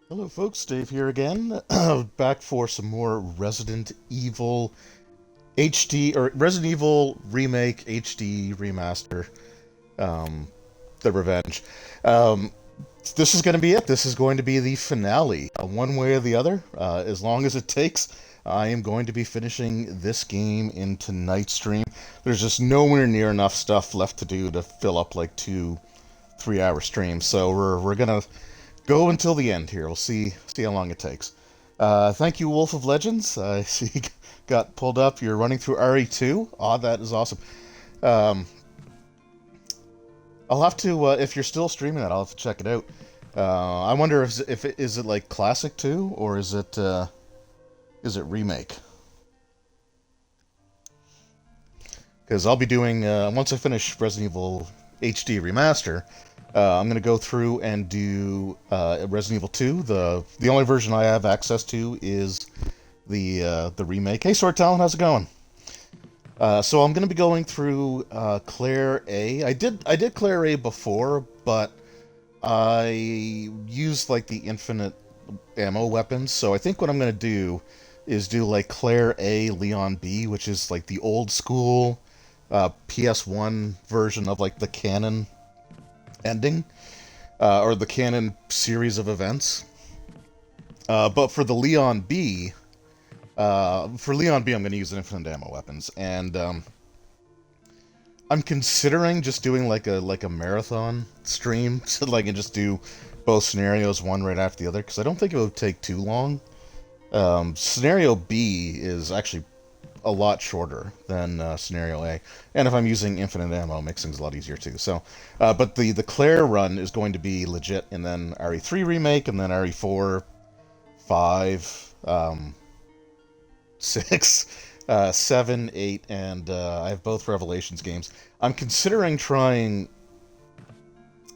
Hello, folks. Dave here again. Back for some more Resident Evil HD or Resident Evil Remake HD Remaster. Um, the Revenge. Um, this is going to be it. This is going to be the finale. One way or the other, as long as it takes. I am going to be finishing this game in tonight's stream. There's just nowhere near enough stuff left to do to fill up like 2 3 hour streams. So we're gonna go until the end here. We'll see how long it takes. Thank you, Wolf of Legends. I see you got pulled up. You're running through RE2. Oh, that is awesome. Um, I'll have to if you're still streaming that, I'll have to check it out. I wonder if it is it like classic too, or is it remake? Because I'll be doing once I finish Resident Evil HD Remaster. I'm gonna go through and do Resident Evil 2. The only version I have access to is the remake. Hey, Sword Talon, how's it going? So I'm gonna be going through Claire A. I did Claire A before, but I used like the infinite ammo weapons. So I think what I'm gonna do is do like Claire A, Leon B, which is like the old school PS1 version of like the canon ending, or the canon series of events. But for Leon B, I'm going to use infinite ammo weapons, and I'm considering just doing like a marathon stream, so like I can just do both scenarios one right after the other, because I don't think it would take too long. Scenario B is actually a lot shorter than scenario A, and if I'm using infinite ammo, it makes things a lot easier too. So, but the Claire run is going to be legit, and then RE3 remake, and then RE4, 5, 6, 7, 8, and I have both Revelations games. I'm considering trying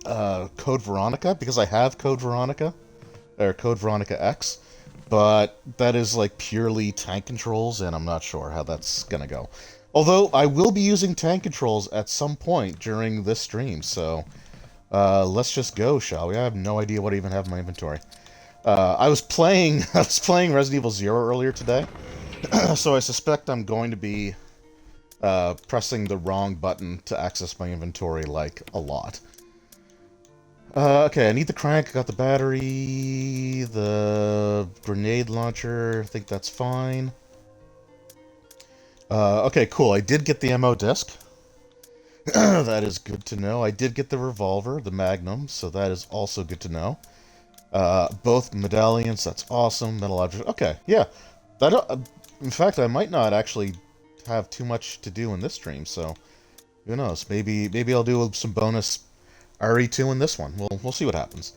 Code Veronica because I have Code Veronica or Code Veronica X, but that is like purely tank controls, and I'm not sure how that's gonna go. Although I will be using tank controls at some point during this stream, so let's just go, shall we? I have no idea what I even have in my inventory. I was playing I was playing Resident Evil Zero earlier today, so I suspect I'm going to be pressing the wrong button to access my inventory like a lot. Okay, I need the crank, I got the battery, the grenade launcher, I think that's fine. Okay, cool, I did get the ammo disc. That is good to know. I did get the revolver, the Magnum, so that is also good to know. Both medallions, that's awesome. Metal object, okay, yeah. That, in fact, I might not actually have too much to do in this stream, so who knows? Maybe I'll do some bonus RE2 in this one. We'll see what happens.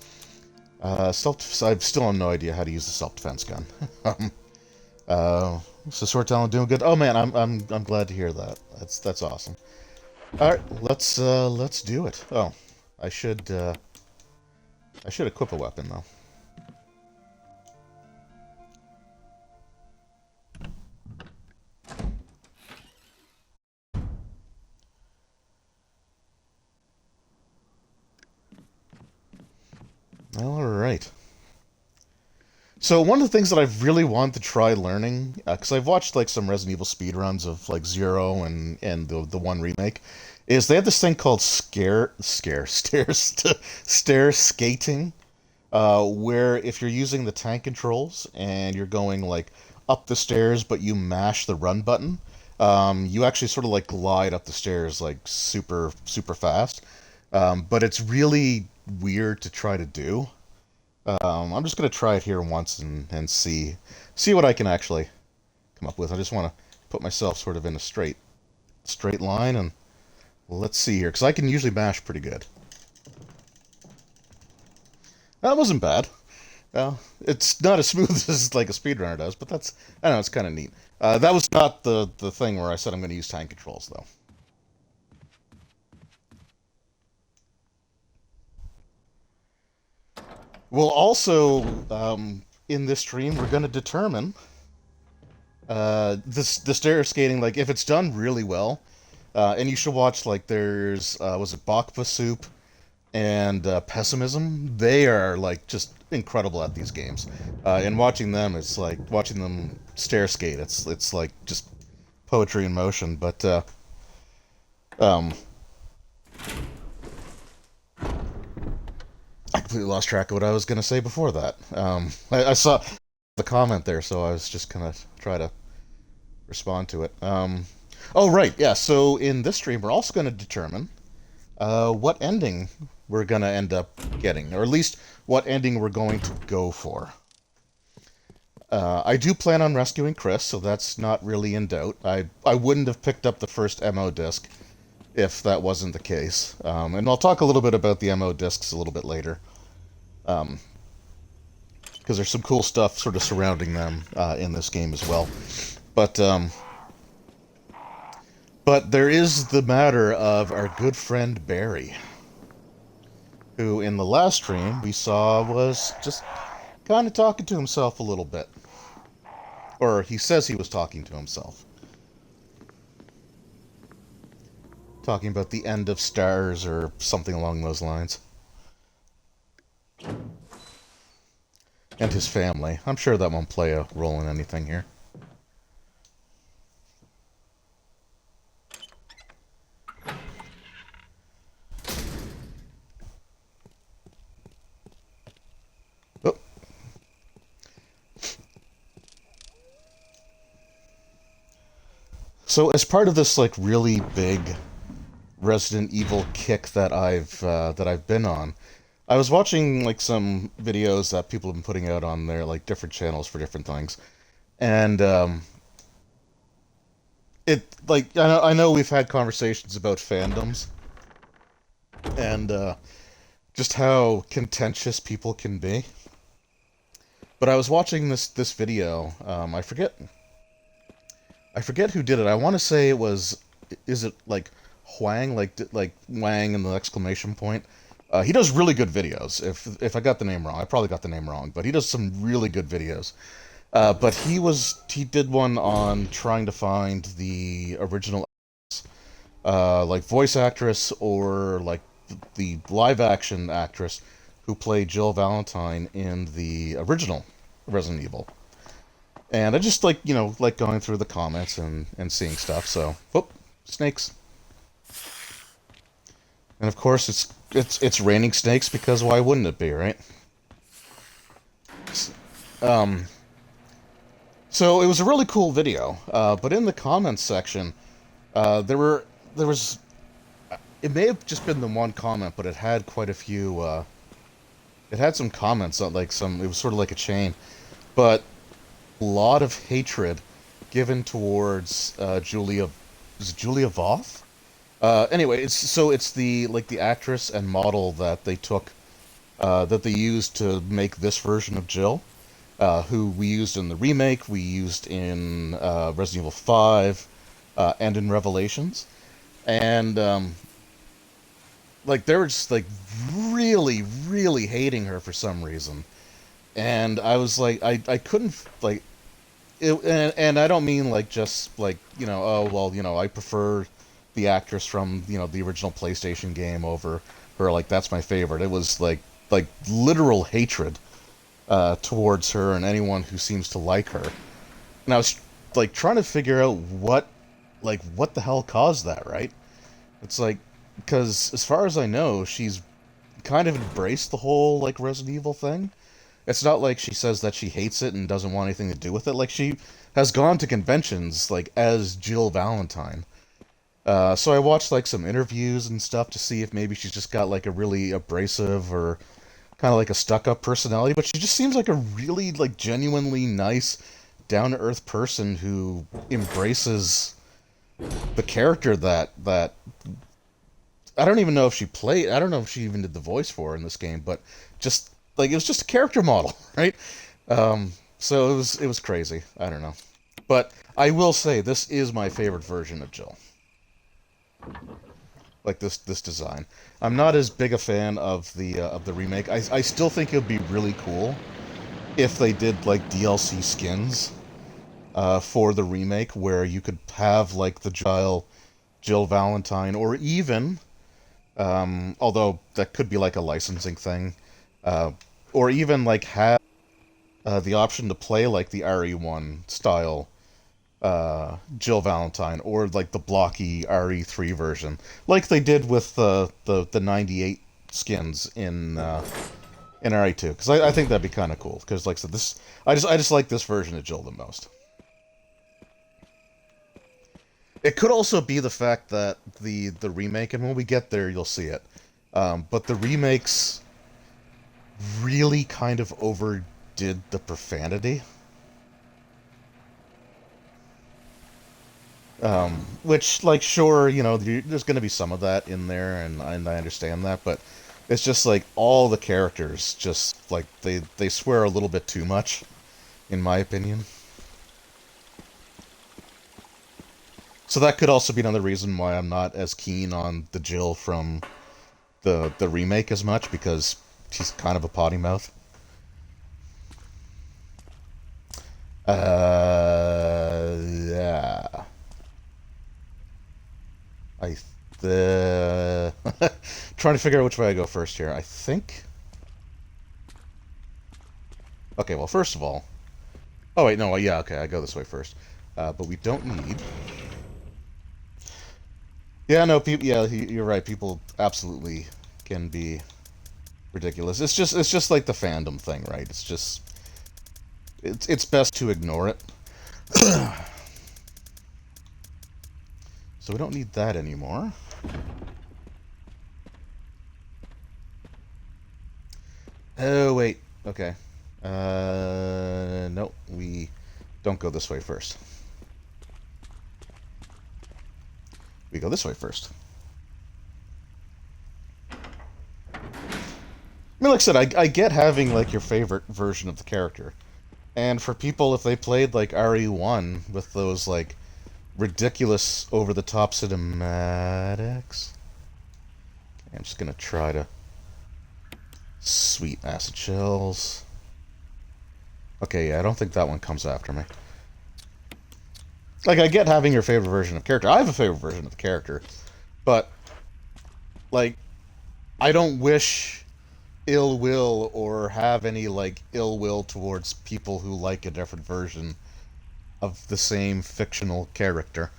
I still have no idea how to use the self-defense gun. So Sword Talent doing good. Oh man, I'm glad to hear that. That's awesome. All right, let's do it. Oh, I should equip a weapon though. All right. So one of the things that I've really wanted to try learning, because I've watched like some Resident Evil speedruns of like Zero and the one remake, is they have this thing called stair skating, where if you're using the tank controls and you're going like up the stairs, but you mash the run button, you actually sort of like glide up the stairs like super fast. But it's really weird to try to do. I'm just gonna try it here once and see what I can actually come up with. I just want to put myself sort of in a straight line, and let's see here, because I can usually mash pretty good. That wasn't bad. Well, it's not as smooth as like a speedrunner does, but I don't know, it's kind of neat. That was not the thing where I said I'm going to use tank controls though. We'll also in this stream we're going to determine the stair skating, like if it's done really well. And you should watch, like, there's was it Bakba Soup and Pessimism. They are like just incredible at these games. And watching them, it's like watching them stair skate. It's like just poetry in motion. But um, I completely lost track of what I was going to say before that. I saw the comment there, so I was just gonna try to respond to it. Oh right, yeah. So in this stream, we're also going to determine what ending we're going to end up getting, or at least what ending we're going to go for. I do plan on rescuing Chris, so that's not really in doubt. I wouldn't have picked up the first MO disc if that wasn't the case. And I'll talk a little bit about the MO discs a little bit later. Because there's some cool stuff sort of surrounding them in this game as well. But there is the matter of our good friend Barry, who in the last stream we saw was just kind of talking to himself a little bit. Or he says he was talking to himself. Talking about the end of Stars or something along those lines. And his family. I'm sure that won't play a role in anything here. Oh. So as part of this like really big Resident Evil kick that I've been on, I was watching like some videos that people have been putting out on their like different channels for different things, and it like I know we've had conversations about fandoms and just how contentious people can be. But I was watching this video. I forget who did it. I want to say it was. Is it like Huang? Like Wang and the exclamation point. He does really good videos. If I got the name wrong, I probably got the name wrong, but he does some really good videos. But he did one on trying to find the original, like voice actress or like the live action actress who played Jill Valentine in the original Resident Evil. And I just like like going through the comments and seeing stuff. So, whoop, snakes. And of course it's raining snakes because why wouldn't it be, right? Um, so it was a really cool video, but in the comments section, there was it may have just been the one comment, but it had quite a few. It had some comments on like some. It was sort of like a chain, but a lot of hatred given towards Julia. Is it Julia Voth? Anyway, it's the like the actress and model that they took that they used to make this version of Jill, who we used in the remake, we used in Resident Evil 5, and in Revelations, and like they were just like really really hating her for some reason, and I was like I couldn't like it, and I don't mean like just like oh well I prefer the actress from the original PlayStation game over her, like that's my favorite. It was like literal hatred towards her and anyone who seems to like her. And I was like trying to figure out what the hell caused that, right? It's like because as far as I know, she's kind of embraced the whole like Resident Evil thing. It's not like she says that she hates it and doesn't want anything to do with it. Like she has gone to conventions like as Jill Valentine. So I watched like some interviews and stuff to see if maybe she's just got like a really abrasive or kind of like a stuck-up personality, but she just seems like a really like genuinely nice, down-to-earth person who embraces the character that I don't even know if she played. I don't know if she even did the voice for in this game, but just like it was just a character model, right? So it was crazy. I don't know, but I will say this is my favorite version of Jill. Like this design. I'm not as big a fan of the remake. I still think it would be really cool if they did like DLC skins for the remake where you could have like the Jill Valentine or even although that could be like a licensing thing, or even like have the option to play like the RE1 style Jill Valentine, or like the blocky RE3 version, like they did with the '98 skins in RE2. Because I think that'd be kind of cool. Because like I said, this I just like this version of Jill the most. It could also be the fact that the remake, and when we get there, you'll see it. But the remakes really kind of overdid the profanity. Which, like, sure, you know, there's going to be some of that in there, and I understand that, but it's just like all the characters just like they swear a little bit too much, in my opinion. So that could also be another reason why I'm not as keen on the Jill from the remake as much, because she's kind of a potty mouth. Yeah. I the trying to figure out which way I go first here. I think. Okay, well, first of all. Oh wait, no, yeah, okay, I go this way first. But we don't need. Yeah, no, people. Yeah, you're right. People absolutely can be ridiculous. It's just like the fandom thing, right? It's best to ignore it. So we don't need that anymore. Oh wait, okay. No, we don't go this way first. We go this way first. I mean, like I said, I get having, like, your favorite version of the character. And for people, if they played, like, RE1 with those, like, ridiculous, over-the-top cinematics... Okay, I'm just gonna try to... Sweet acid shells. Okay, yeah, I don't think that one comes after me. Like, I get having your favorite version of character. I have a favorite version of the character. But, like, I don't wish ill will or have any, like, ill will towards people who like a different version of the same fictional character.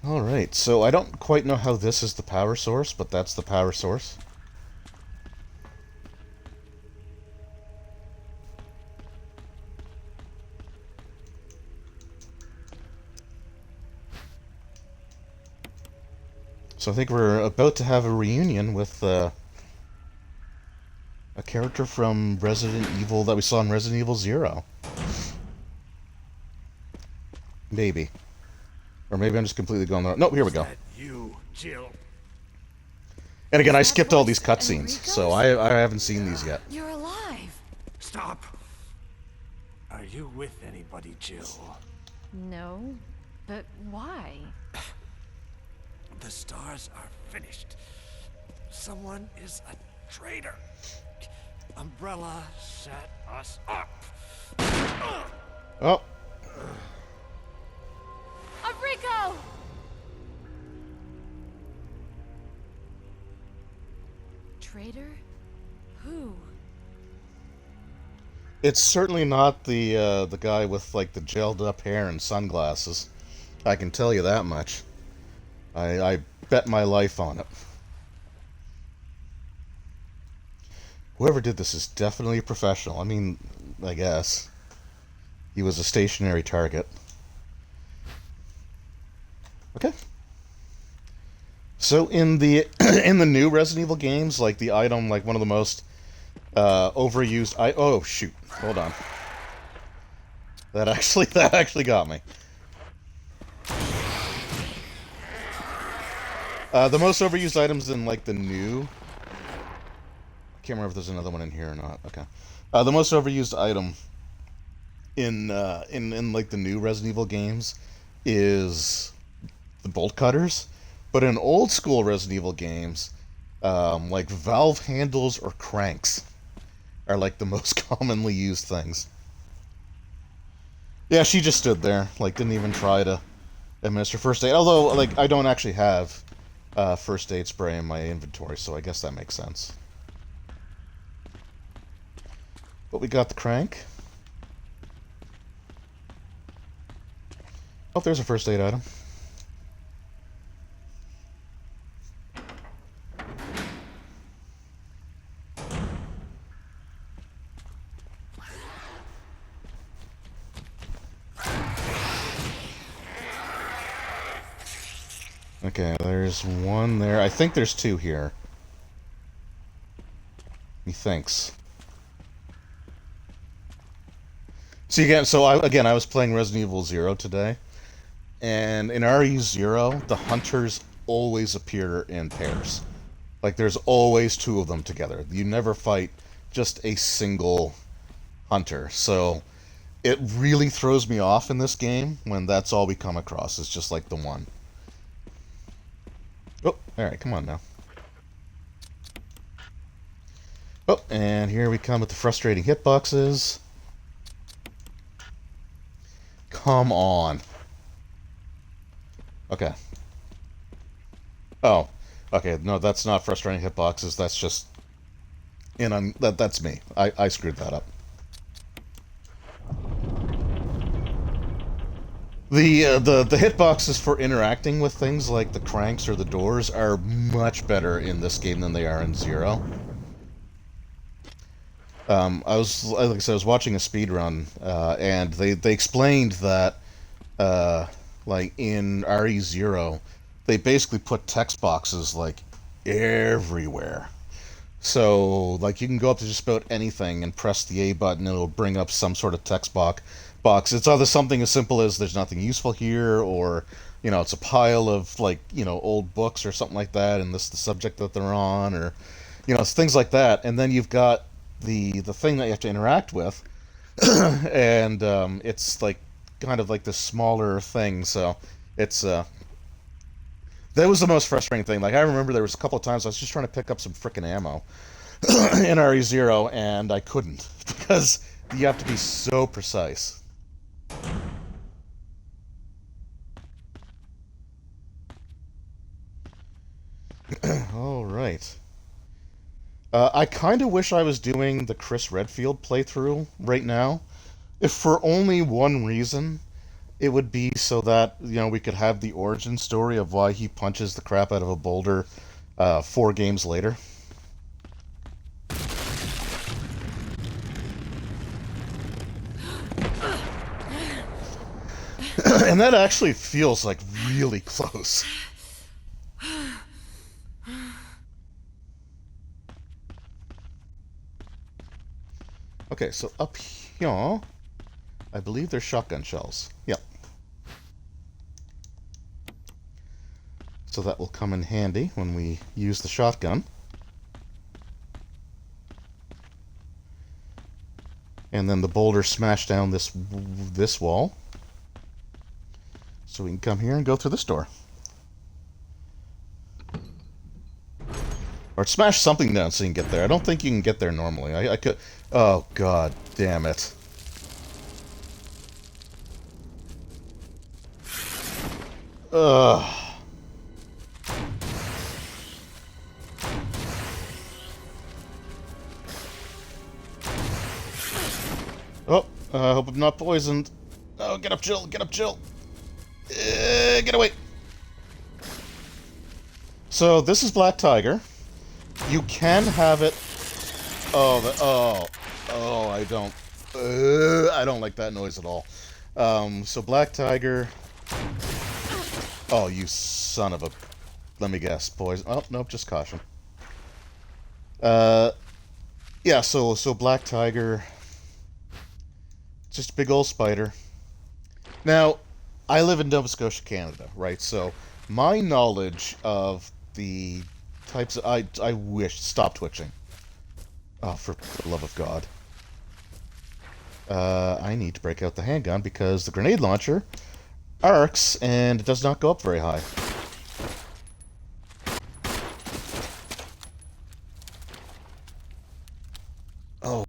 Alright, so I don't quite know how this is the power source, but that's the power source. So I think we're about to have a reunion with a character from Resident Evil that we saw in Resident Evil 0. Maybe. Or maybe I'm just completely going the wrong... Nope, here we go. You, Jill. And again, I skipped all these cutscenes, so I haven't seen these yet. You're alive. Stop. Are you with anybody, Jill? No, but why? The stars are finished. Someone is a traitor. Umbrella set us up. Oh. Rico! Traitor? Who? It's certainly not the guy with, like, the gelled up hair and sunglasses. I can tell you that much. I bet my life on it. Whoever did this is definitely a professional. I mean, I guess. He was a stationary target. Okay. So in the in the new Resident Evil games, like, the item, like, one of the most overused oh shoot, hold on. That actually got me. The most overused items in, like, the new... I can't remember if there's another one in here or not. Okay. The most overused item in like, the new Resident Evil games is the bolt cutters. But in old school Resident Evil games, Like valve handles or cranks are like the most commonly used things. Yeah, she just stood there, like didn't even try to administer first aid. Although, like, I don't actually have first aid spray in my inventory, so I guess that makes sense. But we got the crank. Oh, there's a first aid item. Okay, there's one there. I think there's two here. He thinks. See again. So I was playing Resident Evil 0 today, and in RE0, the hunters always appear in pairs. Like there's always two of them together. You never fight just a single hunter. So it really throws me off in this game when that's all we come across. Is just like the one. Oh, alright, come on now. Oh, and here we come with the frustrating hitboxes. Come on. Okay. Oh, okay, no, that's not frustrating hitboxes, that's just... And that's me. I screwed that up. The hitboxes for interacting with things like the cranks or the doors are much better in this game than they are in Zero. Like I said, I was watching a speed run, and they explained that, like in RE0, they basically put text boxes like everywhere. So like you can go up to just about anything and press the A button, and it'll bring up some sort of text box. It's either something as simple as there's nothing useful here, or it's a pile of like old books or something like that, and this is the subject that they're on, or it's things like that. And then you've got the thing that you have to interact with, and it's like kind of like this smaller thing. So it's that was the most frustrating thing. Like I remember there was a couple of times I was just trying to pick up some frickin' ammo in RE0, and I couldn't because you have to be so precise. All right. I kind of wish I was doing the Chris Redfield playthrough right now, if for only one reason. It would be so that we could have the origin story of why he punches the crap out of a boulder 4 games later. And that actually feels like really close. Okay, so up here, I believe there's shotgun shells. Yep. So that will come in handy when we use the shotgun. And then the boulder smashed down this wall. So we can come here and go through this door. Or smash something down so you can get there. I don't think you can get there normally. I could... Oh, god damn it. Ugh. Oh, I hope I'm not poisoned. Oh, get up, Jill. Get up, Jill. Get away. So, this is Black Tiger. You can have it... Oh, I don't like that noise at all. So Black Tiger... Oh, you son of a... Let me guess, poison... Oh, nope, just caution. Yeah, so Black Tiger... Just a big old spider. Now, I live in Nova Scotia, Canada, right? So, my knowledge of the types of... I wish... Stop twitching. Oh, for the love of God. I need to break out the handgun because the grenade launcher arcs and it does not go up very high.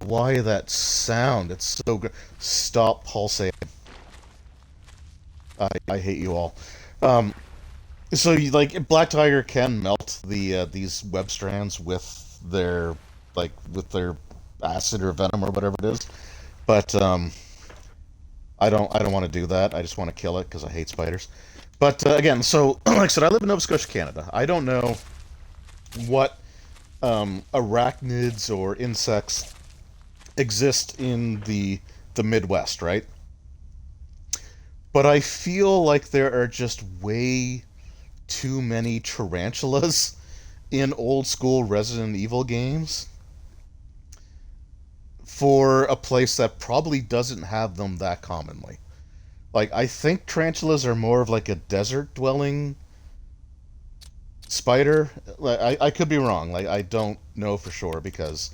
why that sound. It's so good. Stop pulsating. I hate you all. Um, so you, like Black Tiger can melt these web strands with their with their acid or venom or whatever it is, but I don't want to do that. I just want to kill it because I hate spiders. But again, so like I said, I live in Nova Scotia, Canada. I don't know what arachnids or insects exist in the Midwest, right? But I feel like there are just way too many tarantulas in old school Resident Evil games for a place that probably doesn't have them that commonly. Like, I think tarantulas are more of like a desert dwelling spider. Like, I could be wrong. Like, I don't know for sure because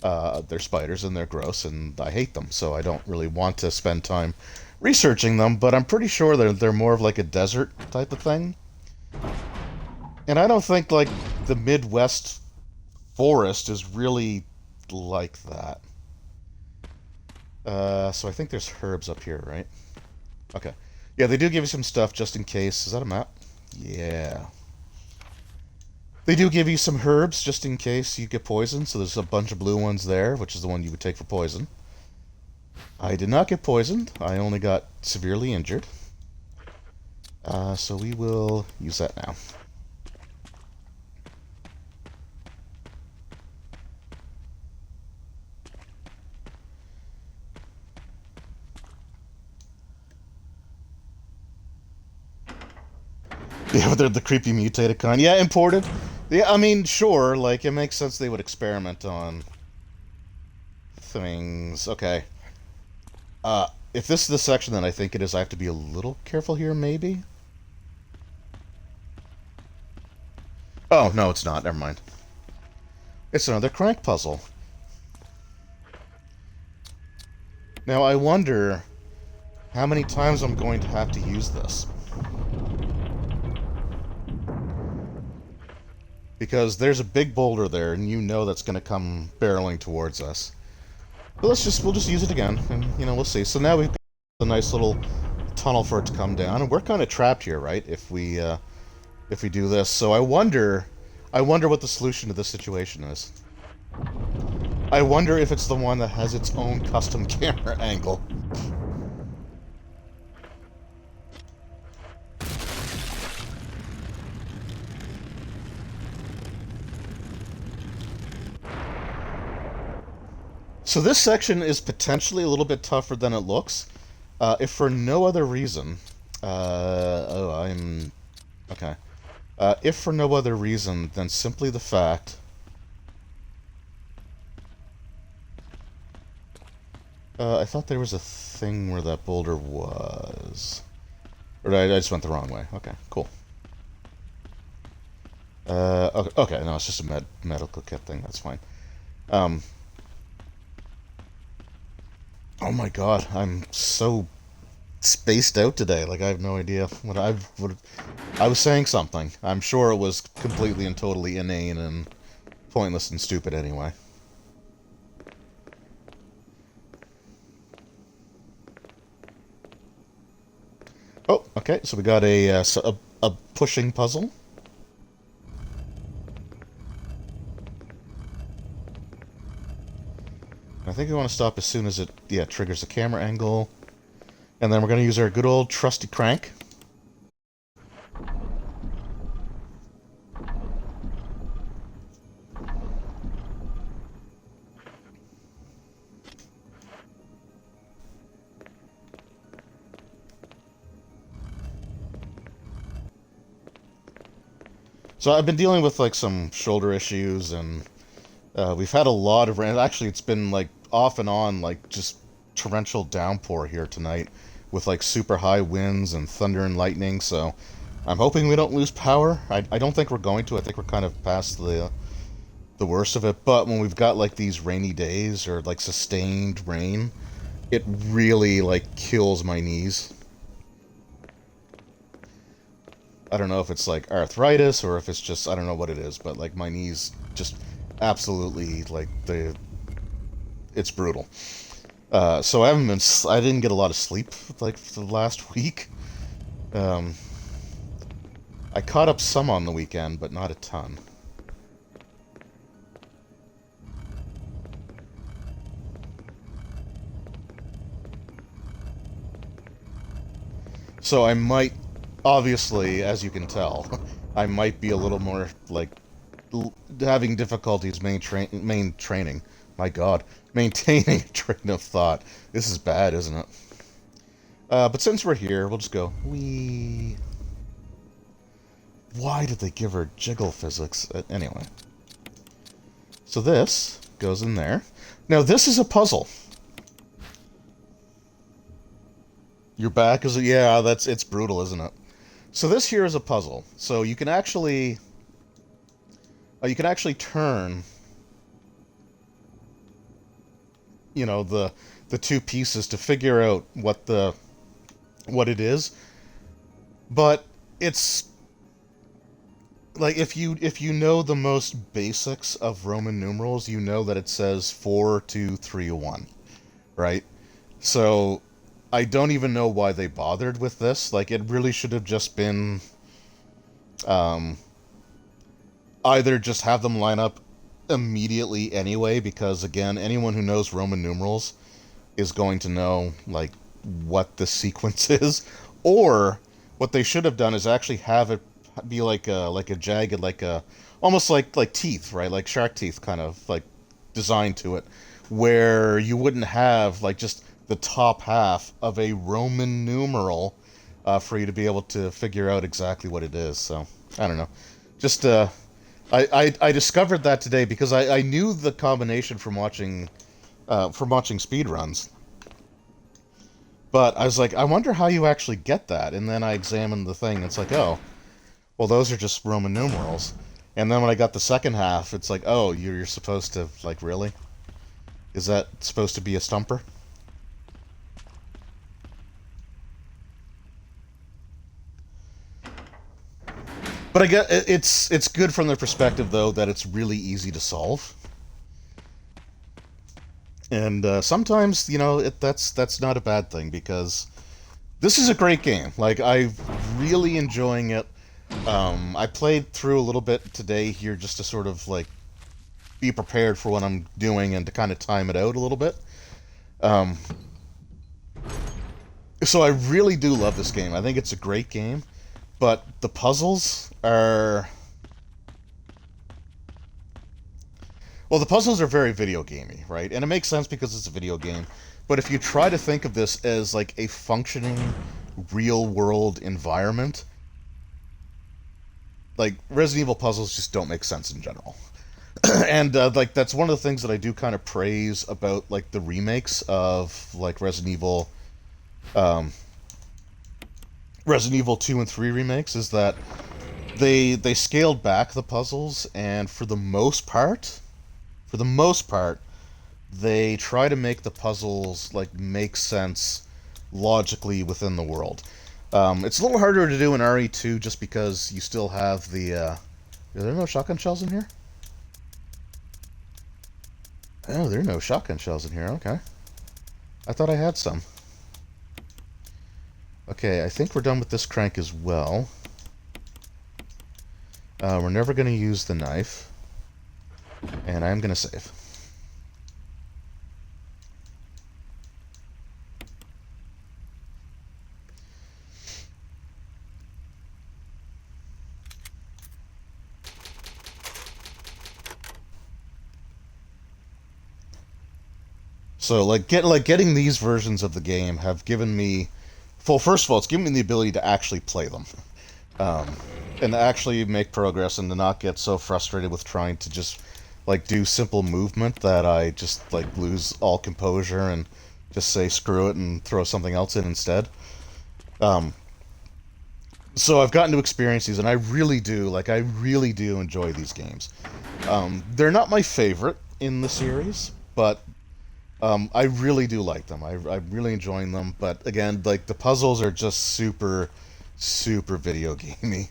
they're spiders and they're gross and I hate them, so I don't really want to spend time researching them, but I'm pretty sure they're more of like a desert type of thing. And I don't think like the Midwest forest is really like that. So I think there's herbs up here, right? Okay. Yeah, they do give you some stuff just in case. Is that a map? Yeah. They do give you some herbs just in case you get poisoned, so there's a bunch of blue ones there, which is the one you would take for poison. I did not get poisoned. I only got severely injured. So we will use that now. Yeah, they're the creepy mutated kind. Yeah, imported. Yeah, I mean, sure, like, it makes sense they would experiment on things. Okay. If this is the section that I think it is, I have to be a little careful here, maybe? Oh, no, it's not. Never mind. It's another crank puzzle. Now, I wonder how many times I'm going to have to use this. Because there's a big boulder there, and you know that's going to come barreling towards us. But we'll just use it again, and, you know, we'll see. So now we've got a nice little tunnel for it to come down, and we're kind of trapped here, right, if we do this. So I wonder what the solution to this situation is. I wonder if it's the one that has its own custom camera angle. So this section is potentially a little bit tougher than it looks, if for no other reason. Okay. If for no other reason than simply the fact. I thought there was a thing where that boulder was. Or I just went the wrong way. Okay, cool. Okay, no, it's just a medical kit thing. That's fine. Oh my god, I'm so spaced out today. Like, I have no idea what I was saying something. I'm sure it was completely and totally inane and pointless and stupid anyway. Oh, okay, so we got a pushing puzzle. I think we want to stop as soon as it, triggers the camera angle. And then we're going to use our good old trusty crank. So I've been dealing with, like, some shoulder issues, and we've had a lot of rain. Actually, it's been, like, off and on, like, just torrential downpour here tonight with, like, super high winds and thunder and lightning, so I'm hoping we don't lose power. I don't think we're going to. I think we're kind of past the worst of it, but when we've got, like, these rainy days or, like, sustained rain, it really, like, kills my knees. I don't know if it's, like, arthritis or if it's just, I don't know what it is, but, like, my knees just absolutely, like, it's brutal. So I didn't get a lot of sleep like for the last week. Um, I caught up some on the weekend, but not a ton. So I might, obviously, as you can tell, I might be a little more like having difficulties training. My God, maintaining a train of thought. This is bad, isn't it? But since we're here, we'll just go. Wee. Why did they give her jiggle physics? Anyway. So this goes in there. Now this is a puzzle. Your back is yeah, it's brutal, isn't it? So this here is a puzzle. So you can actually turn, you know, the two pieces to figure out what it is. But it's like if you know the most basics of Roman numerals, you know that it says 4, 2, 3, 1, right? So I don't even know why they bothered with this. Like, it really should have just been either just have them line up immediately anyway, because again, anyone who knows Roman numerals is going to know like what the sequence is, or what they should have done is actually have it be like a jagged, like a almost like teeth, right? Like shark teeth kind of like design to it, where you wouldn't have like just the top half of a Roman numeral for you to be able to figure out exactly what it is. So I don't know. Just I discovered that today because I knew the combination from watching speedruns. But I was like, I wonder how you actually get that. And then I examined the thing. And it's like, oh, well, those are just Roman numerals. And then when I got the second half, it's like, oh, you're supposed to, like, really? Is that supposed to be a stumper? But I get it's good from the perspective though that it's really easy to solve, and sometimes you know that's not a bad thing because this is a great game. Like I'm really enjoying it. I played through a little bit today here just to sort of like be prepared for what I'm doing and to kind of time it out a little bit. Um, so I really do love this game. I think it's a great game. But the puzzles are... Well, the puzzles are very video gamey, right? And it makes sense because it's a video game. But if you try to think of this as like a functioning real-world environment, like Resident Evil puzzles just don't make sense in general. And like that's one of the things that I do kind of praise about like the remakes of like Resident Evil 2 and 3 remakes is that they scaled back the puzzles, and for the most part, they try to make the puzzles like make sense logically within the world. It's a little harder to do in RE2 just because you still have the. Are there no shotgun shells in here? Oh, there are no shotgun shells in here. Okay, I thought I had some. Okay, I think we're done with this crank as well. We're never going to use the knife. And I'm going to save. So, getting these versions of the game have given me... Well, first of all, it's given me the ability to actually play them. And to actually make progress and to not get so frustrated with trying to just, like, do simple movement that I just, like, lose all composure and just say screw it and throw something else in instead. So I've gotten to experience these, and I really do enjoy these games. They're not my favorite in the series, but I really do like them. I'm really enjoying them, but again, like, the puzzles are just super, super video gamey.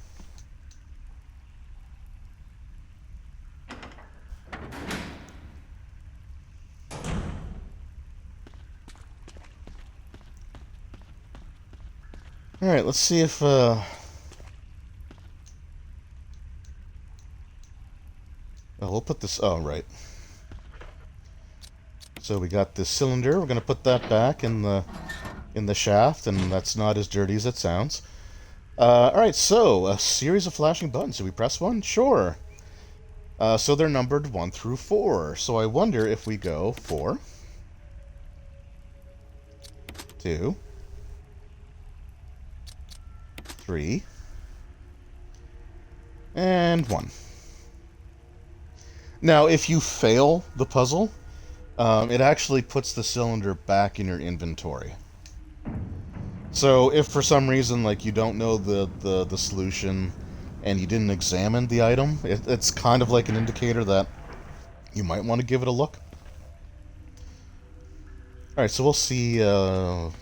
Alright, let's see if, Oh, we'll put this... Oh, right. So we got this cylinder. We're going to put that back in the shaft, and that's not as dirty as it sounds. Alright, so, a series of flashing buttons. Do we press one? Sure. So they're numbered 1 through 4. So I wonder if we go 4, 2, 3, and 1. Now, if you fail the puzzle, it actually puts the cylinder back in your inventory. So if for some reason, like, you don't know the solution and you didn't examine the item, it's kind of like an indicator that you might want to give it a look. Alright, so we'll see, well,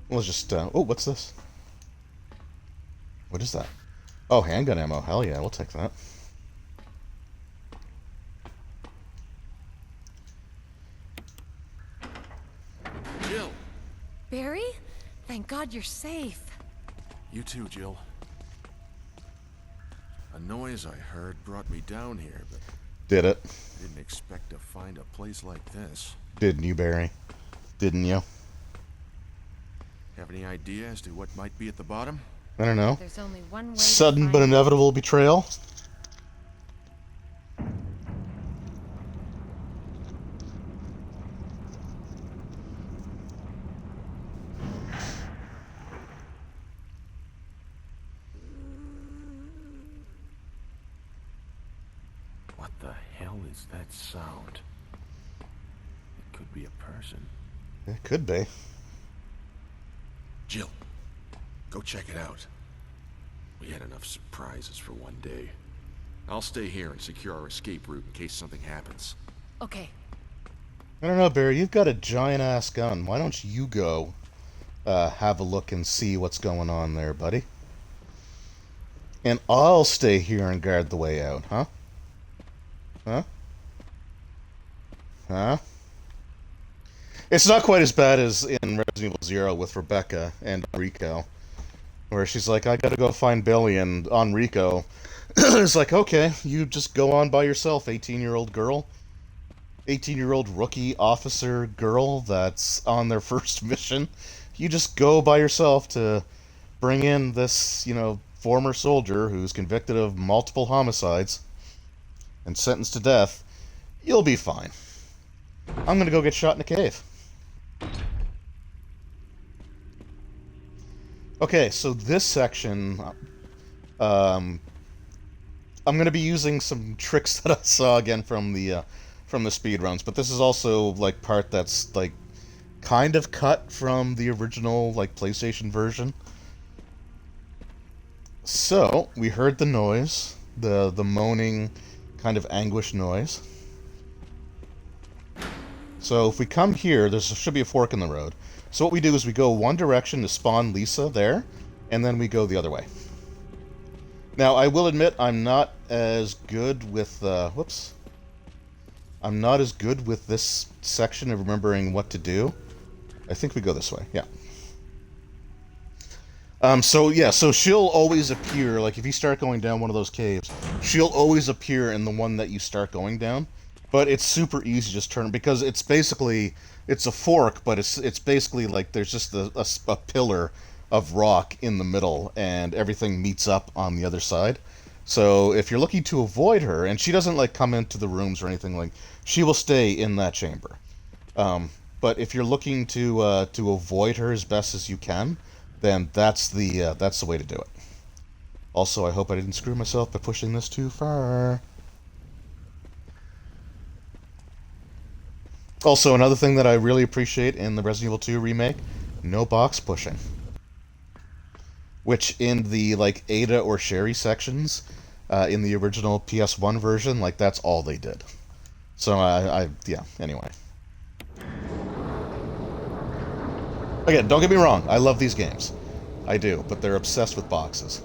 let's just, oh, what's this? What is that? Oh, handgun ammo. Hell yeah, we'll take that. Jill! Barry? Thank God you're safe. You too, Jill. A noise I heard brought me down here, but Did it? I didn't expect to find a place like this. Didn't you, Barry? Didn't you? Have any idea as to what might be at the bottom? I don't know. There's only one way to Sudden find but it. inevitable betrayal? What the hell is that sound? It could be a person. It could be. Jill, go check it out. We had enough surprises for one day. I'll stay here and secure our escape route in case something happens. Okay. I don't know, Barry. You've got a giant-ass gun. Why don't you go have a look and see what's going on there, buddy? And I'll stay here and guard the way out, huh? Huh? Huh? It's not quite as bad as in Resident Evil 0 with Rebecca and Enrico, where she's like, I gotta go find Billy, and Enrico is like, okay, you just go on by yourself, 18-year-old girl. 18-year-old rookie officer girl that's on their first mission. You just go by yourself to bring in this, former soldier who's convicted of multiple homicides and sentenced to death. You'll be fine. I'm gonna go get shot in a cave. Okay, so this section, I'm gonna be using some tricks that I saw again from the speed runs, but this is also like part that's like kind of cut from the original like PlayStation version. So we heard the noise, the moaning kind of anguish noise. So if we come here, there should be a fork in the road. So what we do is we go one direction to spawn Lisa there, and then we go the other way. Now, I will admit I'm not as good with, whoops. I'm not as good with this section of remembering what to do. I think we go this way, yeah. So she'll always appear, like if you start going down one of those caves, she'll always appear in the one that you start going down. But it's super easy to just turn, because it's basically, it's a fork, but it's basically like there's just a pillar of rock in the middle, and everything meets up on the other side. So if you're looking to avoid her, and she doesn't like come into the rooms or anything, like she will stay in that chamber. But if you're looking to avoid her as best as you can, then that's the way to do it. Also, I hope I didn't screw myself by pushing this too far. Also, another thing that I really appreciate in the Resident Evil 2 remake, no box pushing. Which in the, like, Ada or Sherry sections, in the original PS1 version, like, that's all they did. So, yeah, anyway. Again, don't get me wrong, I love these games. I do, but they're obsessed with boxes.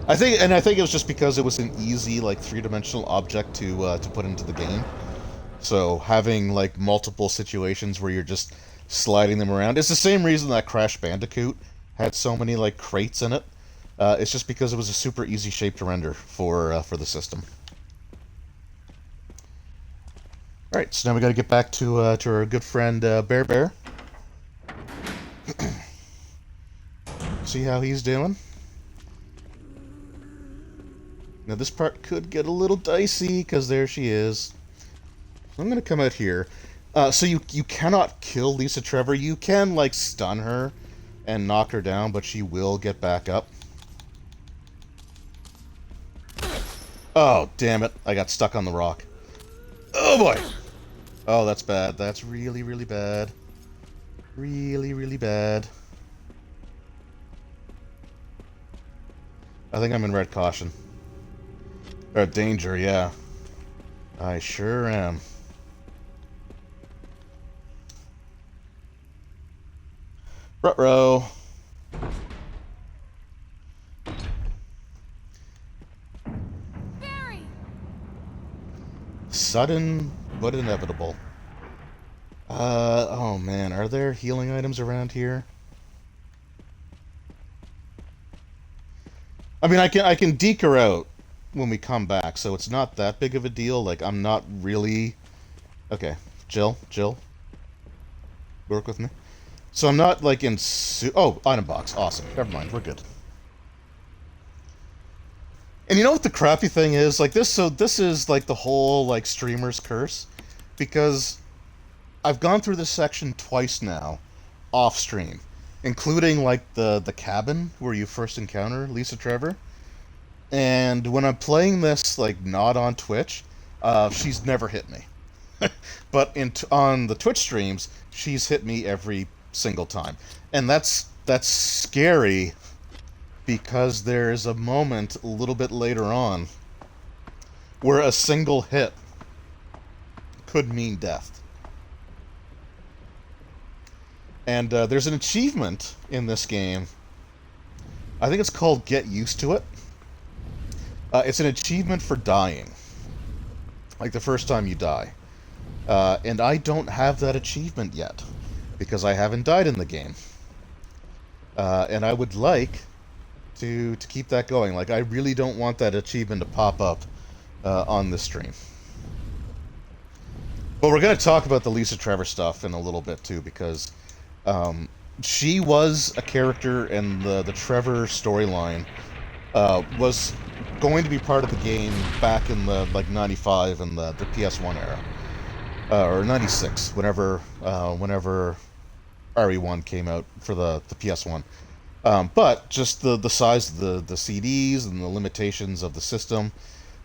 I think it was just because it was an easy, like, three-dimensional object to put into the game. So having like multiple situations where you're just sliding them around. It's the same reason that Crash Bandicoot had so many like crates in it. It's just because it was a super easy shape to render for the system. All right, so now we got to get back to our good friend Bear Bear. See how he's doing. Now this part could get a little dicey because there she is. I'm gonna come out here. So you cannot kill Lisa Trevor. You can like stun her and knock her down, but she will get back up. Oh damn it! I got stuck on the rock. Oh boy! Oh, that's bad. That's really, really bad. Really, really bad. I think I'm in red caution. Or danger, yeah. I sure am. Ruh-roh. Barry! Sudden, but inevitable. Oh man, are there healing items around here? I mean, I can deke her out when we come back, so it's not that big of a deal. Like, I'm not really... Okay, Jill, work with me. So I'm not, like, in oh, item box, awesome. Never mind, we're good. And you know what the crappy thing is? Like, this is, like, the whole, like, streamer's curse. Because I've gone through this section twice now, off-stream. Including, like, the cabin where you first encounter Lisa Trevor. And when I'm playing this, like, not on Twitch, she's never hit me. But on the Twitch streams, she's hit me every single time. And that's scary, because there's a moment a little bit later on where a single hit could mean death. And there's an achievement in this game. I think it's called Get Used to It. It's an achievement for dying. Like the first time you die. And I don't have that achievement yet, because I haven't died in the game. And I would like to keep that going. Like, I really don't want that achievement to pop up on this stream. But we're going to talk about the Lisa Trevor stuff in a little bit, too, because she was a character in the Trevor storyline. Was going to be part of the game back in the, like, 95 and the PS1 era. Or 96, whenever RE1 came out for the PS1. But just the size of the CDs and the limitations of the system.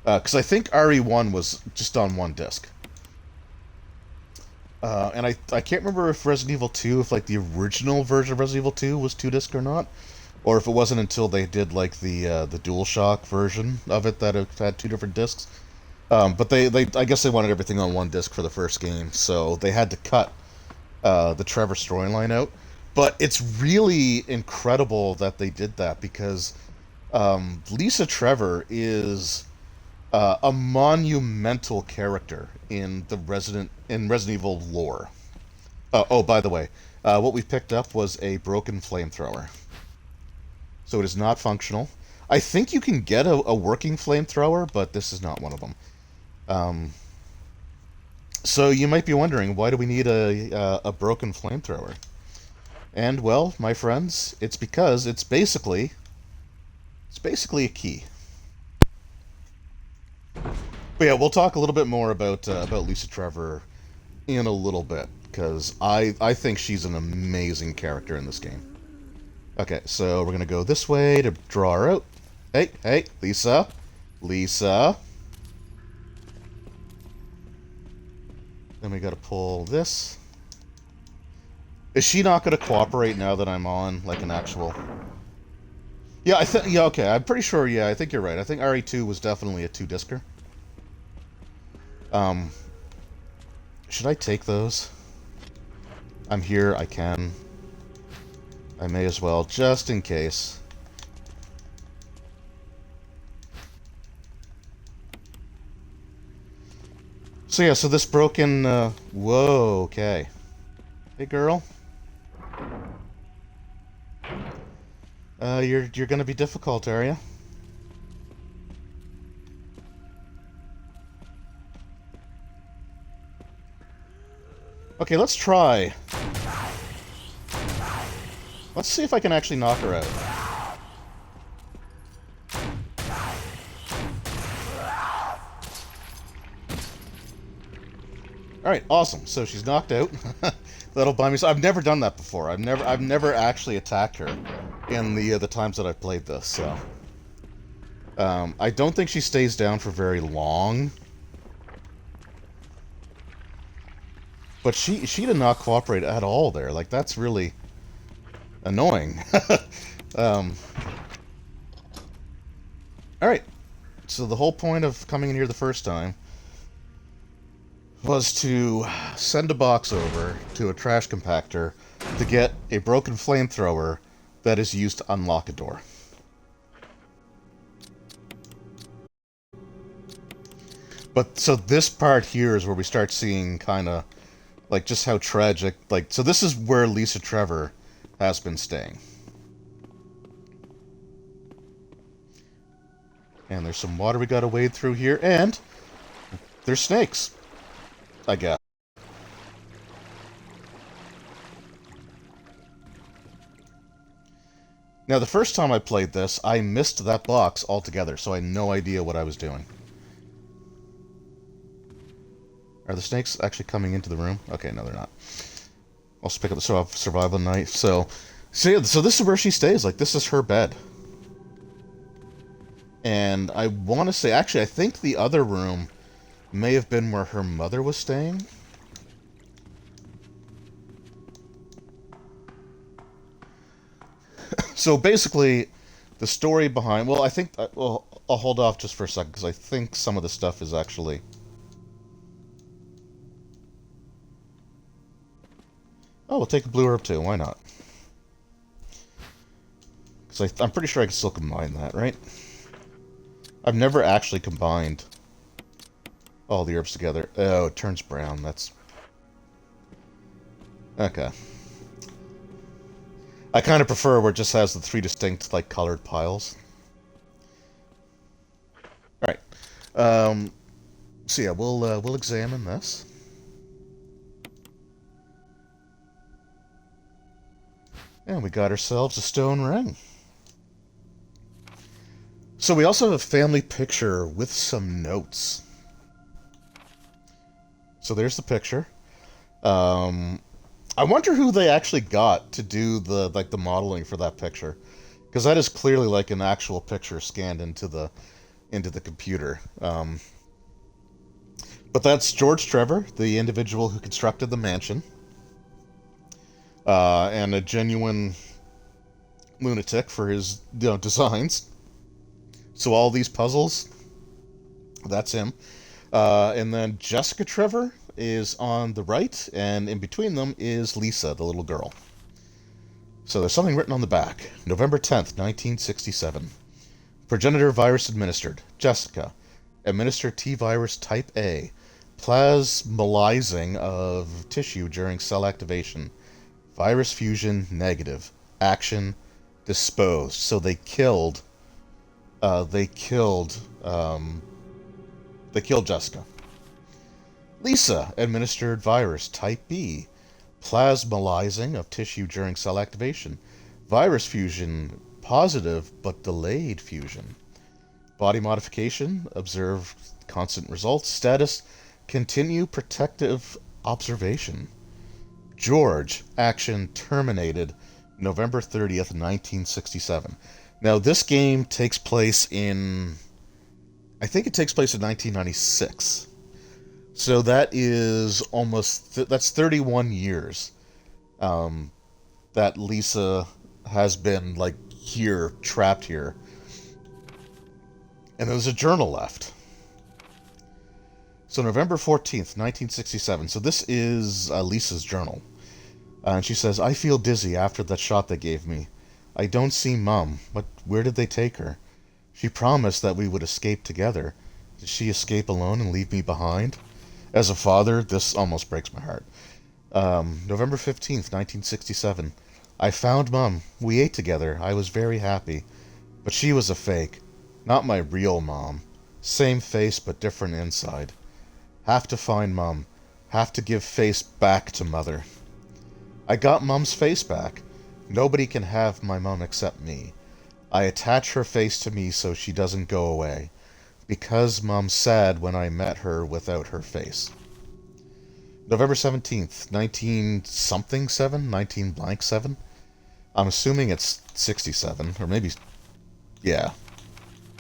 Because I think RE1 was just on one disc. And I can't remember if Resident Evil 2, if like the original version of Resident Evil 2 was 2-disc or not. Or if it wasn't until they did like the DualShock version of it that it had 2 different discs. But they I guess they wanted everything on one disc for the first game, so they had to cut the Trevor storyline out. But it's really incredible that they did that, because Lisa Trevor is a monumental character in the Resident Evil lore. Oh, by the way, what we picked up was a broken flamethrower, so it is not functional. I think you can get a working flamethrower, but this is not one of them. So you might be wondering, why do we need a broken flamethrower? And well, my friends, it's because it's basically a key. But yeah, we'll talk a little bit more about Lisa Trevor in a little bit, because I think she's an amazing character in this game. Okay, so we're gonna go this way to draw her out. Hey, Lisa. Then we gotta pull this. Is she not gonna cooperate now that I'm on, like, an actual... Yeah, okay, I'm pretty sure, yeah, I think you're right. I think RE2 was definitely a 2-discer. Should I take those? I'm here, I can. I may as well, just in case. So yeah, so this broken, whoa, okay. Hey girl, You're gonna be difficult, are you? Okay, let's try. Let's see if I can actually knock her out. Alright, awesome. So she's knocked out. That'll buy me. So I've never done that before. I've never actually attacked her in the times that I've played this. So I don't think she stays down for very long. But she did not cooperate at all there. Like, that's really annoying. Alright. So the whole point of coming in here the first time was to send a box over to a trash compactor to get a broken flamethrower that is used to unlock a door. But, so this part here is where we start seeing kind of, like, just how tragic, like, so this is where Lisa Trevor has been staying. And there's some water we gotta wade through here, and there's snakes, I guess. Now, the first time I played this, I missed that box altogether, so I had no idea what I was doing. Are the snakes actually coming into the room? Okay, no, they're not. I'll just pick up the survival knife. So this is where she stays. Like, this is her bed. And I want to say, actually, I think the other room may have been where her mother was staying. So basically, the story behind... Well, I think... Well, I'll hold off just for a second, because I think some of the stuff is actually... Oh, we'll take a blue herb too. Why not? Because I'm pretty sure I can still combine that, right? I've never actually combined all the herbs together. Oh, it turns brown. That's... Okay. I kind of prefer where it just has the three distinct, like, colored piles. Alright. So yeah, we'll examine this. And we got ourselves a stone ring. So we also have a family picture with some notes. So there's the picture. I wonder who they actually got to do the modeling for that picture, because that is clearly like an actual picture scanned into the computer. But that's George Trevor, the individual who constructed the mansion, and a genuine lunatic for his designs. So all these puzzles, that's him. And then Jessica Trevor is on the right, and in between them is Lisa, the little girl. So there's something written on the back. November 10th, 1967. Progenitor virus administered. Jessica. Administer T-virus type A. Plasmalizing of tissue during cell activation. Virus fusion negative. Action disposed. So they killed Jessica. Lisa administered virus type B. Plasmalizing of tissue during cell activation. Virus fusion positive but delayed fusion. Body modification observed constant results. Status continue protective observation. George action terminated November 30th, 1967. Now this game takes place in... I think it takes place in 1996. So that is almost... that's 31 years that Lisa has been, like, here, trapped here. And there's a journal left. So November 14th, 1967. So this is Lisa's journal. And she says, I feel dizzy after that shot they gave me. I don't see Mum. Where did they take her? She promised that we would escape together. Did she escape alone and leave me behind? As a father, this almost breaks my heart. November 15th, 1967. I found Mum. We ate together. I was very happy. But she was a fake. Not my real mom. Same face but different inside. Have to find Mum. Have to give face back to Mother. I got Mum's face back. Nobody can have my mum except me. I attach her face to me so she doesn't go away. Because Mum's sad when I met her without her face. November 17th, 19-something 7? 19 blank 7? I'm assuming it's 67, or maybe... yeah.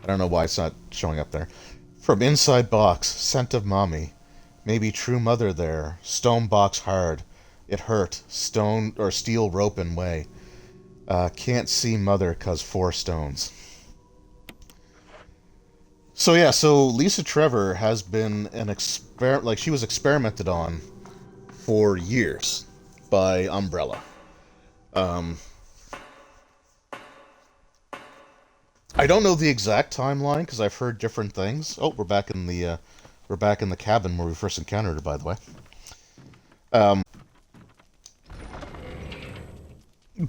I don't know why it's not showing up there. From inside box, scent of mommy. Maybe true mother there. Stone box hard. It hurt. Stone or steel rope in way. Can't see mother 'cause 4 stones. So yeah, so Lisa Trevor has been an like she was experimented on for years by Umbrella. I don't know the exact timeline because I've heard different things. Oh, we're back in the cabin where we first encountered her, by the way.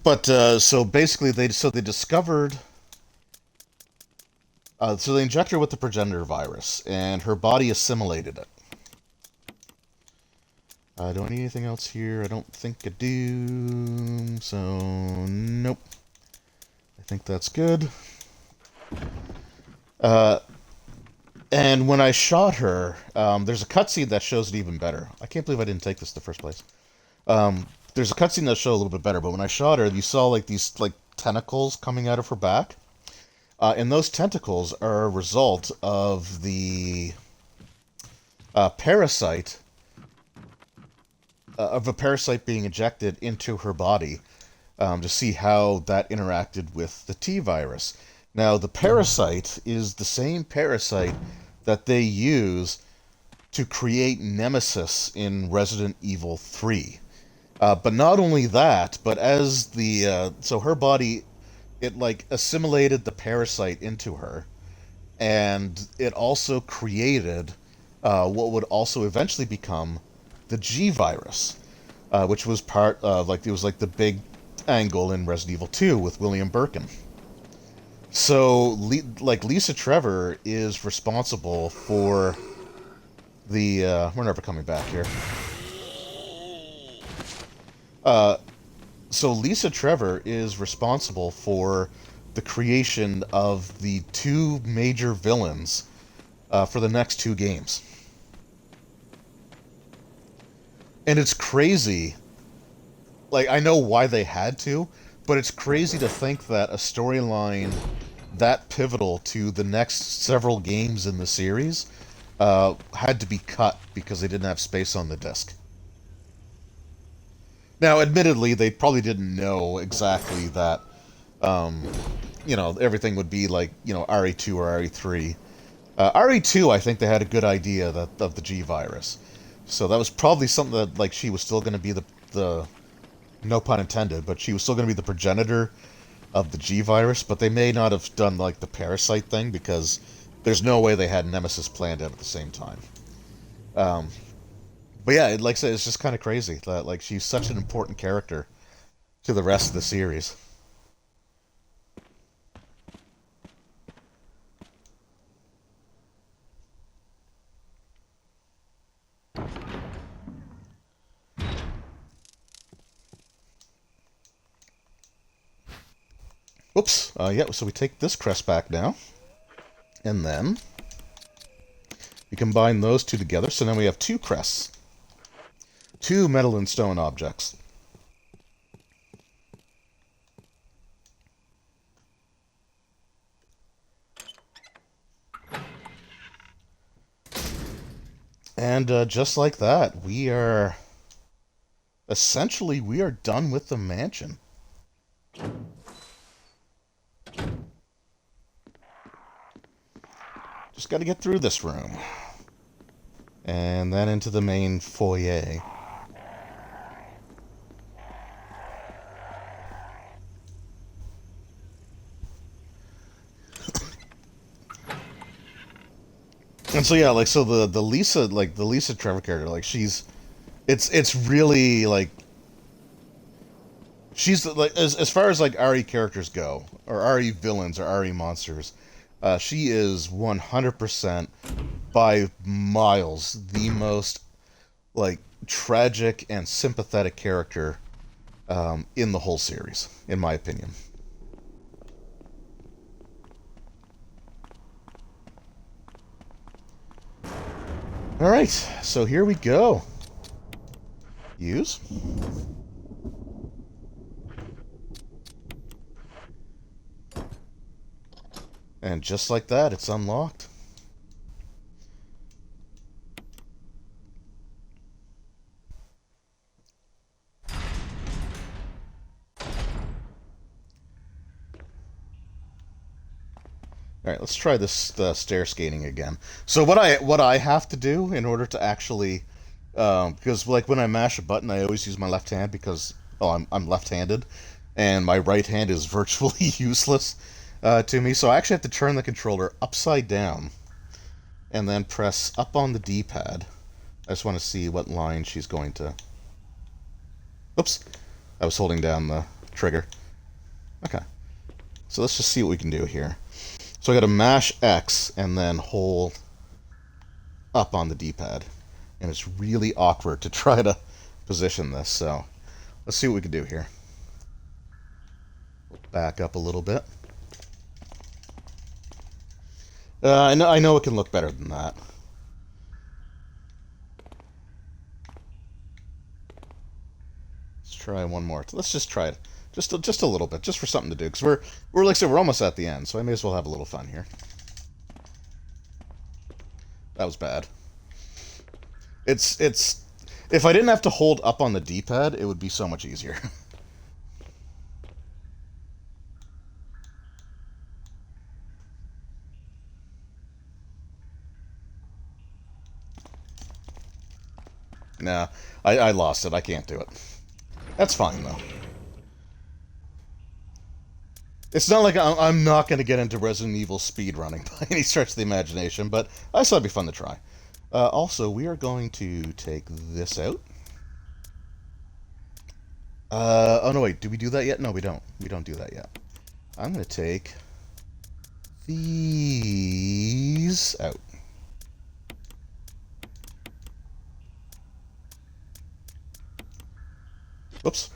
But so basically, they discovered. So they inject her with the progenitor virus, and her body assimilated it. Do I need anything else here? I don't think I do. So nope. I think that's good. And when I shot her, there's a cutscene that shows it even better. I can't believe I didn't take this in the first place. There's a cutscene that shows a little bit better, but when I shot her, you saw like these like tentacles coming out of her back, and those tentacles are a result of the parasite of a parasite being injected into her body to see how that interacted with the T virus. Now, the parasite is the same parasite that they use to create Nemesis in Resident Evil 3. But not only that, but as the... so her body, it like assimilated the parasite into her, and it also created what would also eventually become the G virus, which was part of, like, it was like the big angle in Resident Evil 2 with William Birkin. So, like, Lisa Trevor is responsible for the... we're never coming back here. So Lisa Trevor is responsible for the creation of the 2 major villains for the next 2 games. And it's crazy. Like, I know why they had to, but it's crazy to think that a storyline that pivotal to the next several games in the series had to be cut because they didn't have space on the disc. Now, admittedly, they probably didn't know exactly that, everything would be like, RE2 or RE3. RE2, I think they had a good idea of the G virus. So that was probably something that, like, she was still going to be the no pun intended, but she was still going to be the progenitor of the G virus, but they may not have done, like, the parasite thing, because there's no way they had Nemesis planned out at the same time. But yeah, like I said, it's just kind of crazy that, like, she's such an important character to the rest of the series. Oops. Yeah, so we take this crest back now. And then we combine those 2 together, so now we have 2 crests. 2 metal and stone objects. And just like that, we are done with the mansion. Just got to get through this room. And then into the main foyer. And so yeah, like, so the Lisa Trevor character, like, it's really, like, she's like as far as like RE characters go, or RE villains or RE monsters, she is 100% by miles the most like tragic and sympathetic character in the whole series, in my opinion. All right, so here we go. Use. And just like that, it's unlocked. All right, let's try this stair skating again. So what I have to do in order to actually, because like when I mash a button, I always use my left hand because I'm left-handed, and my right hand is virtually useless to me. So I actually have to turn the controller upside down, and then press up on the D-pad. I just want to see what line she's going to. Oops, I was holding down the trigger. Okay, so let's just see what we can do here. So I got to mash X and then hold up on the D-pad. And it's really awkward to try to position this, so let's see what we can do here. Back up a little bit. I know it can look better than that. Let's try one more. Let's just try it. Just a little bit, just for something to do, because we're like I said, we're almost at the end, so I may as well have a little fun here. That was bad. It's if I didn't have to hold up on the D-pad, it would be so much easier. Nah, I lost it. I can't do it. That's fine though. It's not like I'm not going to get into Resident Evil speedrunning by any stretch of the imagination, but I thought it'd be fun to try. Also, we are going to take this out. Oh no, wait, did we do that yet? No, we don't. We don't do that yet. I'm going to take these out. Whoops.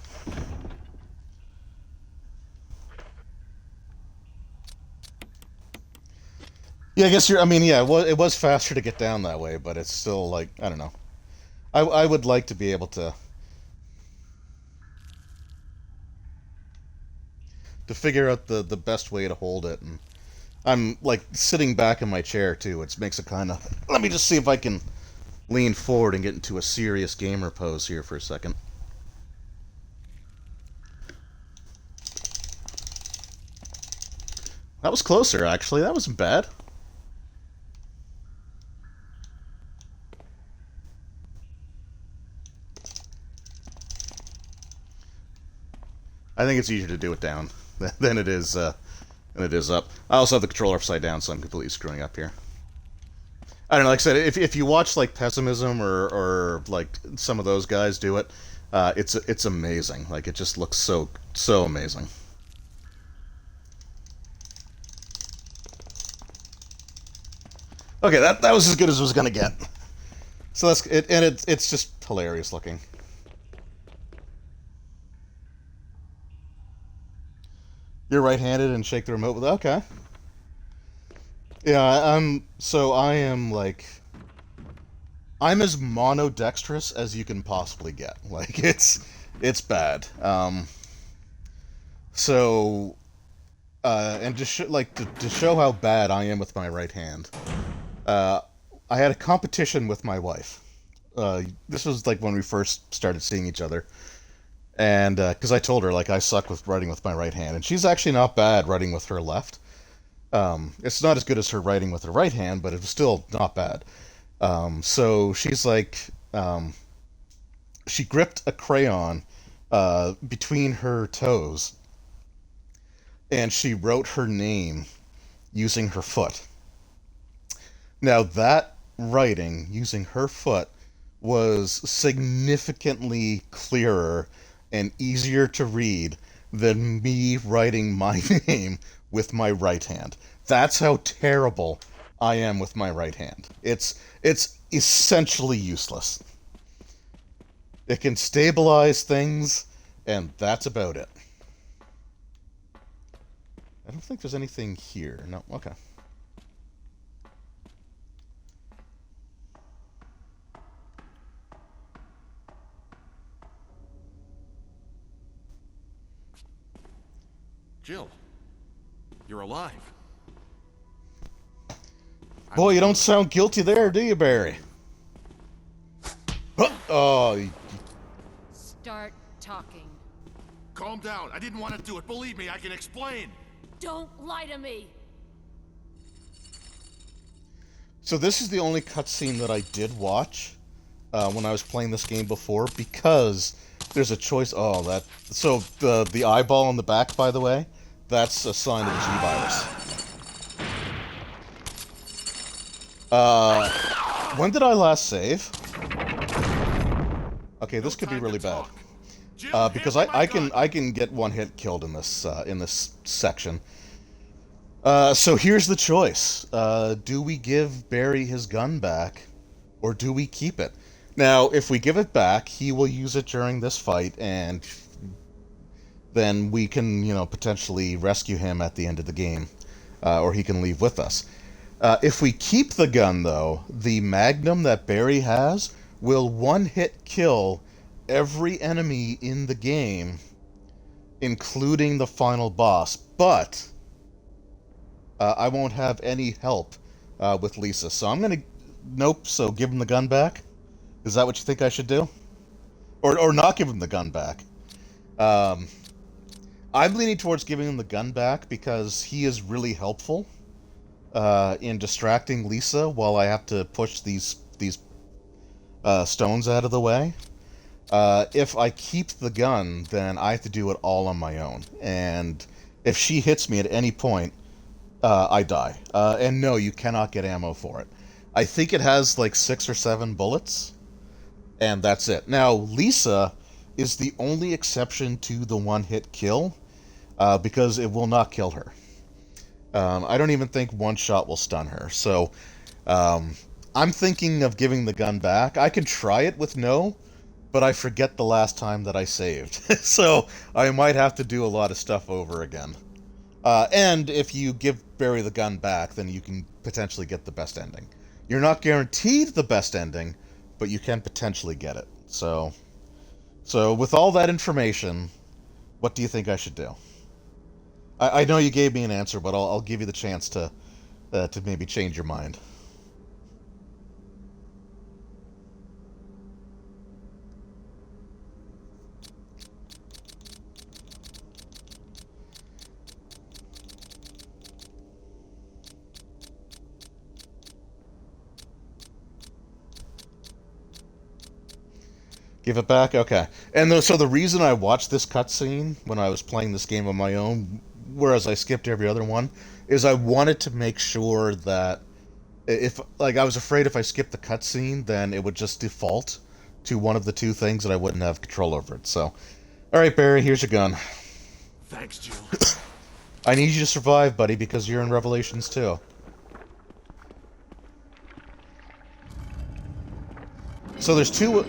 Yeah, I guess I mean, yeah, it was faster to get down that way, but it's still like, I don't know. I would like to be able to figure out the best way to hold it, and I'm like sitting back in my chair too, which makes it kind of. Let me just see if I can lean forward and get into a serious gamer pose here for a second. That was closer, actually. That wasn't bad. I think it's easier to do it down than it is up. I also have the controller upside down, so I'm completely screwing up here. I don't know. Like I said, if you watch like Pessimism or like some of those guys do it, it's amazing. Like it just looks so amazing. Okay, that was as good as it was gonna get. So that's it, and it's just hilarious looking. You're right-handed and shake the remote with. Okay. Yeah, I am like. I'm as monodextrous as you can possibly get. Like it's bad. So and just like to show how bad I am with my right hand. Uh, I had a competition with my wife. This was like when we first started seeing each other, and because I told her like I suck with writing with my right hand, and she's actually not bad writing with her left. It's not as good as her writing with her right hand, but it was still not bad. So she's like, she gripped a crayon between her toes, and she wrote her name using her foot. Now that writing using her foot was significantly clearer and easier to read than me writing my name with my right hand. That's how terrible I am with my right hand. It's essentially useless. It can stabilize things, and that's about it. I don't think there's anything here. No, okay. Jill, you're alive. Boy, you don't sound guilty there, do you, Barry? Oh, Start talking. Calm down. I didn't want to do it. Believe me, I can explain. Don't lie to me. so this is the only cutscene that I did watch when I was playing this game before, because there's a choice. Oh, that. So the eyeball on the back, by the way, that's a sign of the G-virus. When did I last save? Okay, this could be really bad. Because I can get one hit killed in this section. So here's the choice: do we give Barry his gun back, or do we keep it? Now, if we give it back, he will use it during this fight, and then we can, potentially rescue him at the end of the game, or he can leave with us. If we keep the gun, though, the Magnum that Barry has will one-hit kill every enemy in the game, including the final boss. But I won't have any help with Lisa, so I'm gonna... Nope, so give him the gun back? Is that what you think I should do? Or not give him the gun back? I'm leaning towards giving him the gun back because he is really helpful in distracting Lisa while I have to push these stones out of the way. If I keep the gun, then I have to do it all on my own. And if she hits me at any point, I die. And no, you cannot get ammo for it. I think it has like 6 or 7 bullets, and that's it. Now, Lisa is the only exception to the one-hit kill, because it will not kill her. I don't even think one shot will stun her. So, I'm thinking of giving the gun back. I can try it with no, but I forget the last time that I saved. So, I might have to do a lot of stuff over again. And if you give Barry the gun back, then you can potentially get the best ending. You're not guaranteed the best ending, but you can potentially get it. So with all that information, what do you think I should do? I know you gave me an answer, but I'll give you the chance to maybe change your mind. Give it back? Okay. And so the reason I watched this cutscene when I was playing this game on my own, whereas I skipped every other one, is I wanted to make sure that I was afraid if I skipped the cutscene, then it would just default to one of the two things and I wouldn't have control over it. So, alright, Barry, here's your gun. Thanks, Jill. I need you to survive, buddy, because you're in Revelations too. So there's two...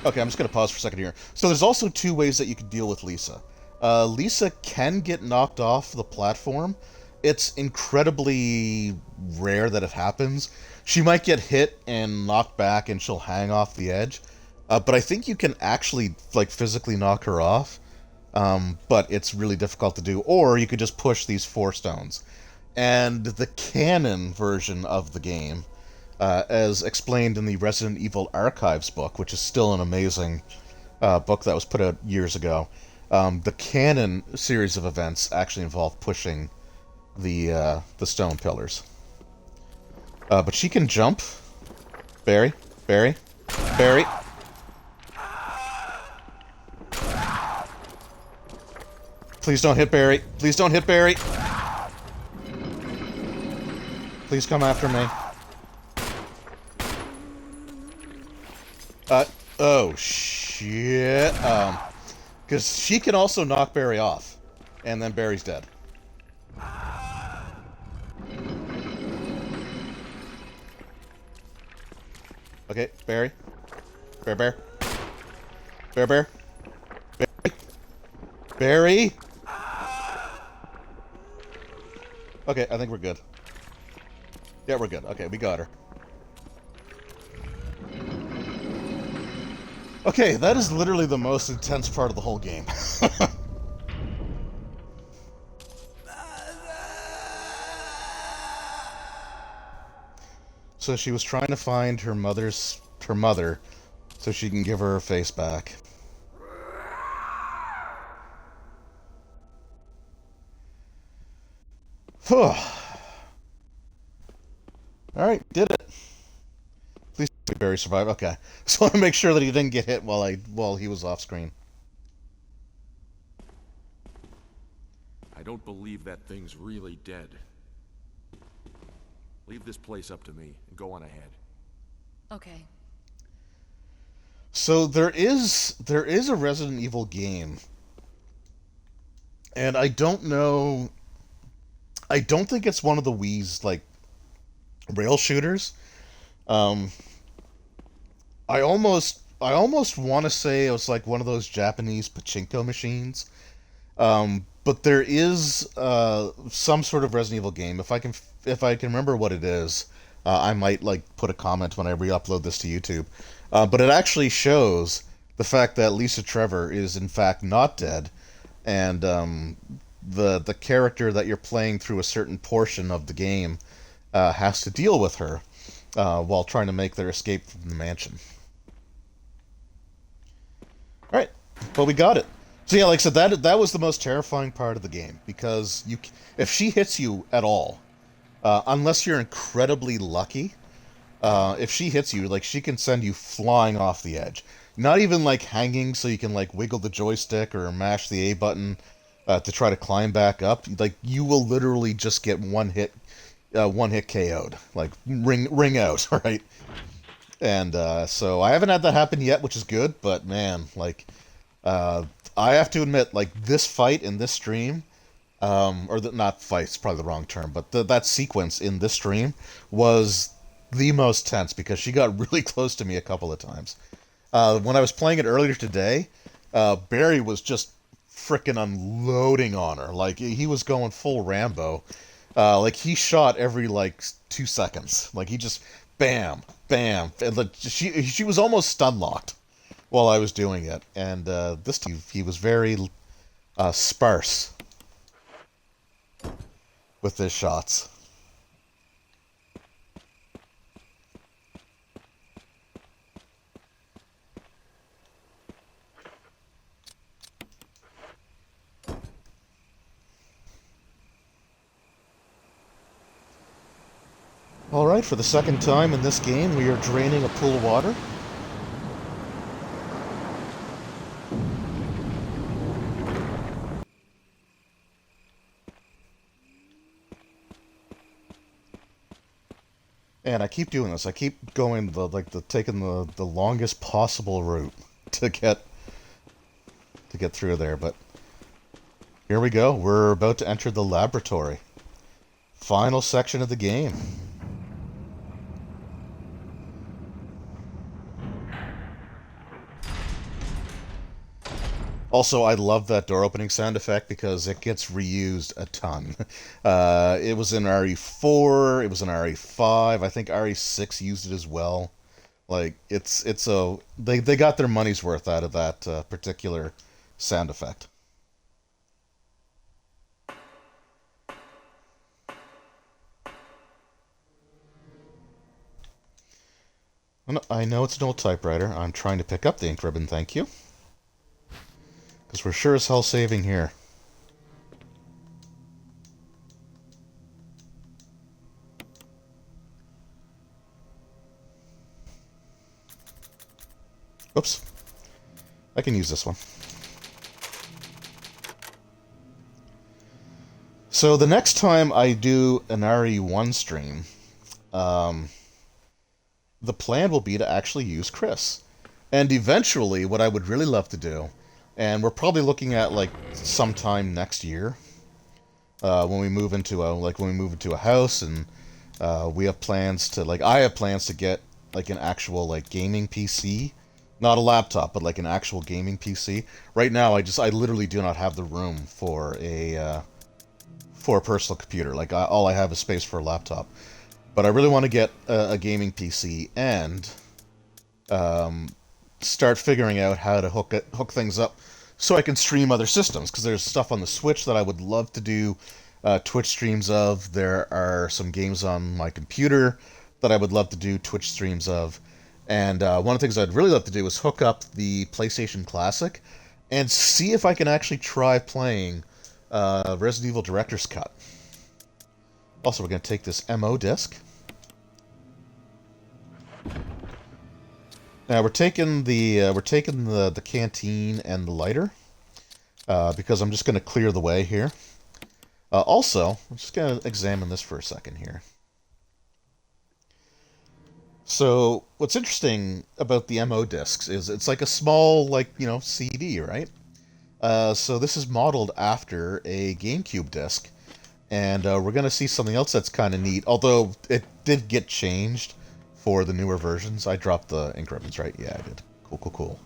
Okay, I'm just going to pause for a second here. So there's also 2 ways that you can deal with Lisa. Lisa can get knocked off the platform. It's incredibly rare that it happens. She might get hit and knocked back and she'll hang off the edge. But I think you can actually, physically knock her off. But it's really difficult to do. Or you could just push these 4 stones. And the canon version of the game, as explained in the Resident Evil Archives book, which is still an amazing book that was put out years ago, the canon series of events actually involve pushing the stone pillars. But she can jump. Barry. Please don't hit Barry. Please don't hit Barry. Please come after me. Oh, shit. Because she can also knock Barry off. And then Barry's dead. Okay, Barry. Bear. Bear. Barry. Barry! Okay, I think we're good. Yeah, we're good. Okay, we got her. Okay, that is literally the most intense part of the whole game. So she was trying to find her mother, so she can give her face back. Whew. Alright, did it. Please Barry survive. Okay. Just want to make sure that he didn't get hit while he was off screen. I don't believe that thing's really dead. Leave this place up to me and go on ahead. Okay. So there is a Resident Evil game, and I don't know. I don't think it's one of the Wii's like rail shooters. I almost want to say it was like one of those Japanese pachinko machines. But there is some sort of Resident Evil game. If I can remember what it is, I might like put a comment when I re-upload this to YouTube. But it actually shows the fact that Lisa Trevor is in fact not dead, and the character that you're playing through a certain portion of the game has to deal with her while trying to make their escape from the mansion. All right, but we got it. So yeah, like I said, that was the most terrifying part of the game, because if she hits you at all, unless you're incredibly lucky, if she hits you, like, she can send you flying off the edge. Not even like hanging, so you can like wiggle the joystick or mash the A button to try to climb back up. Like, you will literally just get one hit KO'd, like ring out, right? And so I haven't had that happen yet, which is good. But man, like, I have to admit, like, this fight in this stream, not fight's probably the wrong term, but that sequence in this stream was the most tense, because she got really close to me a couple of times. When I was playing it earlier today, Barry was just frickin' unloading on her. Like, he was going full Rambo. Like, he shot every, like, 2 seconds. Like, he just, bam, bam. And, like, she was almost stun-locked while I was doing it. And this time, he was very sparse with his shots. Alright, for the second time in this game, we are draining a pool of water. And I keep doing this. I keep going taking the longest possible route to get through there, but here we go. We're about to enter the laboratory. Final section of the game. Also, I love that door opening sound effect because it gets reused a ton. It was in RE4, it was in RE5, I think RE6 used it as well. Like, they got their money's worth out of that particular sound effect. I know it's an old typewriter. I'm trying to pick up the ink ribbon, thank you. Because we're sure as hell saving here. Oops. I can use this one. So the next time I do an RE1 stream, the plan will be to actually use Chris. And eventually, what I would really love to do and we're probably looking at like sometime next year when we move into a house, and we have plans to like I have plans to get like an actual like gaming PC, not a laptop, but like an actual gaming PC. Right now, I literally do not have the room for a personal computer. Like all I have is space for a laptop. But I really want to get a gaming PC and start figuring out how to hook things up so I can stream other systems. Because there's stuff on the Switch that I would love to do Twitch streams of. There are some games on my computer that I would love to do Twitch streams of. And one of the things I'd really love to do is hook up the PlayStation Classic and see if I can actually try playing Resident Evil Director's Cut. Also, we're going to take this MO disc. Now we're taking the canteen and the lighter because I'm just going to clear the way here. Also, I'm just going to examine this for a second here. So, what's interesting about the MO discs is it's like a small, like, CD, right? So this is modeled after a GameCube disc, and we're going to see something else that's kind of neat, although it did get changed for the newer versions. I dropped the ink ribbons, right? Yeah, I did. Cool.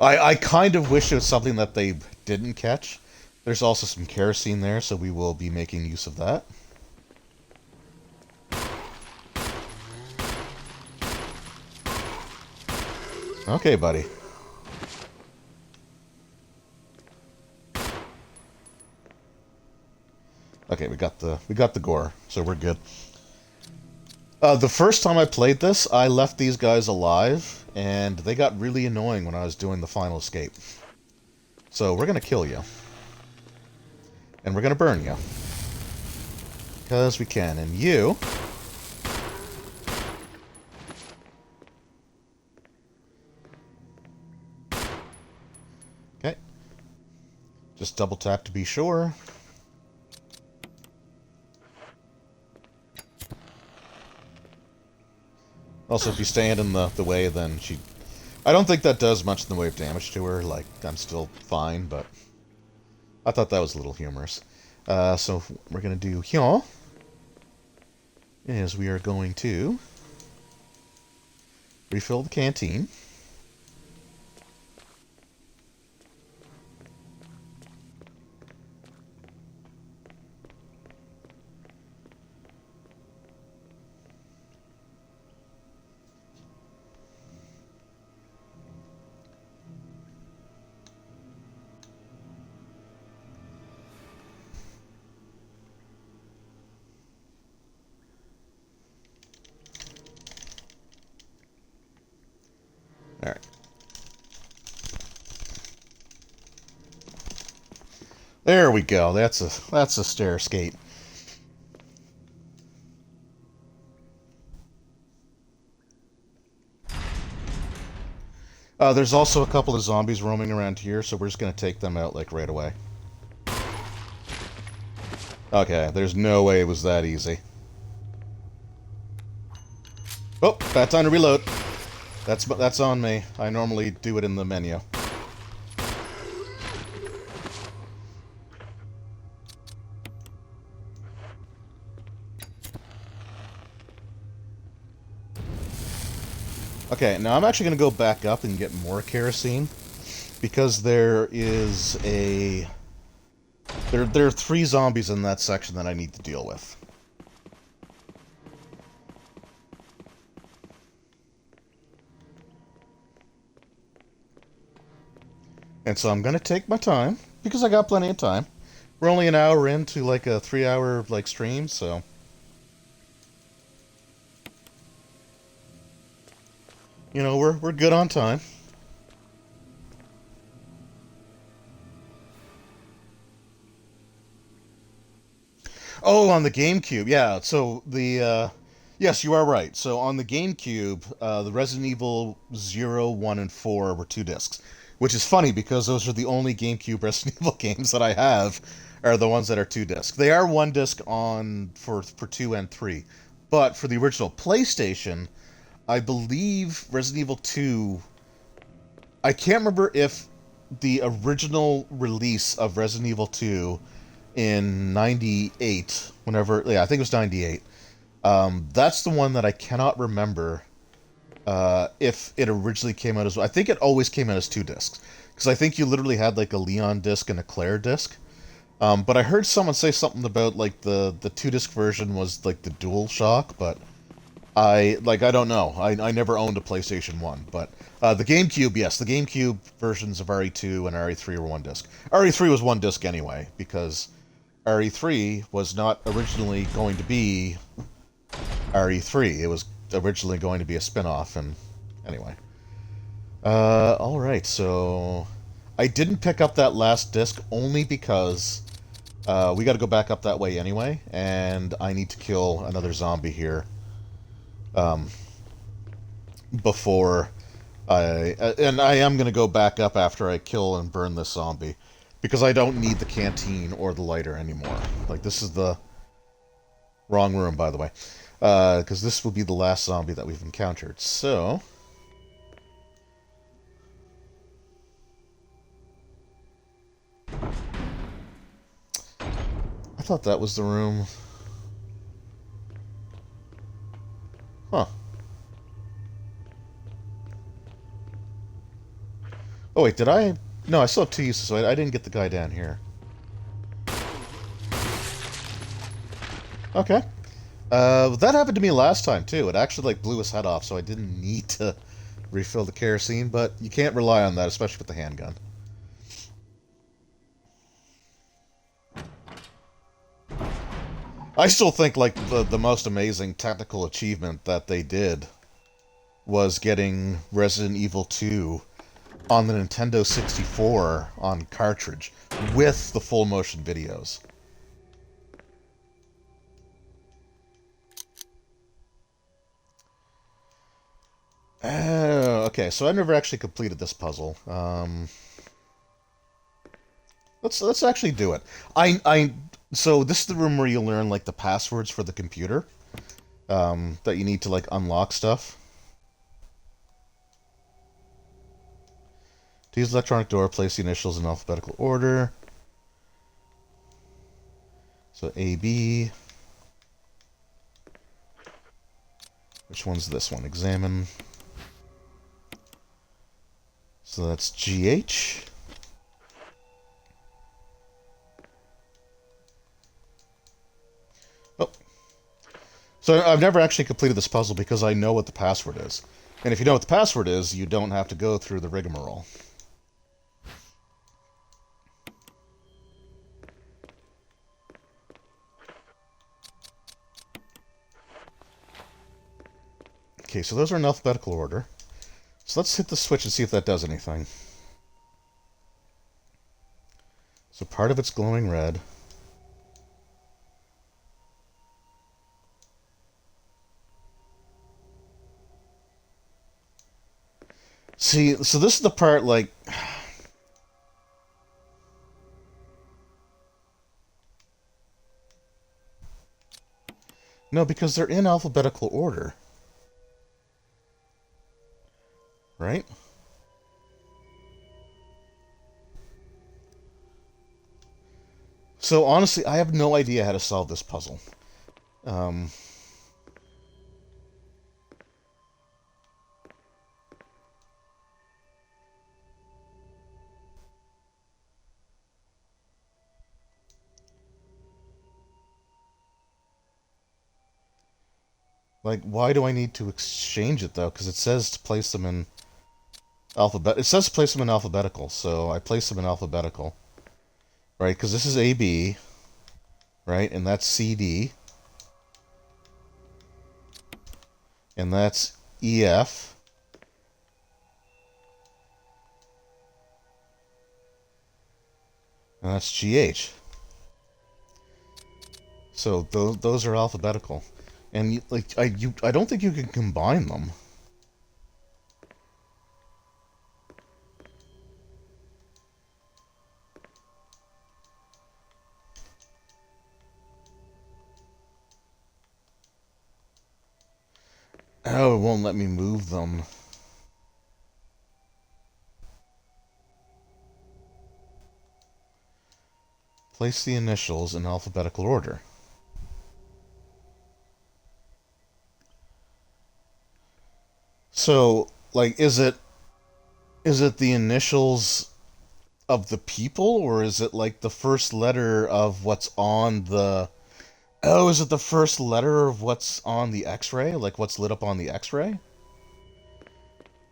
I kind of wish it was something that they didn't catch. There's also some kerosene there, so we will be making use of that. Okay, buddy. Okay, we got the gore, so we're good. The first time I played this, I left these guys alive, and they got really annoying when I was doing the final escape. So we're gonna kill you. And we're gonna burn you. Because we can, and you... Okay. Just double tap to be sure. Also, if you stand in the way, then she... I don't think that does much in the way of damage to her. Like, I'm still fine, but... I thought that was a little humorous. So, we're going to do here... is we are going to... refill the canteen. Alright. There we go. That's a stair escape. There's also a couple of zombies roaming around here, so we're just gonna take them out, like, right away. Okay, there's no way it was that easy. Oh, bad time to reload. That's on me. I normally do it in the menu. Okay, now I'm actually going to go back up and get more kerosene, because there is a... There are 3 zombies in that section that I need to deal with. And so I'm going to take my time, because I got plenty of time. We're only an hour into, like, a 3-hour, like, stream, so... You know, we're good on time. Oh, on the GameCube, yeah. So the yes, you are right. So on the GameCube, the Resident Evil 0, 1, and 4 were 2 discs, which is funny because those are the only GameCube Resident Evil games that I have are the ones that are 2 discs. They are 1 disc on for 2 and 3, but for the original PlayStation, I believe Resident Evil 2... I can't remember if the original release of Resident Evil 2 in 98, whenever... Yeah, I think it was 98. That's the one that I cannot remember if it originally came out as... I think it always came out as 2 discs. Because I think you literally had like a Leon disc and a Claire disc. But I heard someone say something about like the 2-disc version was like the Dual Shock, but I don't know. I never owned a PlayStation 1, but the GameCube, yes, the GameCube versions of RE2 and RE3 were 1 disc. RE3 was 1 disc anyway, because RE3 was not originally going to be RE3. It was originally going to be a spin-off, and anyway. Alright, so I didn't pick up that last disc only because we gotta go back up that way anyway, and I need to kill another zombie here before and I am gonna go back up after I kill and burn this zombie, because I don't need the canteen or the lighter anymore. Like, this is the wrong room, by the way, because this will be the last zombie that we've encountered, so... I thought that was the room. Huh. Oh wait, did I... No, I still have 2 uses, so I didn't get the guy down here. Okay. That happened to me last time, too. It actually, like, blew his head off, so I didn't need to refill the kerosene, but you can't rely on that, especially with the handgun. I still think, like, the most amazing technical achievement that they did was getting Resident Evil 2 on the Nintendo 64 on cartridge with the full motion videos. Okay, so I never actually completed this puzzle. Let's actually do it. So this is the room where you learn like the passwords for the computer that you need to like unlock stuff. To use the electronic door, place the initials in alphabetical order. So A, B. Which one's this one? Examine. So that's GH. Oh. So I've never actually completed this puzzle because I know what the password is. And if you know what the password is, you don't have to go through the rigmarole. Okay, so those are in alphabetical order. So let's hit the switch and see if that does anything. So part of it's glowing red. See, so this is the part, like... No, because they're in alphabetical order. Right? So, honestly, I have no idea how to solve this puzzle. Like, why do I need to exchange it, though? Because it says to place them in... It says place them in alphabetical, so I place them in alphabetical. Right, because this is AB, right, and that's CD, and that's EF, and that's GH. So those are alphabetical, and I don't think you can combine them. Oh, it won't let me move them. Place the initials in alphabetical order. So, like, is it the initials of the people, or is it like the first letter of what's on the... Oh, is it the first letter of what's on the X-ray? Like what's lit up on the X-ray?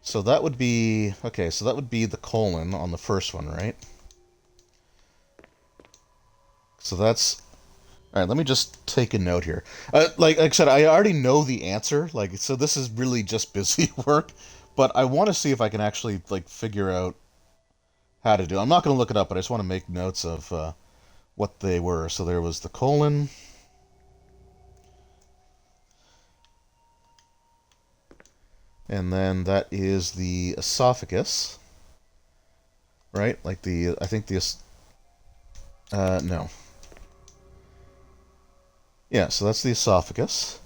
So that would be... Okay, so that would be the colon on the first one, right? So that's... Alright, let me just take a note here. Like I said, I already know the answer. Like, so this is really just busy work. But I want to see if I can actually, like, figure out how to do it. I'm not going to look it up, but I just want to make notes of what they were. So there was the colon. And then that is the esophagus. Right? Like the... I think the... no. Yeah, so that's the esophagus.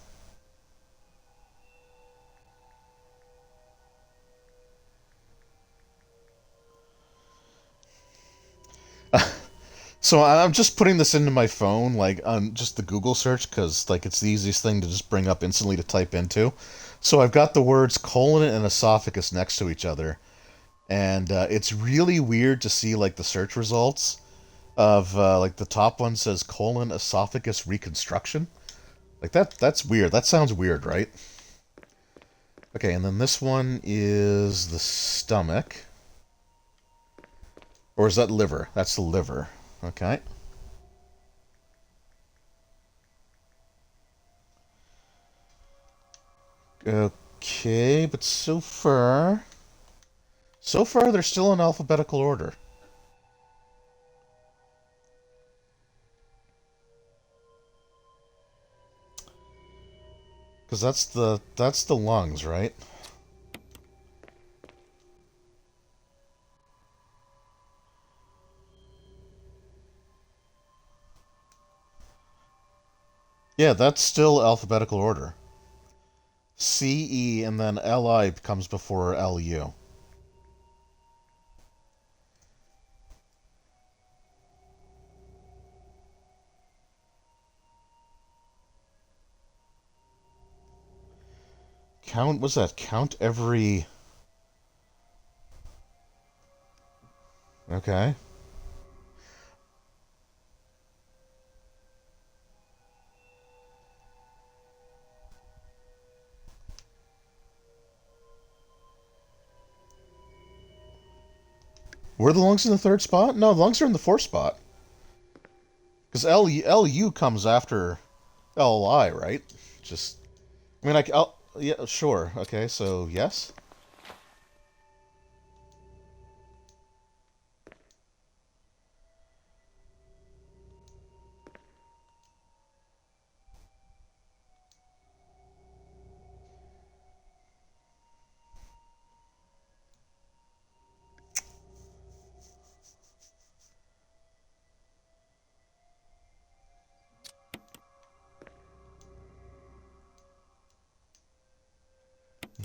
So I'm just putting this into my phone, like on just the Google search, because like it's the easiest thing to just bring up instantly to type into. So I've got the words colon and esophagus next to each other, and it's really weird to see like the search results of like the top one says colon esophagus reconstruction. Like that's weird. That sounds weird, right? Okay, and then this one is the stomach. Or is that liver? That's the liver. Okay. Okay, but so far they're still in alphabetical order. Because that's the lungs, right? Yeah, that's still alphabetical order. C, E, and then L-I comes before L-U. What's that? Count every... Okay. Were the lungs in the third spot? No, the lungs are in the fourth spot. Because L-U comes after L-I, right? Just... I mean, yeah, sure. Okay, so yes?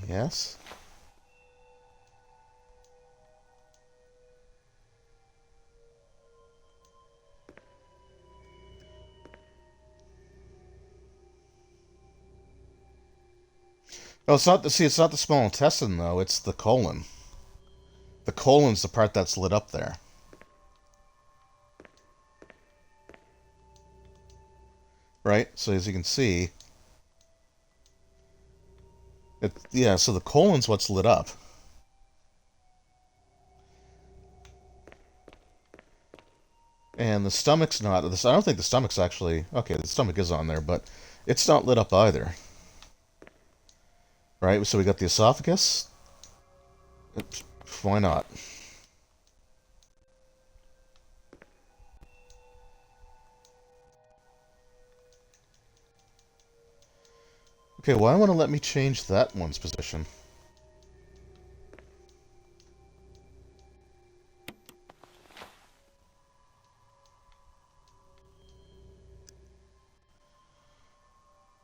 Yes? Oh, it's not the small intestine, though. It's the colon. The colon's the part that's lit up there. Right? So as you can see, yeah, so the colon's what's lit up. And the stomach's not. I don't think the stomach's actually... Okay, the stomach is on there, but it's not lit up either. Right? So we got the esophagus. Why not? Okay, why won't it let me change that one's position?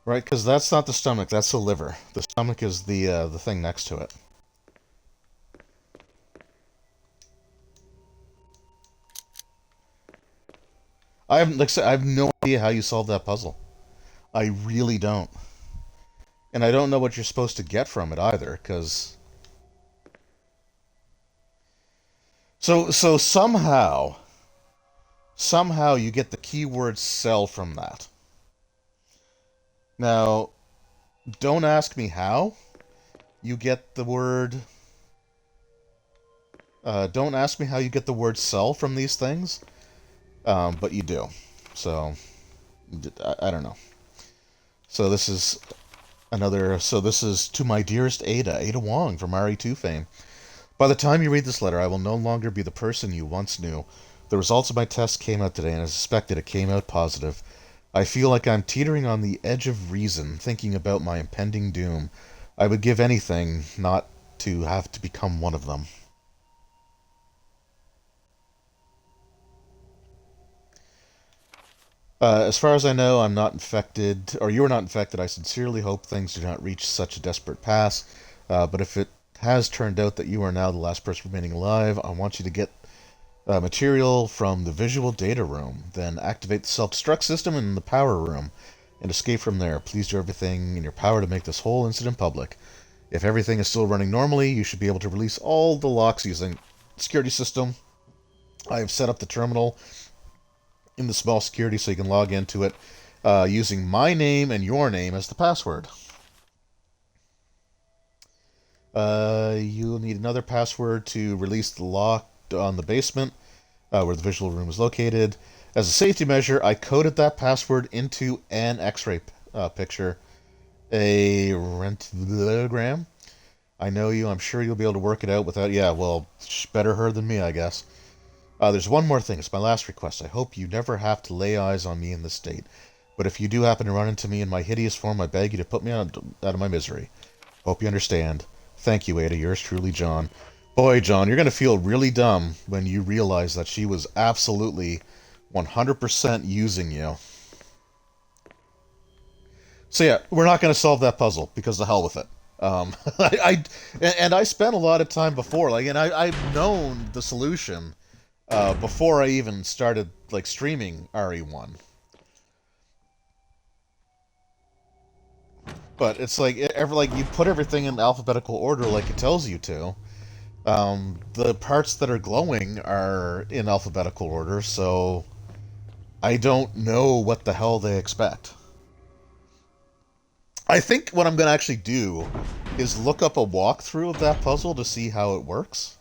Right, because that's not the stomach, that's the liver. The stomach is the thing next to it. I have like I said, I have no idea how you solve that puzzle. I really don't. And I don't know what you're supposed to get from it either, because so somehow you get the keyword "sell" from that. Now, don't ask me how you get the word. Don't ask me how you get the word "sell" from these things, but you do. So I don't know. So this is another. So this is to my dearest Ada Wong from RE2 fame. By the time you read this letter, I will no longer be the person you once knew. The results of my test came out today, and I suspected it came out positive. I feel like I'm teetering on the edge of reason, thinking about my impending doom. I would give anything not to have to become one of them. As far as I know, I'm not infected, or you are not infected. I sincerely hope things do not reach such a desperate pass. But if it has turned out that you are now the last person remaining alive, I want you to get material from the visual data room, then activate the self-destruct system in the power room, and escape from there. Please do everything in your power to make this whole incident public. If everything is still running normally, you should be able to release all the locks using the security system. I have set up the terminal in the small security so you can log into it using my name and your name as the password. You'll need another password to release the lock on the basement where the visual room is located. As a safety measure, I coded that password into an X-ray picture, a rentgram. I know you. I'm sure you'll be able to work it out without. Yeah, well, better her than me, I guess. There's one more thing. It's my last request. I hope you never have to lay eyes on me in this state. But if you do happen to run into me in my hideous form, I beg you to put me out of my misery. Hope you understand. Thank you, Ada. Yours truly, John. Boy, John, you're going to feel really dumb when you realize that she was absolutely 100% using you. So yeah, we're not going to solve that puzzle because the hell with it. I spent a lot of time before, like, and I've known the solution before I even started like streaming RE1. But it's like you put everything in alphabetical order like it tells you to. The parts that are glowing are in alphabetical order, so I don't know what the hell they expect. I think what I'm going to actually do is look up a walkthrough of that puzzle to see how it works.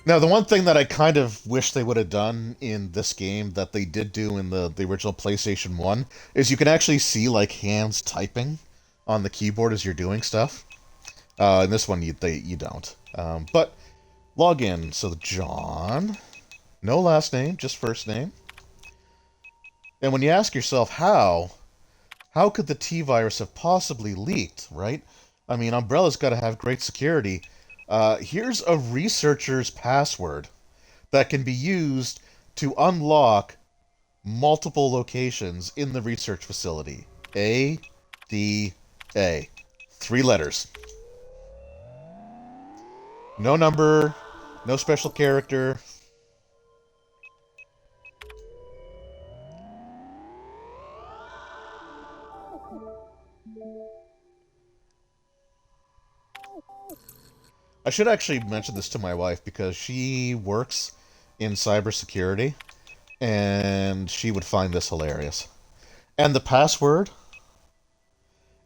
Now, the one thing that I kind of wish they would have done in this game that they did do in the original PlayStation 1 is you can actually see, like, hands typing on the keyboard as you're doing stuff. In this one, you don't. But log in. So, John, no last name, just first name. And when you ask yourself how could the T-virus have possibly leaked, right? I mean, Umbrella's got to have great security. Here's a researcher's password that can be used to unlock multiple locations in the research facility. A-D-A. 3 letters. No number, no special character. I should actually mention this to my wife because she works in cybersecurity and she would find this hilarious. And the password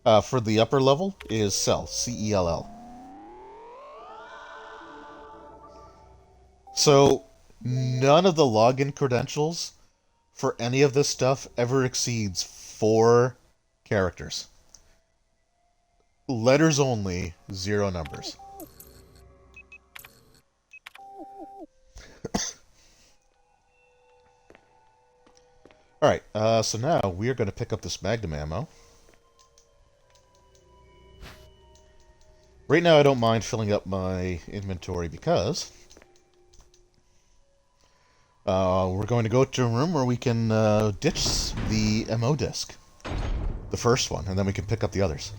for the upper level is CELL, C-E-L-L. So none of the login credentials for any of this stuff ever exceeds 4 characters. Letters only, 0 numbers. Alright, so now we are going to pick up this magnum ammo. Right now I don't mind filling up my inventory because We're going to go to a room where we can ditch the MO disc, the first one, and then we can pick up the others.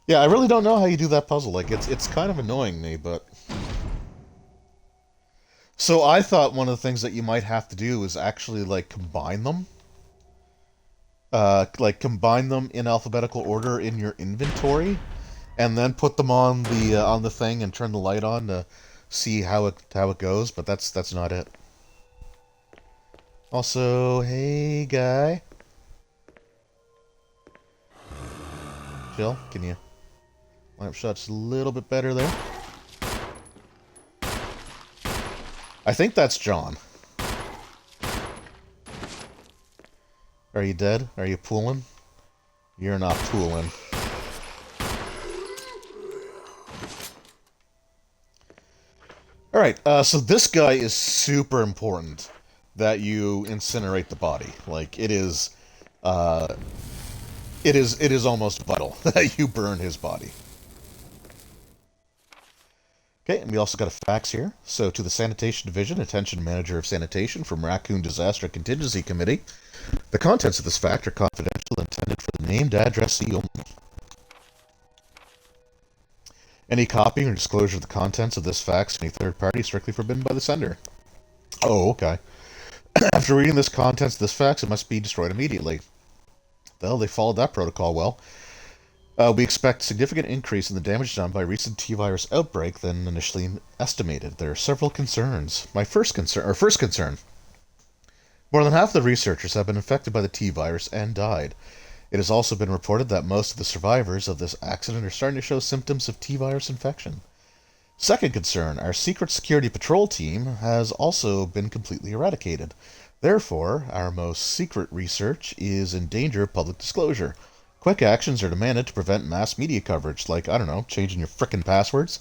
Yeah, I really don't know how you do that puzzle. Like, it's kind of annoying me, but... So I thought one of the things that you might have to do is actually, like, combine them. Combine them in alphabetical order in your inventory, and then put them on the thing and turn the light on to see how it goes, but that's not it. Also, hey guy. Jill, can you line up shots a little bit better there? I think that's John. Are you dead? Are you pooling? You're not pooling. Alright, so this guy is super important that you incinerate the body. Like, it is almost vital that you burn his body. Okay, and we also got a fax here. So, to the Sanitation Division, Attention Manager of Sanitation from Raccoon Disaster Contingency Committee. The contents of this fax are confidential and intended for the named addressee only. Any copying or disclosure of the contents of this fax to any third party is strictly forbidden by the sender. Oh, okay. After reading this contents of this fax, it must be destroyed immediately. Well, they followed that protocol well. We expect significant increase in the damage done by recent T-virus outbreak than initially estimated. There are several concerns. First concern. More than half of the researchers have been infected by the T-virus and died. It has also been reported that most of the survivors of this accident are starting to show symptoms of T-virus infection. Second concern, our secret security patrol team has also been completely eradicated. Therefore, our most secret research is in danger of public disclosure. Quick actions are demanded to prevent mass media coverage, like, I don't know, changing your frickin' passwords.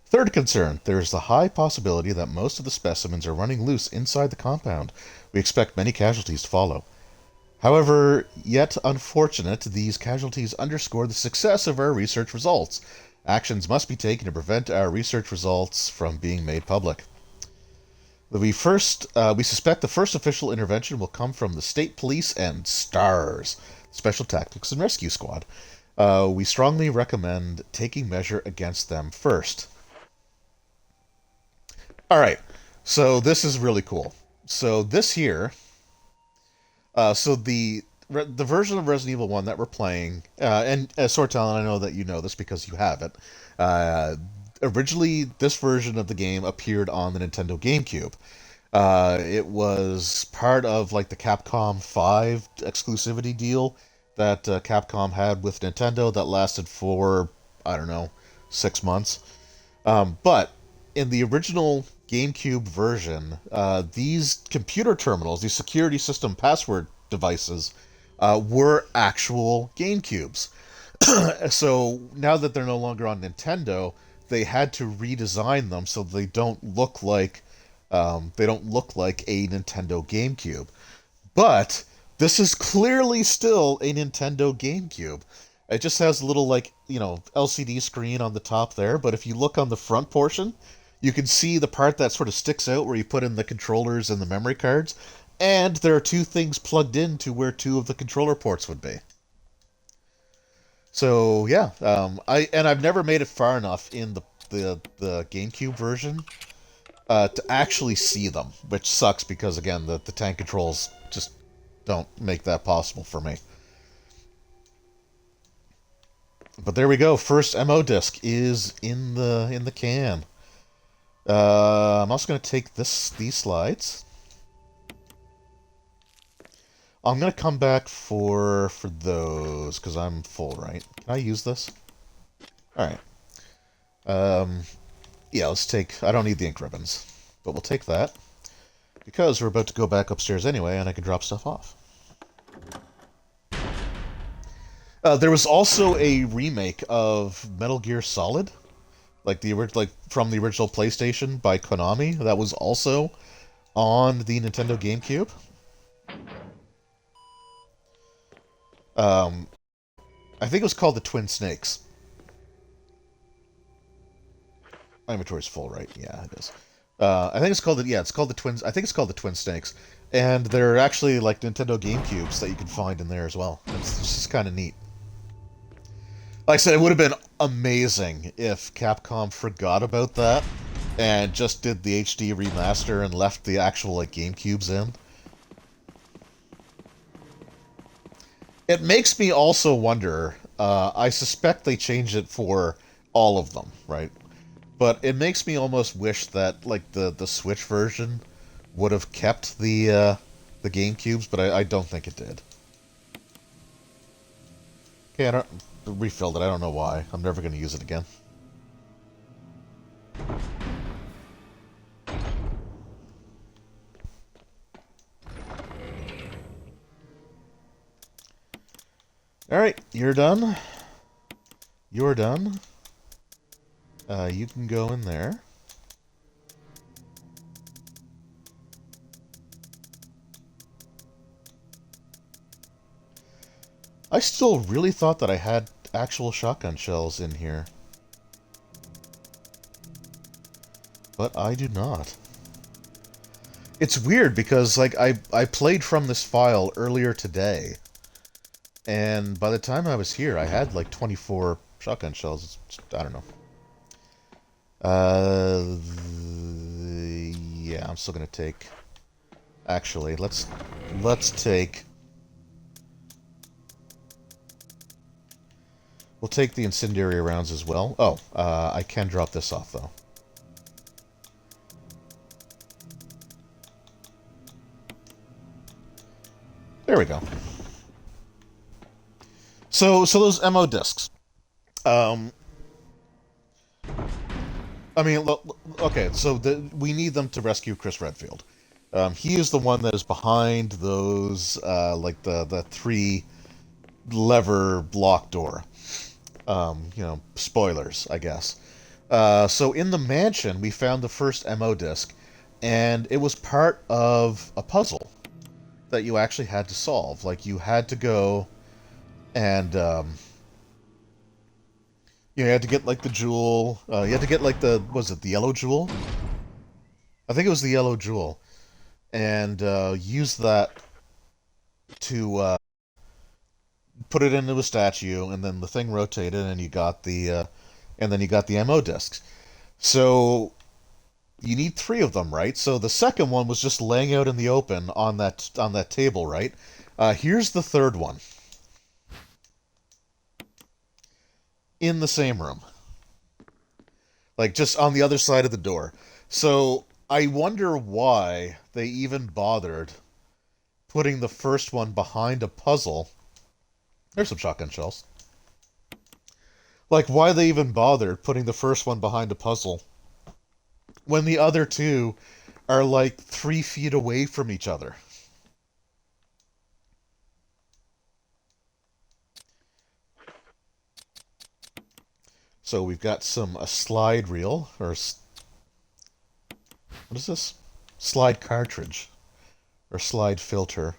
Third concern, there is the high possibility that most of the specimens are running loose inside the compound. We expect many casualties to follow. However, yet unfortunate, these casualties underscore the success of our research results. Actions must be taken to prevent our research results from being made public. We suspect the first official intervention will come from the State Police and STARS, Special Tactics and Rescue Squad. We strongly recommend taking measure against them first. Alright, so this is really cool. So this here, the version of Resident Evil 1 that we're playing, and Sortalin, I know that you know this because you have it, originally this version of the game appeared on the Nintendo GameCube. It was part of like the Capcom 5 exclusivity deal that Capcom had with Nintendo that lasted for, I don't know, 6 months. But in the original GameCube version, these computer terminals, these security system password devices, were actual GameCubes. So now that they're no longer on Nintendo, they had to redesign them so they don't look like a Nintendo GameCube. But this is clearly still a Nintendo GameCube. It just has a little LCD screen on the top there, but if you look on the front portion, you can see the part that sort of sticks out where you put in the controllers and the memory cards, and there are two things plugged into where two of the controller ports would be. So yeah, I've never made it far enough in the GameCube version to actually see them, which sucks because again the tank controls just don't make that possible for me. But there we go. First MO disc is in the can. I'm also going to take these slides. I'm going to come back for those, because I'm full, right? Can I use this? Alright. Yeah, let's take... I don't need the ink ribbons, but we'll take that, because we're about to go back upstairs anyway, and I can drop stuff off. There was also a remake of Metal Gear Solid, from the original PlayStation by Konami, that was also on the Nintendo GameCube. I think it was called the Twin Snakes. My inventory's full, right? Yeah, it is. I think it's called the it's called the twins. I think it's called the Twin Snakes, and they're actually like Nintendo GameCubes that you can find in there as well. It's just kind of neat. Like I said, it would have been amazing if Capcom forgot about that and just did the HD remaster and left the actual like GameCubes in. It makes me also wonder. I suspect they changed it for all of them, right? But it makes me almost wish that like the Switch version would have kept the GameCubes, but I don't think it did. Okay, I don't refilled it. I don't know why. I'm never going to use it again. Alright, you're done. You're done. You can go in there. I still really thought that I had actual shotgun shells in here. But I do not. It's weird because like I played from this file earlier today. And by the time I was here, I had like 24 shotgun shells. I don't know. Yeah, I'm still gonna take. Actually, let's take. We'll take the incendiary rounds as well. Oh, I can drop this off though. There we go. So those MO discs. I mean, okay, so we need them to rescue Chris Redfield. He is the one that is behind those, like the three lever lock door. You know, spoilers, I guess. So in the mansion, we found the first MO disc, and it was part of a puzzle that you actually had to solve. Like, you had to go and, you had to get, like, the jewel. You had to get, like, was it the yellow jewel? I think it was the yellow jewel. And use that to put it into a statue, and then the thing rotated, and you got the MO discs. So you need 3 of them, right? So the second one was just laying out in the open on that table, right? Here's the third one. In the same room. Like, just on the other side of the door. So I wonder why they even bothered putting the first one behind a puzzle. There's some shotgun shells. Like, why they even bothered putting the first one behind a puzzle when the other 2 are like 3 feet away from each other. So we've got a slide reel, or what is this? Slide cartridge, or slide filter.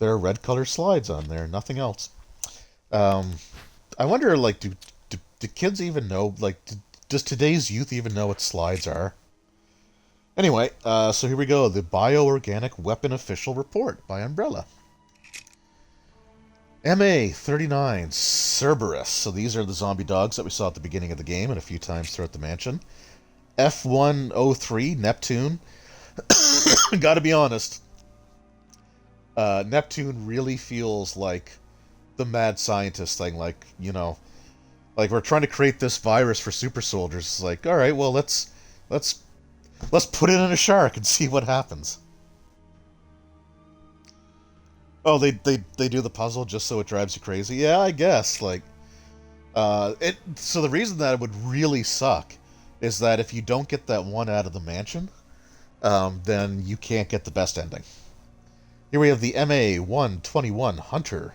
There are red color slides on there, nothing else. I wonder, like, do kids even know, like, does today's youth even know what slides are? Anyway, so here we go, the Bioorganic Weapon Official Report by Umbrella. MA-39, Cerberus. So these are the zombie dogs that we saw at the beginning of the game and a few times throughout the mansion. F-103, Neptune. Gotta be honest. Neptune really feels like the mad scientist thing. Like, you know, like we're trying to create this virus for super soldiers. It's like, all right, well, let's put it in a shark and see what happens. Oh, they do the puzzle just so it drives you crazy? Yeah, I guess. Like, so the reason that it would really suck is that if you don't get that one out of the mansion, then you can't get the best ending. Here we have the MA-121 Hunter.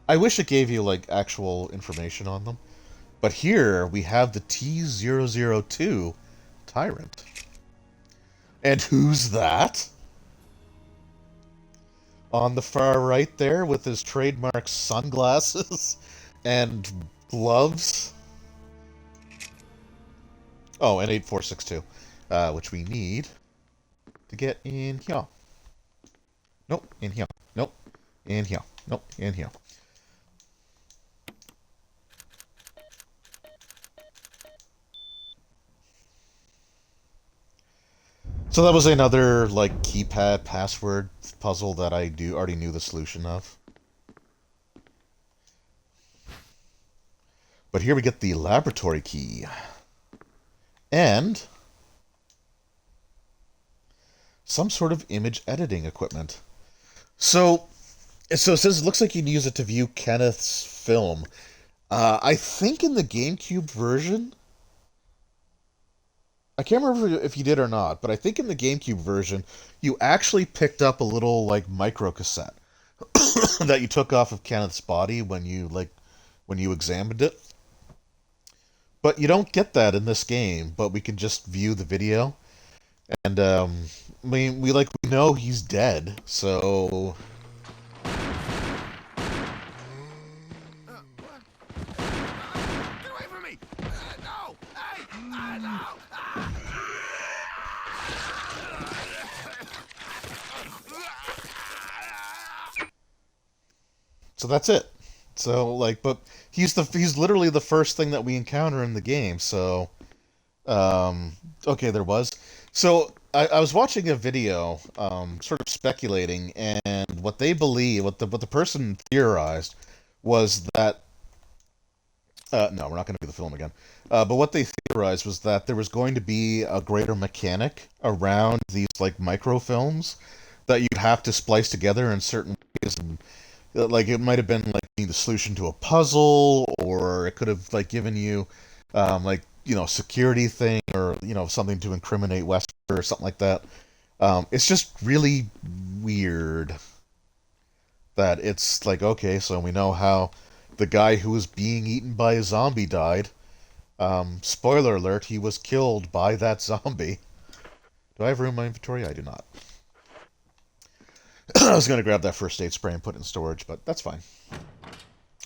I wish it gave you, like, actual information on them. But here we have the T-002 Tyrant. And who's that? On the far right there with his trademark sunglasses and gloves. Oh, and 8462, which we need to get in here. Nope, in here. Nope, in here. Nope, in here. So that was another, like, keypad password puzzle that I already knew the solution of. But here we get the laboratory key. And some sort of image editing equipment. So it says it looks like you can use it to view Kenneth's film. I think in the GameCube version, I can't remember if you did or not, but I think in the GameCube version, you actually picked up a little like micro cassette that you took off of Kenneth's body when you examined it. But you don't get that in this game. But we can just view the video, and I mean, we know he's dead, so. Get away from me! No! Hey! No! So that's it. So like, but he's literally the first thing that we encounter in the game. So, okay, there was. So I was watching a video, sort of speculating, and what they believe, what the person theorized, was that. No, we're not going to do the film again. But what they theorized was that there was going to be a greater mechanic around these like microfilms that you'd have to splice together in certain ways, and like it might have been like being the solution to a puzzle, or it could have like given you like security thing, or something to incriminate Wesker or something like that. It's just really weird that it's like, okay, so we know how the guy who was being eaten by a zombie died. Spoiler alert, he was killed by that zombie. Do I have room in my inventory? I do not. I was going to grab that first aid spray and put it in storage, but that's fine.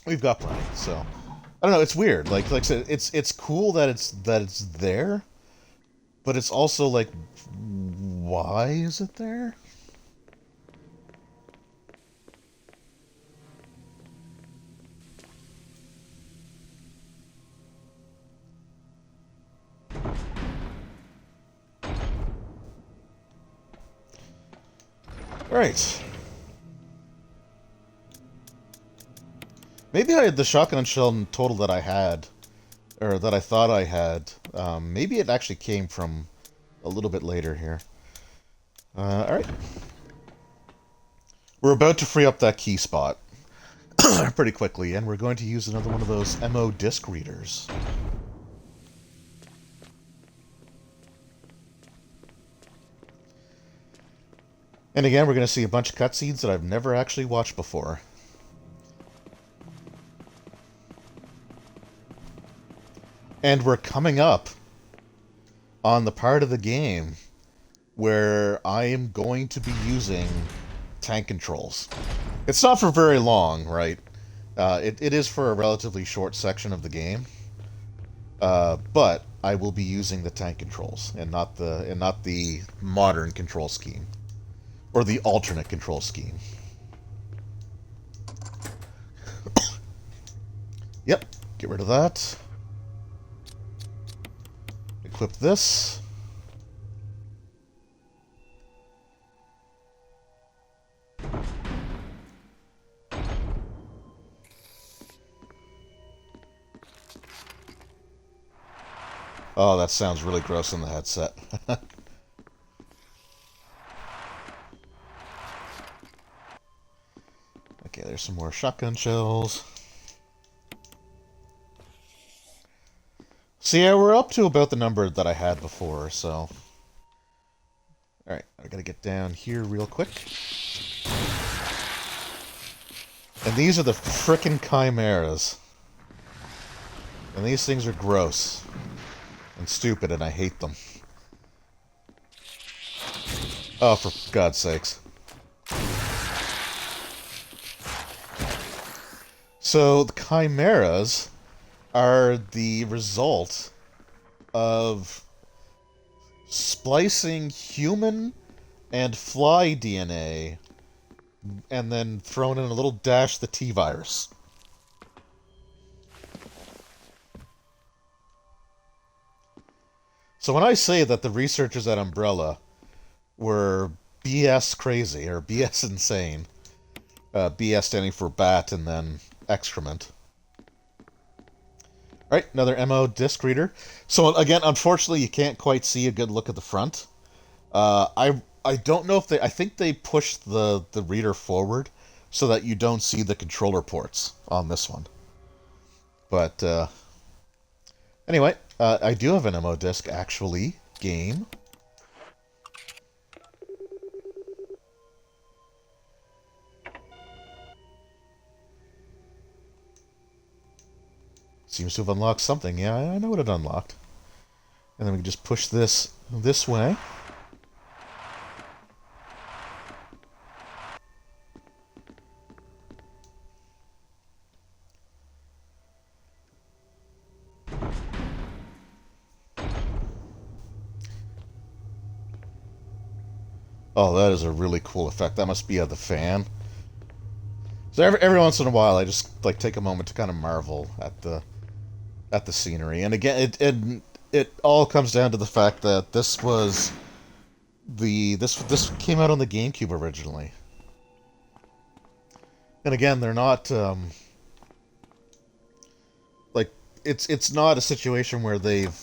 We've got plenty, so I don't know. It's weird. Like I said, it's cool that it's there, but it's also like, why is it there? All right. Maybe I had the shotgun shell in total that I had, or that I thought I had. Maybe it actually came from a little bit later here. Alright. We're about to free up that key spot pretty quickly, and we're going to use another one of those MO disc readers. And again, we're going to see a bunch of cutscenes that I've never actually watched before. And we're coming up on the part of the game where I am going to be using tank controls. It's not for very long, right? It is for a relatively short section of the game. But I will be using the tank controls and not the modern control scheme. Or the alternate control scheme. Yep, get rid of that. Equip this. Oh, that sounds really gross in the headset. Okay, there's some more shotgun shells. So yeah, we're up to about the number that I had before, so. Alright, I gotta get down here real quick. And these are the frickin' chimeras. And these things are gross. And stupid, and I hate them. Oh, for God's sakes. So, the chimeras are the result of splicing human and fly DNA and then thrown in a little dash the T virus. So when I say that the researchers at Umbrella were BS crazy, or BS insane, BS standing for bat and then excrement. Alright, another MO disc reader. So again, unfortunately, you can't quite see a good look at the front. I don't know if I think they pushed the reader forward so that you don't see the controller ports on this one. But anyway, I do have an MO disc actually. Game. Seems to have unlocked something. Yeah, I know what it unlocked. And then we can just push this way. Oh, that is a really cool effect. That must be the fan. So every once in a while, I just like take a moment to kind of marvel at the scenery. And again, it all comes down to the fact that this came out on the GameCube originally. And again, they're not like it's not a situation where they've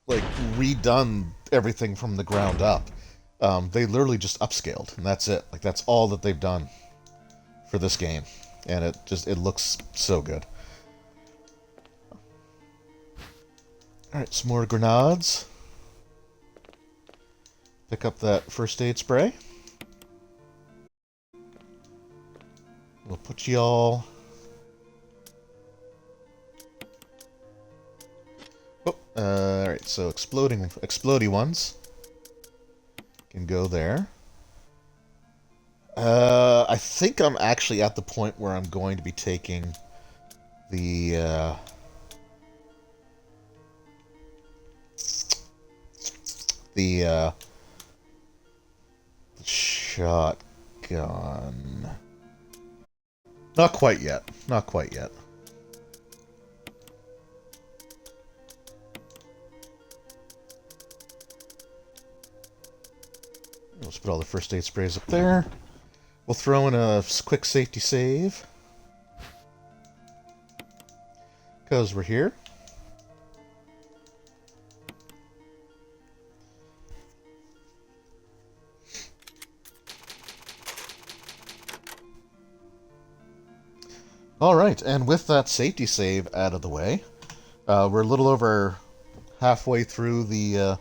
like redone everything from the ground up. They literally just upscaled, and that's it. Like that's all that they've done for this game, and it looks so good. All right, some more grenades. Pick up that first aid spray. We'll put y'all. Oh, all right. So explodey ones can go there. I think I'm actually at the point where I'm going to be taking the the shotgun. Not quite yet. Not quite yet. Let's put all the first aid sprays up there. We'll throw in a quick safety save. Because we're here. Alright, and with that safety save out of the way, we're a little over halfway through the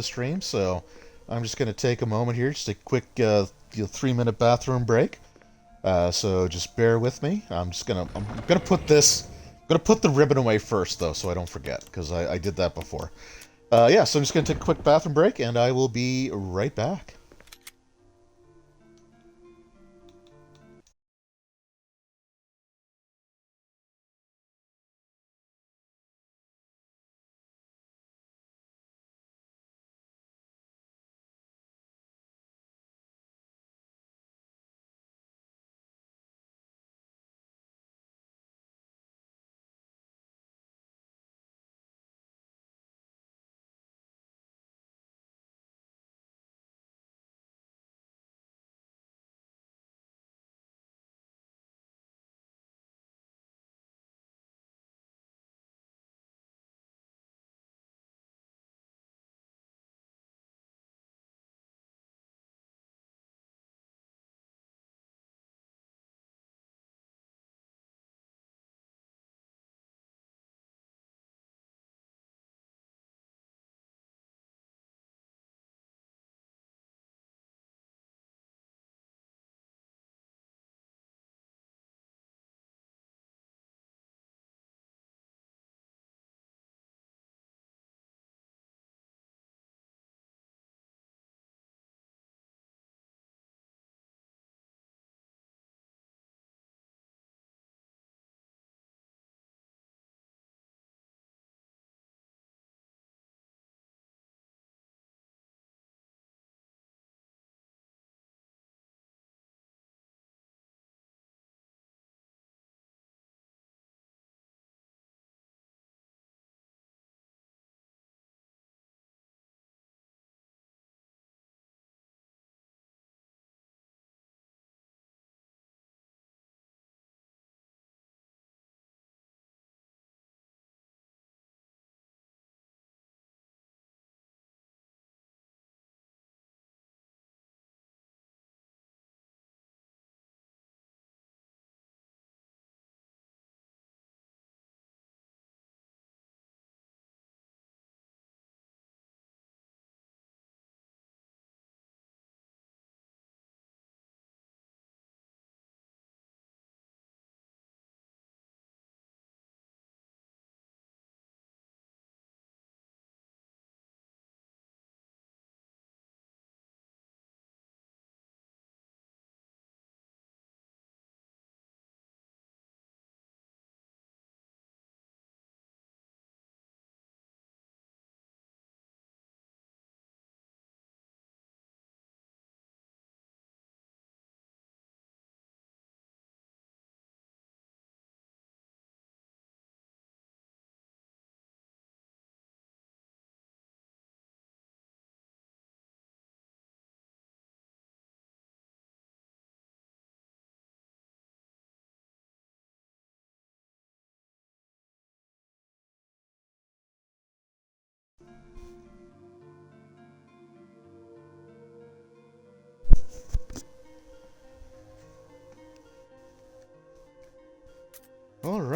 stream, so I'm just going to take a moment here, just a quick 3-minute bathroom break. So just bear with me. I'm gonna put the ribbon away first though, so I don't forget, because I did that before. Yeah, so I'm just gonna take a quick bathroom break, and I will be right back.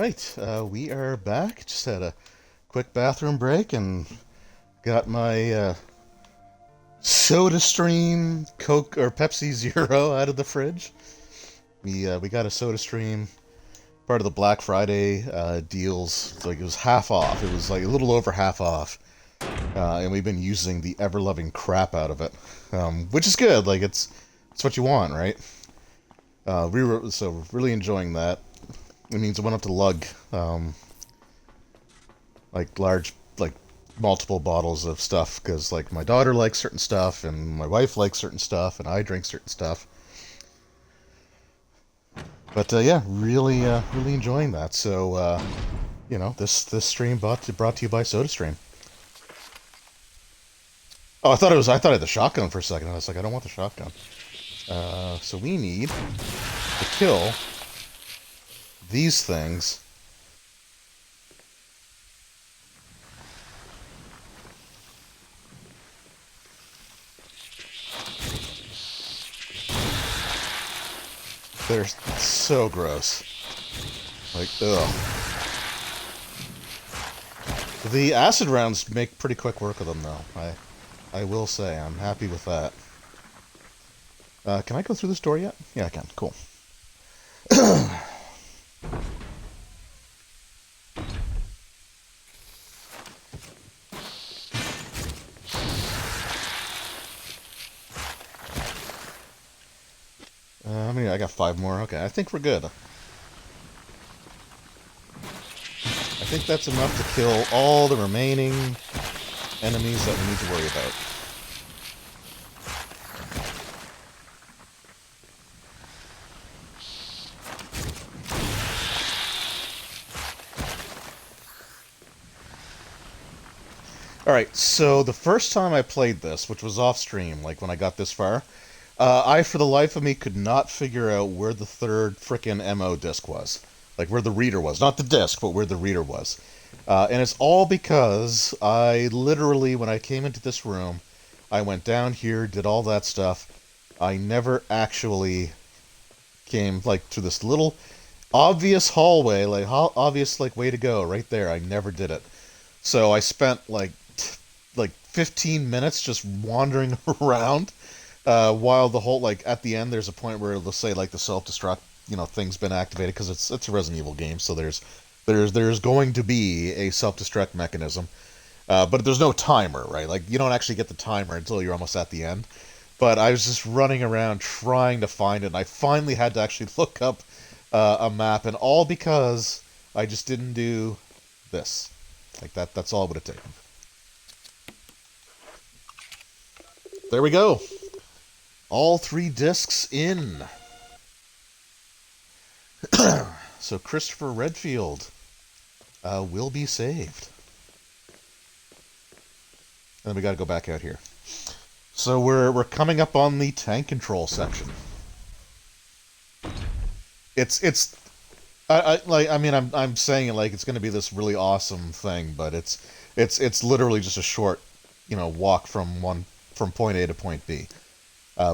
Alright, we are back. Just had a quick bathroom break and got my SodaStream Coke or Pepsi Zero out of the fridge. We got a SodaStream, part of the Black Friday deals. Like, it was half off. It was like a little over half off. And we've been using the ever-loving crap out of it. Which is good. Like, it's what you want, right? So really enjoying that. It means I went up to lug, like, large, like, multiple bottles of stuff, because, like, my daughter likes certain stuff, and my wife likes certain stuff, and I drink certain stuff. But, yeah, really enjoying that. So, you know, this stream brought to you by SodaStream. Oh, I thought I had the shotgun for a second. I was like, I don't want the shotgun. So we need to kill these things. They're so gross. Like, ugh. The acid rounds make pretty quick work of them, though. I will say, I'm happy with that. Can I go through this door yet? Yeah, I can. Cool. I mean, I got 5 more. Okay, I think we're good. I think that's enough to kill all the remaining enemies that we need to worry about. Alright, so the first time I played this, which was off stream, like when I got this far, I, for the life of me, could not figure out where the third frickin' MO disc was. Like, where the reader was. Not the disc, but where the reader was. And it's all because I literally, when I came into this room, I went down here, did all that stuff. I never actually came, like, to this little obvious hallway, like, obvious, like, way to go, right there. I never did it. So I spent, like 15 minutes just wandering around, while the whole, like, at the end there's a point where it'll say, like, the self-destruct, you know, thing's been activated, because it's a Resident Evil game, so there's going to be a self-destruct mechanism, but there's no timer, right? Like, you don't actually get the timer until you're almost at the end. But I was just running around trying to find it, and I finally had to actually look up a map, and all because I just didn't do this. Like, that's all it would have taken. There we go. All 3 discs in. So Christopher Redfield will be saved. And then we got to go back out here. So we're coming up on the tank control section. I'm saying it like it's going to be this really awesome thing, but it's literally just a short, you know, walk from point A to point B.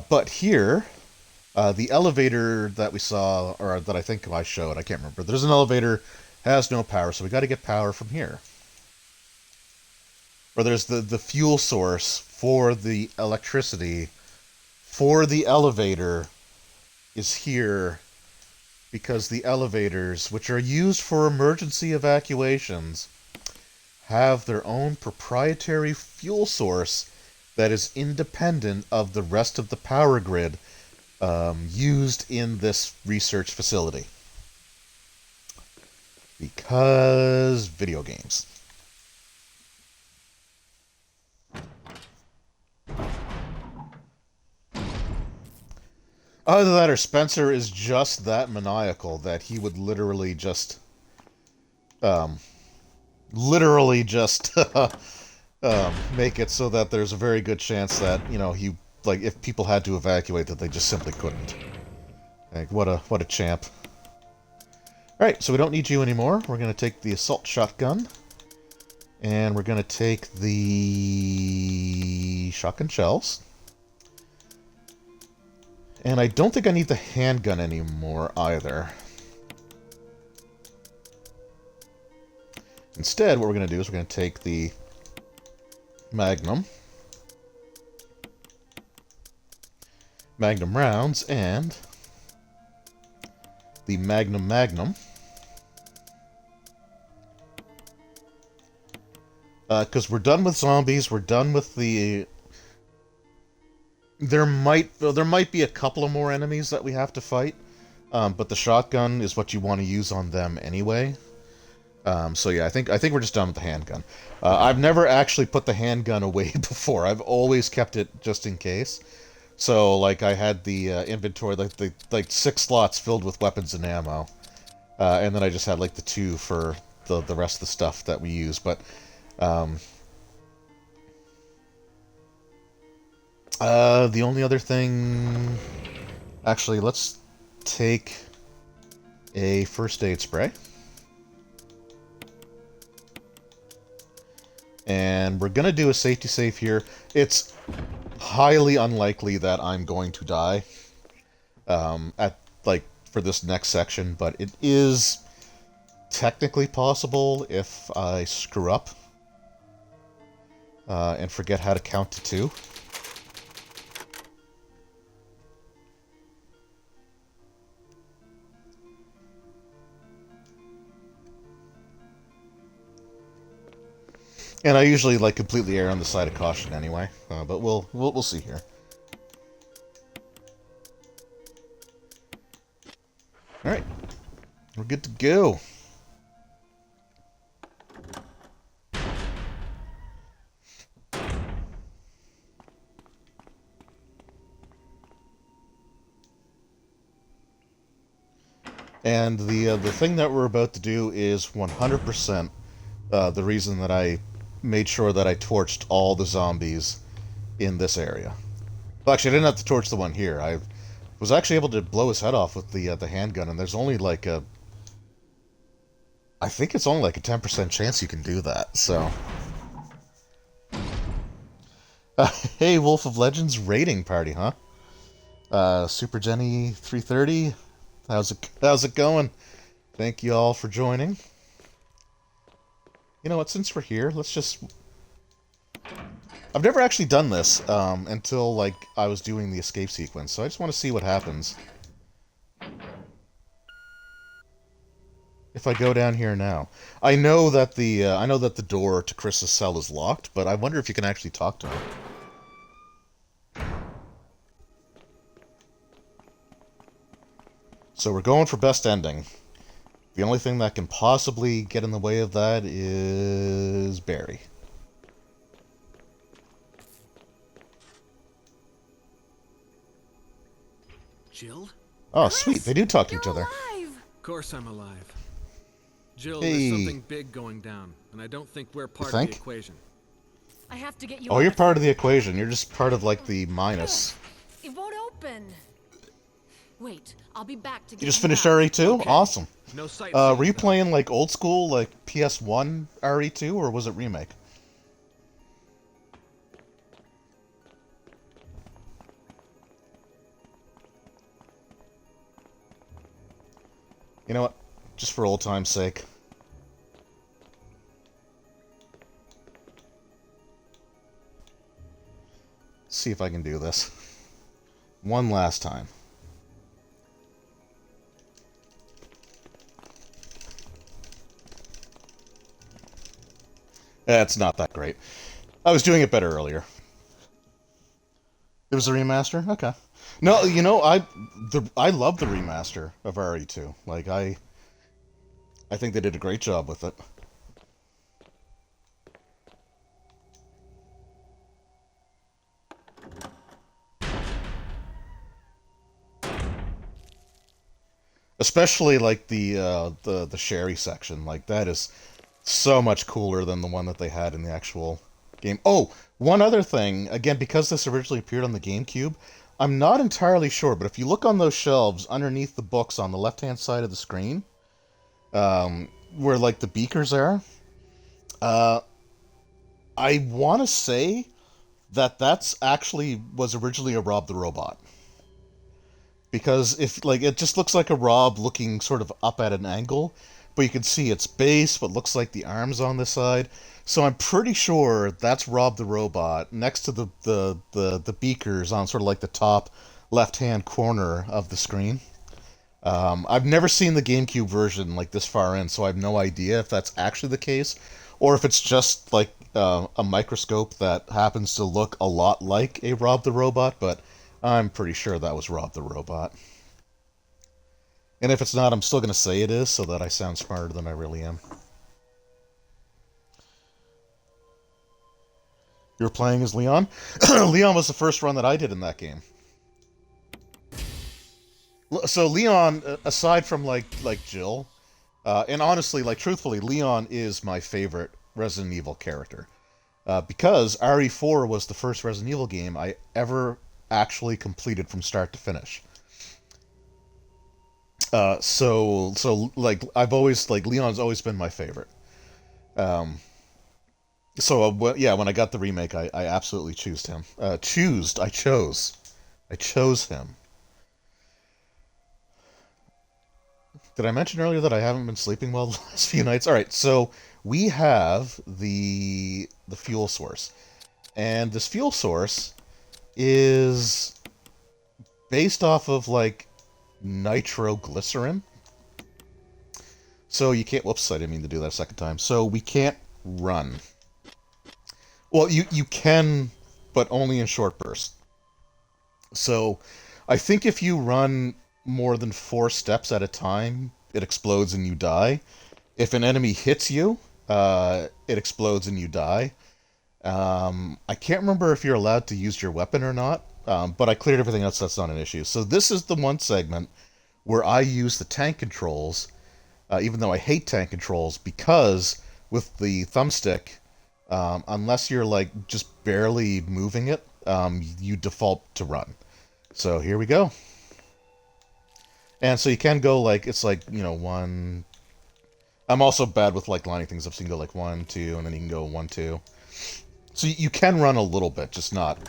But here, the elevator that we saw, or that I think I showed, I can't remember. There's an elevator, has no power, so we got to get power from here. Or there's the fuel source for the electricity for the elevator is here, because the elevators, which are used for emergency evacuations, have their own proprietary fuel source that is independent of the rest of the power grid used in this research facility. Because video games. Either that or Spencer is just that maniacal that he would literally just make it so that there's a very good chance that, you know, he, like, if people had to evacuate, that they just simply couldn't. Like, what a champ. Alright, so we don't need you anymore. We're going to take the assault shotgun. And we're going to take the shotgun shells. And I don't think I need the handgun anymore, either. Instead, what we're going to do is we're going to take the Magnum rounds and the Magnum. Because we're done with zombies, we're done with the... There might be a couple of more enemies that we have to fight, but the shotgun is what you want to use on them anyway. So yeah, I think we're just done with the handgun. I've never actually put the handgun away before. I've always kept it just in case. So like I had the inventory, like 6 slots filled with weapons and ammo, and then I just had like the 2 for the rest of the stuff that we use. But the only other thing, actually, let's take a first aid spray. And we're gonna do a safety save here. It's highly unlikely that I'm going to die for this next section, but it is technically possible if I screw up and forget how to count to 2. And I usually like completely err on the side of caution anyway, but we'll see here. All right, we're good to go. And the thing that we're about to do is 100% the reason that I made sure that I torched all the zombies in this area. Well, actually, I didn't have to torch the one here. I was actually able to blow his head off with the handgun, and there's only like a... I think it's only like a 10% chance you can do that, so... hey, Wolf of Legends raiding party, huh? Super Jenny 330, how's it going? Thank you all for joining. You know what, since we're here, let's just... I've never actually done this until, like, I was doing the escape sequence, so I just want to see what happens. If I go down here now. I know that the door to Chris's cell is locked, but I wonder if you can actually talk to him. So we're going for best ending. The only thing that can possibly get in the way of that is Barry. Jill? Oh, sweet. They do talk to each other. Alive! Of course I'm alive. Jill, Hey. there's something big going down, and I don't think we're part of think? the equation. I have to get you. Oh, you're part of the equation. You're just part of, like, the minus. It won't open. Wait, I'll be back to get You just you finished out. RE2? Okay. Awesome. No sight. Were you playing, like, old school, like, PS1 RE2, or was it remake? You know what? Just for old time's sake. See if I can do this. One last time. It's not that great. I was doing it better earlier. It was a remaster? Okay. No, you know, I love the remaster of RE2. Like, I think they did a great job with it. Especially like the Sherry section. Like, that is so much cooler than the one that they had in the actual game. Oh, one other thing, again, because this originally appeared on the GameCube, I'm not entirely sure, but if you look on those shelves underneath the books on the left-hand side of the screen, where, like, the beakers are, I want to say that that's actually was originally a Rob the Robot. Because if, like, it just looks like a Rob looking sort of up at an angle, but you can see its base, what looks like the arms on this side. So I'm pretty sure that's Rob the Robot next to the beakers on sort of like the top left-hand corner of the screen. I've never seen the GameCube version like this far in, so I have no idea if that's actually the case, or if it's just like a microscope that happens to look a lot like a Rob the Robot, but I'm pretty sure that was Rob the Robot. And if it's not, I'm still going to say it is, so that I sound smarter than I really am. You're playing as Leon? Leon was the first run that I did in that game. So Leon, aside from like Jill, and honestly, like truthfully, Leon is my favorite Resident Evil character. Because RE4 was the first Resident Evil game I ever actually completed from start to finish. So like I've always like Leon's always been my favorite. Yeah, when I got the remake, I absolutely chose him. I chose him. Did I mention earlier that I haven't been sleeping well the last few nights? All right, so we have the fuel source, and this fuel source is based off of like nitroglycerin. So you can't. Whoops, I didn't mean to do that a second time. So we can't run. Well, you can, but only in short bursts. So I think if you run more than 4 steps at a time, it explodes and you die. If an enemy hits you, it explodes and you die. I can't remember if you're allowed to use your weapon or not, but I cleared everything else, so that's not an issue. So this is the one segment where I use the tank controls, even though I hate tank controls, because with the thumbstick, unless you're like just barely moving it, you default to run. So here we go. And so you can go like, it's like, you know, 1... I'm also bad with like lining things up, so you can go like 1, 2, and then you can go 1, 2. So you can run a little bit, just not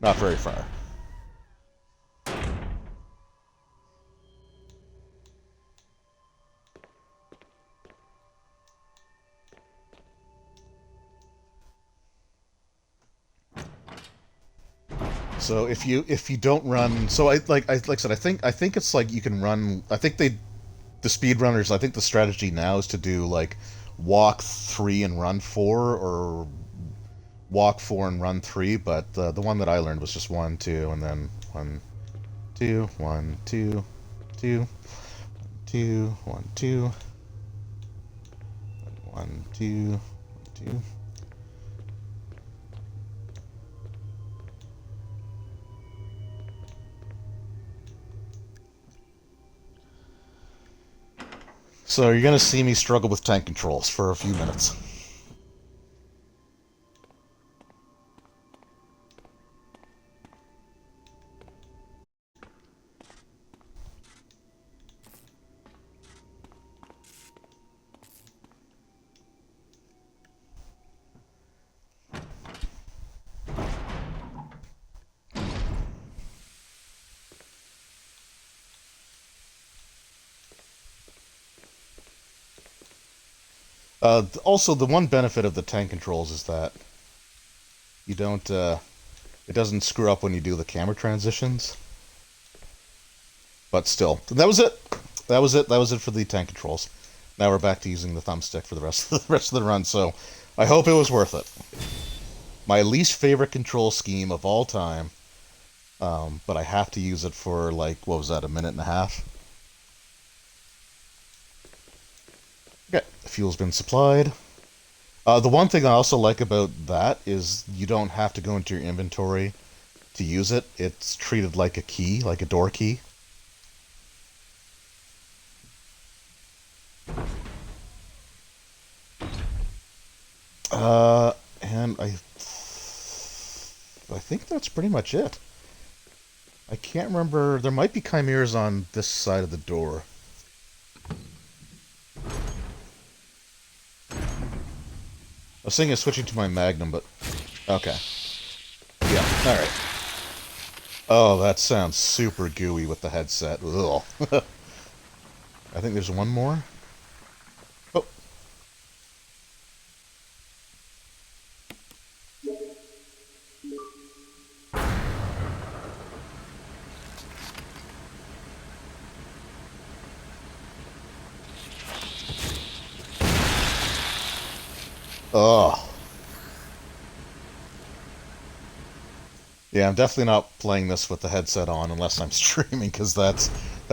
very far. So if you don't run, so I said, I think it's like you can run. I think the speedrunners, I think the strategy now is to do like walk 3 and run 4, or walk 4 and run 3. But the one that I learned was just 1, 2, and then 1, 2, 1, 2, 2, 2, 1, 2, 1, 2, 1, 2. So you're going to see me struggle with tank controls for a few minutes. Also, the one benefit of the tank controls is that you don't, it doesn't screw up when you do the camera transitions. But still, that was it. That was it for the tank controls. Now we're back to using the thumbstick for the rest of the run. So I hope it was worth it. My least favorite control scheme of all time, but I have to use it for like, what was that, a minute and a half? Okay, the fuel's been supplied. The one thing I also like about that is you don't have to go into your inventory to use it. It's treated like a key, like a door key. And I think that's pretty much it. I can't remember. There might be chimeras on this side of the door. I was thinking of switching to my Magnum, but... Okay. Yeah, alright. Oh, that sounds super gooey with the headset. Ugh. I think there's one more. Ugh. Yeah, I'm definitely not playing this with the headset on unless I'm streaming, because that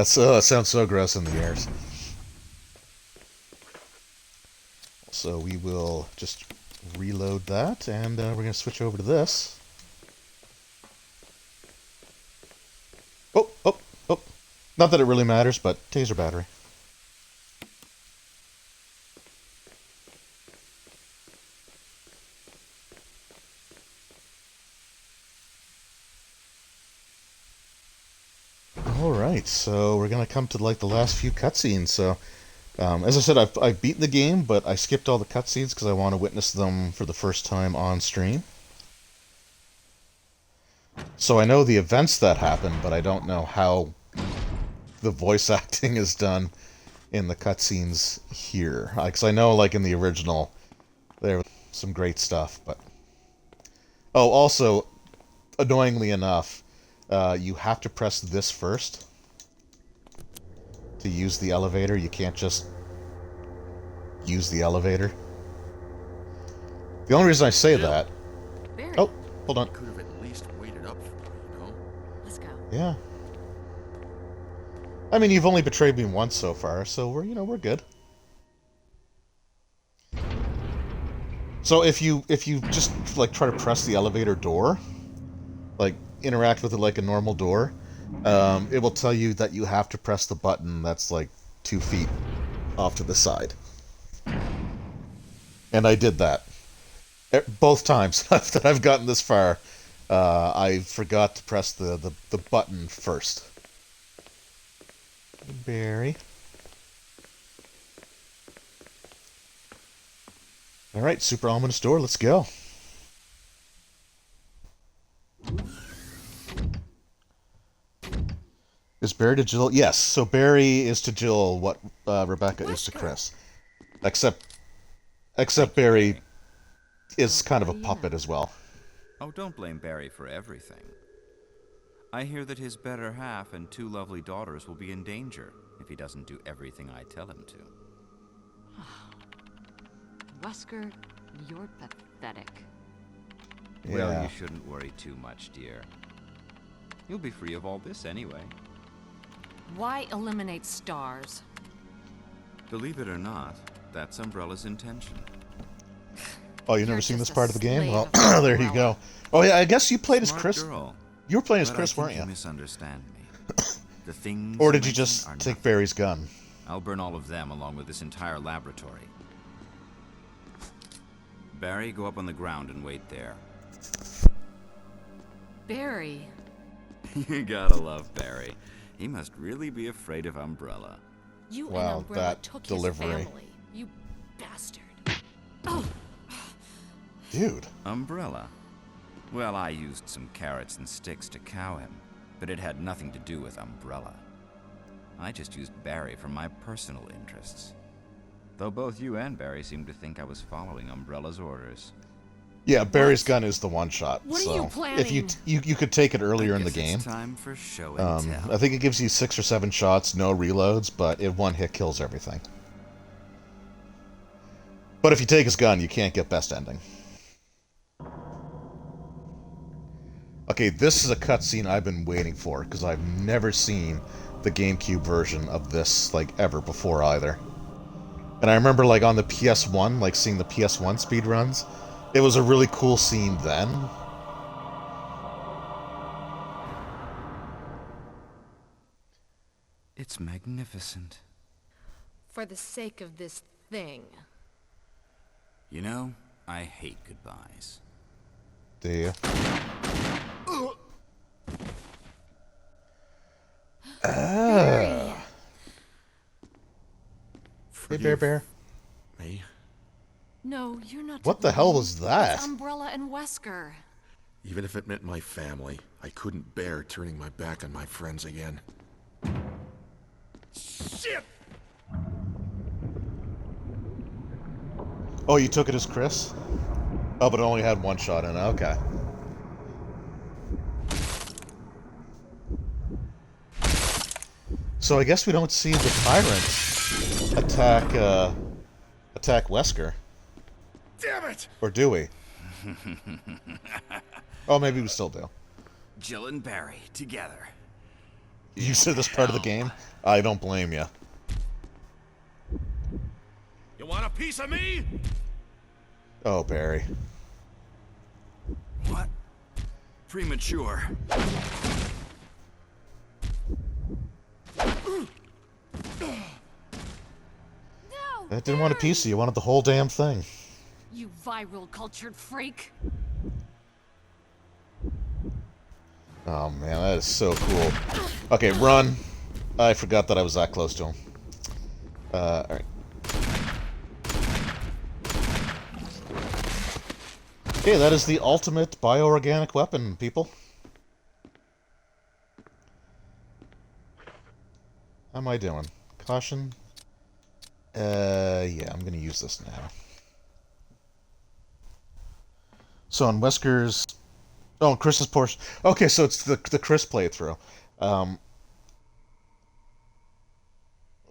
sounds so gross in the ears. So we will just reload that, and we're going to switch over to this. Oh, oh, oh. Not that it really matters, but taser battery. Alright, so we're going to come to like the last few cutscenes. So, as I said, I've beaten the game, but I skipped all the cutscenes because I want to witness them for the first time on stream. So I know the events that happen, but I don't know how the voice acting is done in the cutscenes here. Because I know, like, in the original, there was some great stuff, but... Oh, also, annoyingly enough, you have to press this first to use the elevator. You can't just use the elevator. The only reason I say that... Barry, Oh, hold on. Could have at least waited up for me, you know? let's go. Yeah. I mean, you've only betrayed me once so far, so we're good. So if you just like try to press the elevator door, like interact with it like a normal door, it will tell you that you have to press the button that's like 2 feet off to the side. And I did that. Both times that I've gotten this far, I forgot to press the button first. Barry. Alright, super ominous door, let's go. Is Barry to Jill? Yes, so Barry is to Jill what Rebecca is to Chris. Except Barry is kind of a puppet as well. Oh, don't blame Barry for everything. I hear that his better half and 2 lovely daughters will be in danger if he doesn't do everything I tell him to. Wesker, you're pathetic. Yeah. Well, you shouldn't worry too much, dear. You'll be free of all this anyway. Why eliminate stars? Believe it or not, that's Umbrella's intention. Oh, you've You're never seen this just a part of the game? slave Well, of there you go. Oh yeah, I guess you played as Smart Chris. girl. You were playing as But Chris, I think weren't you? misunderstand me. The things Or you did you mention just are take nothing. Barry's gun? I'll burn all of them along with this entire laboratory. Barry, go up on the ground and wait there. Barry. You gotta love Barry. He must really be afraid of Umbrella. You Wow, and Umbrella that took delivery. his family. You bastard. Oh, Dude. Umbrella? Well, I used some carrots and sticks to cow him, but it had nothing to do with Umbrella. I just used Barry for my personal interests. Though both you and Barry seem to think I was following Umbrella's orders. Yeah, Barry's gun is the one shot. What are so you if you, planning? you could take it earlier in the Guess game. it's time for show and tell. I think it gives you 6 or 7 shots, no reloads, but it one hit kills everything. But if you take his gun, you can't get best ending. Okay, this is a cutscene I've been waiting for, because I've never seen the GameCube version of this, like, ever before either. And I remember, like, on the PS1, like, seeing the PS1 speedruns. It was a really cool scene then. It's magnificent. For the sake of this thing. You know, I hate goodbyes. Do you? Barry. Hey, Bear. Me? No, you're not. What to the hell blame. was that? It's Umbrella and Wesker. Even if it meant my family, I couldn't bear turning my back on my friends again. Shit! Oh, you took it as Chris? Oh, but it only had 1 shot in it. Okay. So I guess we don't see the Tyrant attack Wesker. damn it! Or do we? Oh, maybe we still do. Jill and Barry together. You said this part of the game? I don't blame you. You want a piece of me? Oh, Barry. What? Premature. No! I didn't want a piece of you. You wanted the whole damn thing. You viral cultured freak! Oh, man, that is so cool. Okay, run. I forgot that I was that close to him. Alright. Okay, that is the ultimate bioorganic weapon, people. How am I doing? Caution? Yeah, I'm gonna use this now. So on Wesker's... Oh, Chris's portion. Okay, so it's the Chris playthrough.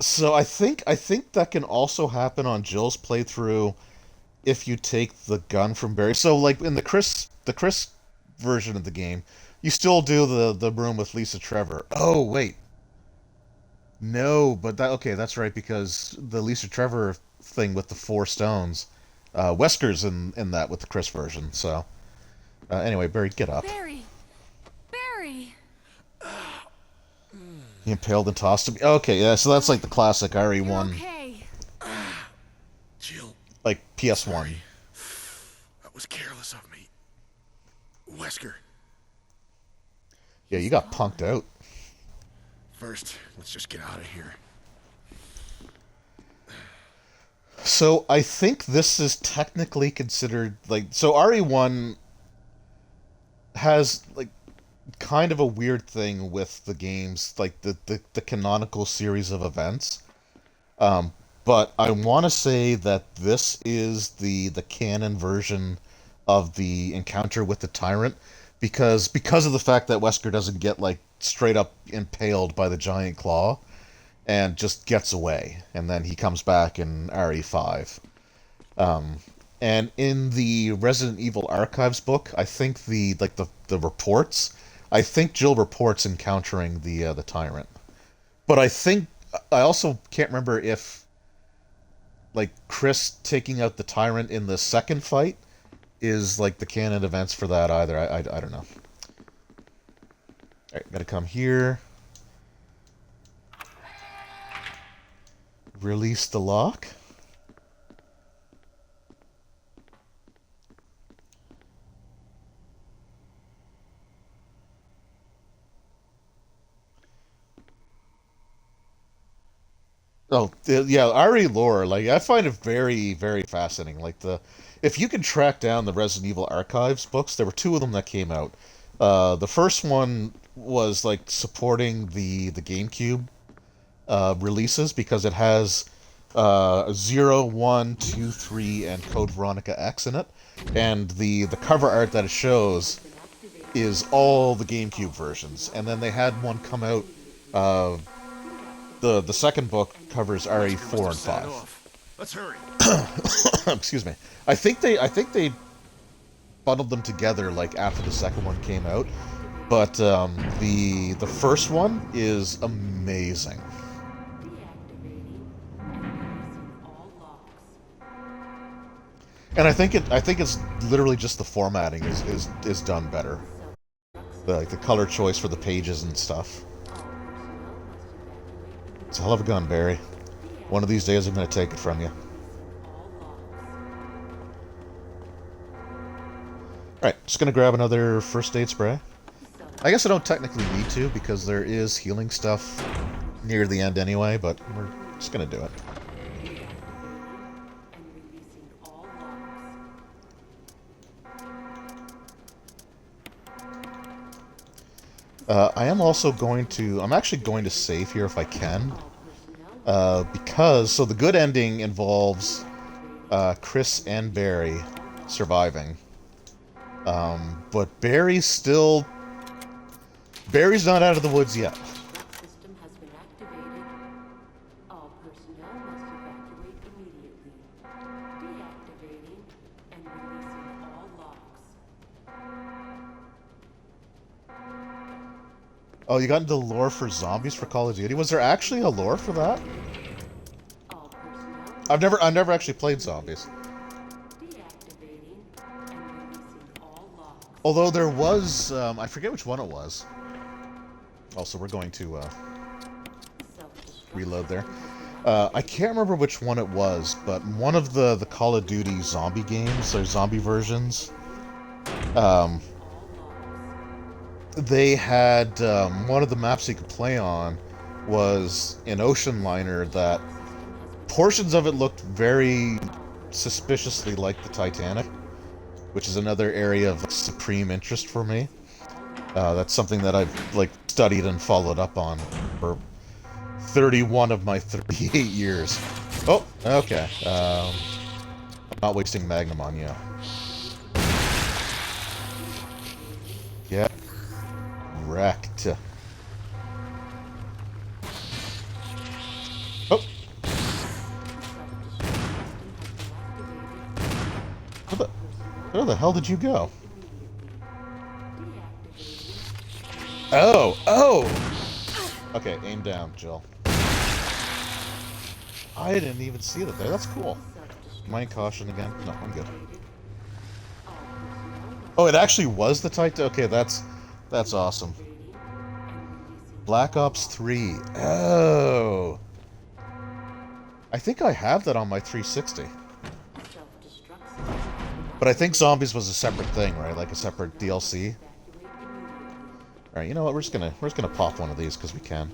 So I think that can also happen on Jill's playthrough if you take the gun from Barry. So like in the Chris version of the game, you still do the room with Lisa Trevor. Oh wait, no, but that's right, because the Lisa Trevor thing with the 4 stones, Wesker's in that with the Chris version. So anyway, Barry, get up. Barry! Barry! He impaled and tossed him. Okay, yeah, so that's like the classic RE1, Okay. Jill, like PS1. sorry. That was careless of me. Wesker, Yeah, you got punked out. first, let's just get out of here. So I think this is technically considered like, so RE1 has like kind of a weird thing with the games, like the canonical series of events. But I want to say that this is the canon version of the encounter with the Tyrant, because of the fact that Wesker doesn't get like straight up impaled by the giant claw and just gets away, and then he comes back in RE5. And in the Resident Evil Archives book, I think the reports, I think Jill reports encountering the Tyrant. But I also can't remember if like Chris taking out the Tyrant in the second fight is like the canon events for that either. I don't know. Alright, gotta come here. Release the lock. Oh, yeah, RE lore, like, I find it very, very fascinating. Like, if you can track down the Resident Evil Archives books, there were 2 of them that came out. The first one was, like, supporting the GameCube releases, because it has 0, 1, 2, 3, and Code Veronica X in it. And the cover art that it shows is all the GameCube versions. And then they had one come out, the second book covers RE4 and 5. Let's hurry. Excuse me. I think they bundled them together like after the second one came out. But the first one is amazing. And I think it's literally just the formatting is done better. Like the color choice for the pages and stuff. It's a hell of a gun, Barry. One of these days I'm going to take it from you. Alright, just going to grab another first aid spray. I guess I don't technically need to, because there is healing stuff near the end anyway, but we're just going to do it. I am also going to... I'm actually going to save here if I can. Because... So the good ending involves Chris and Barry surviving. But Barry's still... Barry's not out of the woods yet. System has been activated. All personnel must evacuate immediately. Deactivating Oh, you got into the lore for zombies for Call of Duty. Was there actually a lore for that? I've never actually played zombies. Although there was, I forget which one it was. Also, we're going to reload there. I can't remember which one it was, but one of the Call of Duty zombie games, or zombie versions, they had, one of the maps you could play on was an ocean liner that portions of it looked very suspiciously like the Titanic, which is another area of supreme interest for me. That's something that I've, like, studied and followed up on for 31 of my 38 years. Oh, okay. I'm not wasting Magnum on you. Yeah. Wrecked. Oh. Where the hell did you go? Oh! Oh! Okay, aim down, Jill. I didn't even see that there. That's cool. Mind caution again? No, I'm good. Oh, it actually was the Titan? Okay, that's awesome. Black Ops 3. Oh! I think I have that on my 360. But I think Zombies was a separate thing, right? Like a separate DLC. Alright, you know what? We're just gonna pop one of these because we can.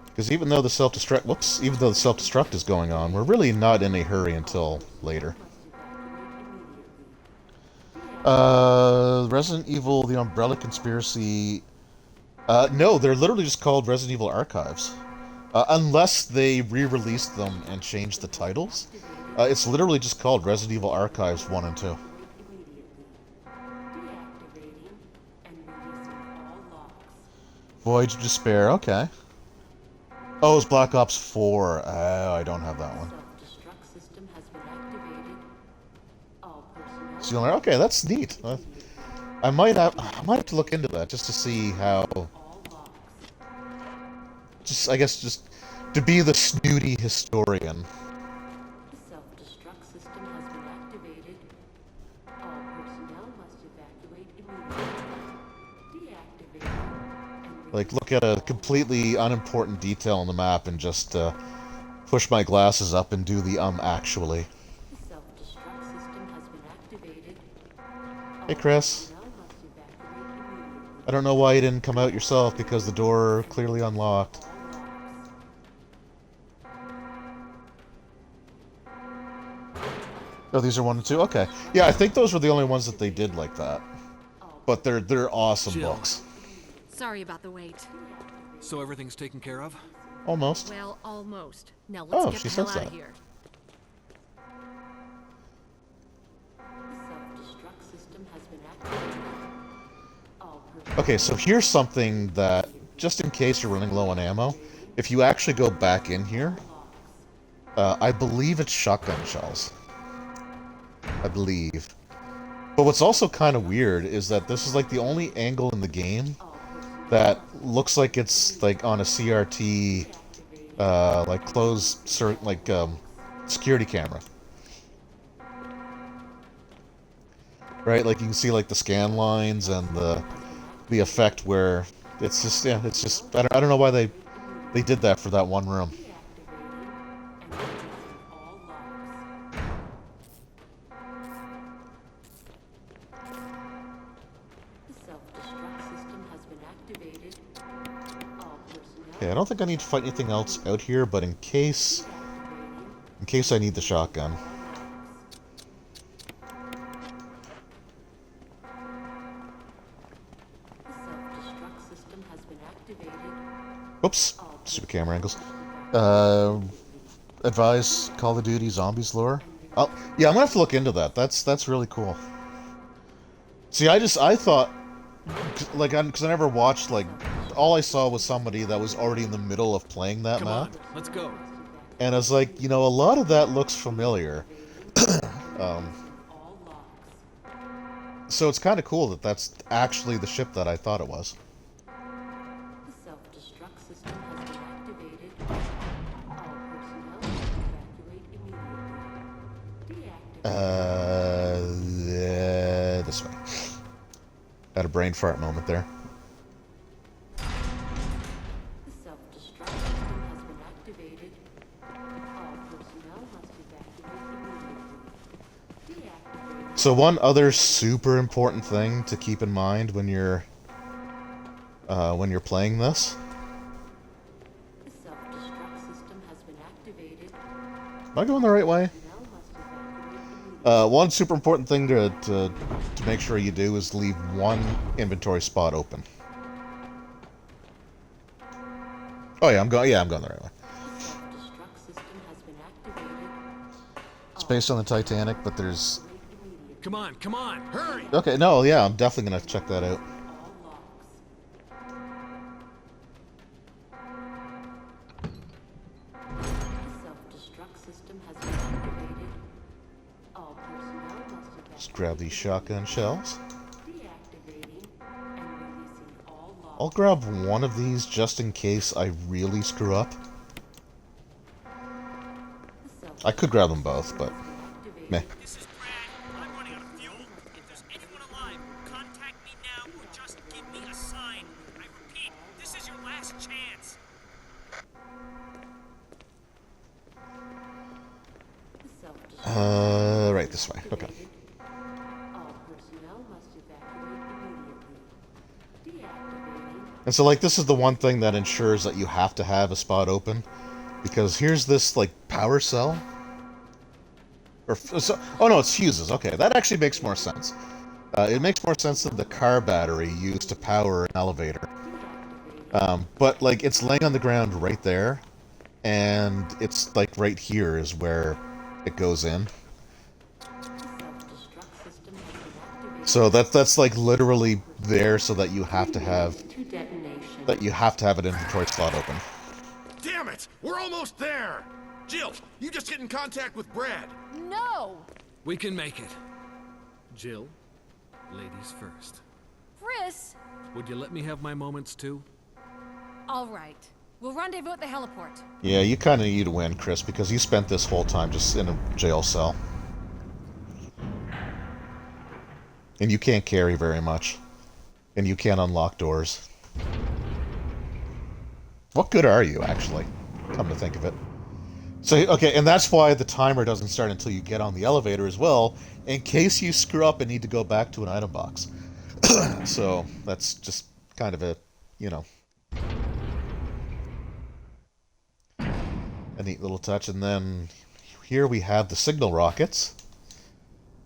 Because even though the self-destruct is going on, we're really not in a hurry until later. Resident Evil, The Umbrella Conspiracy... no, they're literally just called Resident Evil Archives. Unless they re-released them and changed the titles. It's literally just called Resident Evil Archives 1 and 2. Voyage of Despair, okay. Oh, it's Black Ops 4. Oh, I don't have that one. Sealer, okay, that's neat. I might have to look into that just to see how... I guess just to be the snooty historian. Self-destruct system has been activated. All personnel must evacuate immediately. Deactivate. Like, look at a completely unimportant detail on the map and just push my glasses up and do the actually. The self-destruct system has been activated. Hey, Chris. I don't know why you didn't come out yourself because the door clearly unlocked. Oh, these are 1 and 2? Okay. Yeah, I think those were the only ones that they did like that. But they're awesome Jill. books. Sorry about the wait. So everything's taken care of? Almost. Well, almost. Now let's get she the hell says out of that. here. Self-destruct system has been activated. All Okay, so here's something that, just in case you're running low on ammo, if you actually go back in here, I believe it's shotgun shells. I believe. But what's also kind of weird is that this is like the only angle in the game that looks like it's like on a CRT, like security camera. Right, like you can see like the scan lines and the effect where it's just I don't know why they did that for that one room. Okay, I don't think I need to fight anything else out here, but in case I need the shotgun. Oops, stupid camera angles. Advise Call of Duty Zombies lore. Oh, yeah, I'm gonna have to look into that. That's really cool. See, I thought, like, because I never watched, like, all I saw was somebody that was already in the middle of playing that Come map. on, let's go. And I was like, you know, a lot of that looks familiar. So it's kind of cool that that's actually the ship that I thought it was. The self-destruct system has been activated. All personnel must evacuate immediately. Deactivate. This way. Had a brain fart moment there. The self-destruct system has been activated. All personnel must evacuate immediately. Deactivate. So one other super important thing to keep in mind when you're playing this. The self-destruct system has been activated. Am I going the right way? Personnel must evacuate immediately. One super important thing to make sure you do is leave one inventory spot open. Oh yeah, I'm going the right way. The self-destruct system has been activated. It's based on the Titanic, but there's... Come on, hurry! Okay, no, yeah, I'm definitely gonna check that out. All locks. The self-destruct system has been activated. All personnel must evacuate. Just grab these shotgun shells. Deactivating and releasing all locks. I'll grab one of these just in case I really screw up. I could grab them both, but meh. This is Brad. I'm running out of fuel. If there's anyone alive, contact me now or just give me a sign. I repeat, this is your last chance. The self-destruct Right this way. Okay. all personnel must evacuate immediately. Deactivating. And so, like, this is the one thing that ensures that you have to have a spot open. Because here's this, like, power cell. Oh no, it's fuses. Okay, that actually makes more sense. It makes more sense than the car battery used to power an elevator. But, like, it's laying on the ground right there. And it's, like, right here is where it goes in. The self-destruct system has been activated. So that's like, literally there so that you have to have... To detonation. That you have to have an inventory slot open. Damn it! We're almost there! Jill, you just get in contact with Brad. No! We can make it. Jill, ladies first. Chris! Would you let me have my moments too? All right. We'll rendezvous at the heliport. Yeah, you kind of need to win, Chris, because you spent this whole time just in a jail cell. And you can't carry very much. And you can't unlock doors. What good are you, actually? Come to think of it. So, okay, and that's why the timer doesn't start until you get on the elevator as well, in case you screw up and need to go back to an item box. So, that's just kind of a, you know... a neat little touch. And then here we have the signal rockets.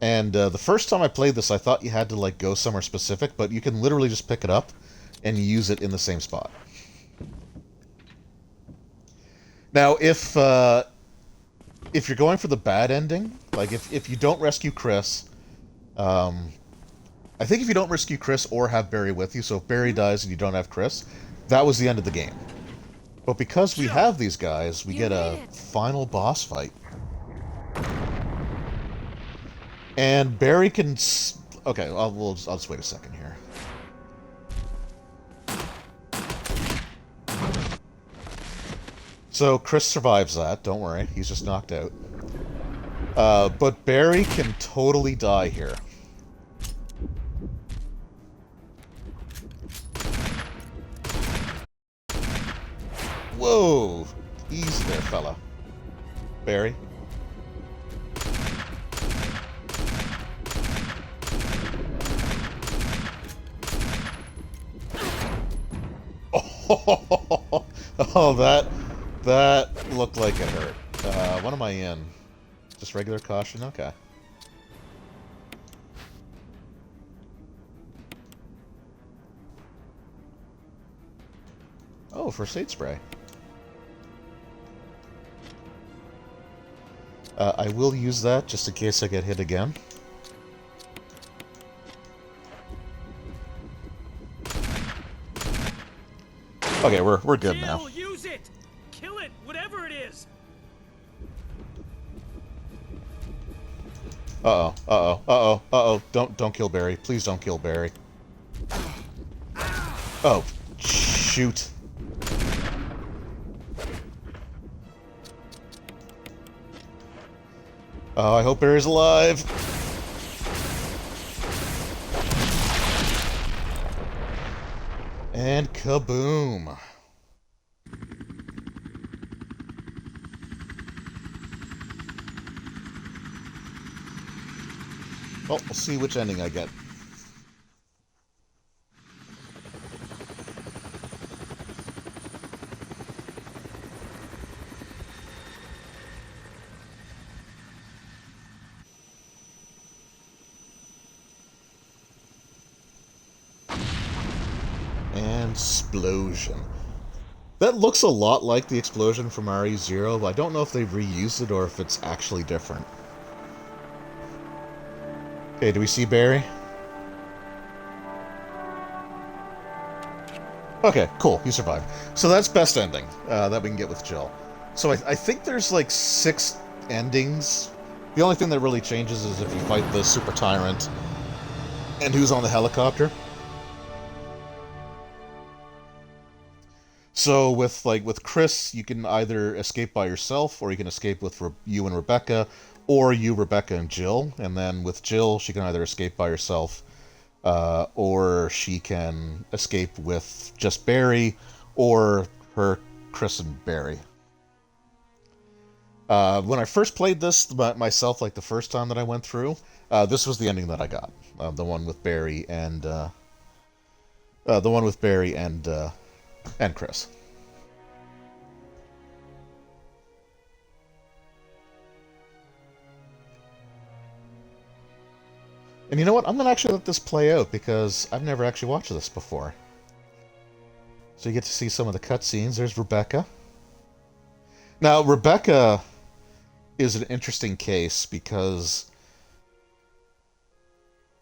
And the first time I played this, I thought you had to, like, go somewhere specific, but you can literally just pick it up and use it in the same spot. Now, if you're going for the bad ending, like, if you don't rescue Chris, I think if you don't rescue Chris or have Barry with you, so if Barry dies and you don't have Chris, that was the end of the game. But because we have these guys, we get a final boss fight. And Barry can... Okay, I'll just wait a second here. So Chris survives that, don't worry. He's just knocked out. But Barry can totally die here. Whoa! Easy there, fella. Barry. Oh, that looked like it hurt. What am I in? Just regular caution? Okay. Oh, first aid spray. I will use that just in case I get hit again. Okay, we're good now. Jill, use it! Kill it, whatever it is! Uh-oh, uh-oh, uh-oh, uh-oh. Don't kill Barry. Please don't kill Barry. Oh, shoot. Oh, I hope Barry's alive. And kaboom. Well, we'll see which ending I get. And explosion. That looks a lot like the explosion from RE0, but I don't know if they've reused it or if it's actually different. Okay, do we see Barry? Okay, cool, you survived. So that's best ending that we can get with Jill. So I think there's like 6 endings. The only thing that really changes is if you fight the Super Tyrant and who's on the helicopter. So with Chris, you can either escape by yourself, or you can escape with you and Rebecca, or you, Rebecca, and Jill. And then with Jill, she can either escape by herself, or she can escape with just Barry, or her, Chris, and Barry. When I first played this myself, like the first time that I went through, this was the ending that I got. The one with Barry and and Chris. And you know what? I'm going to actually let this play out because I've never actually watched this before. So you get to see some of the cutscenes. There's Rebecca. Now, Rebecca is an interesting case because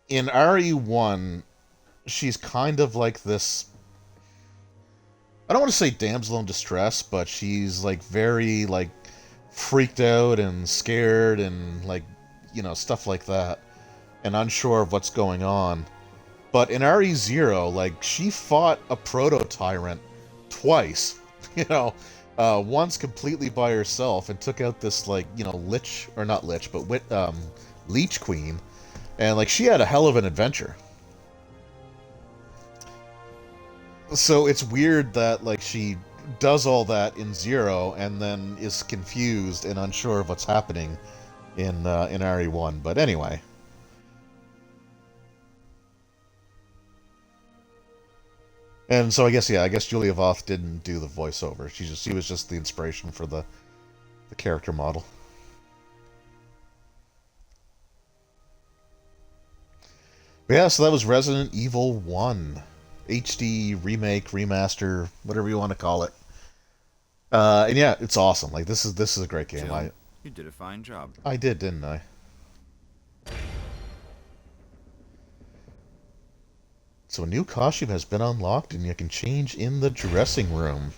in RE1, she's kind of like this... I don't want to say damsel in distress, but she's like very like freaked out and scared and like, you know, stuff like that, and unsure of what's going on. But in RE0, like, she fought a proto-tyrant twice, you know, once completely by herself and took out this, like, you know, lich, or not lich, but leech queen, and like she had a hell of an adventure. So it's weird that, like, she does all that in 0 and then is confused and unsure of what's happening in RE1. But anyway. And so I guess Julia Voth didn't do the voiceover. She was just the inspiration for the character model. But yeah, so that was Resident Evil 1. HD remake, remaster, whatever you want to call it. And yeah, it's awesome. Like, this is a great game. Jill, you did a fine job. I did, didn't I? So a new costume has been unlocked, and you can change in the dressing room.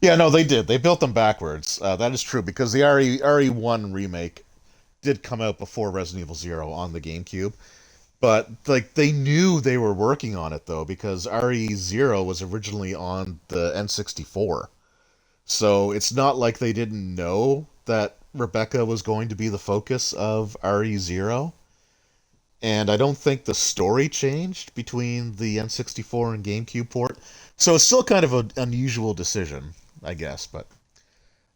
Yeah, no, they did. They built them backwards. That is true, because the RE1 remake did come out before Resident Evil 0 on the GameCube. But, like, they knew they were working on it, though, because RE0 was originally on the N64. So it's not like they didn't know that Rebecca was going to be the focus of RE0. And I don't think the story changed between the N64 and GameCube port. So it's still kind of an unusual decision, I guess. But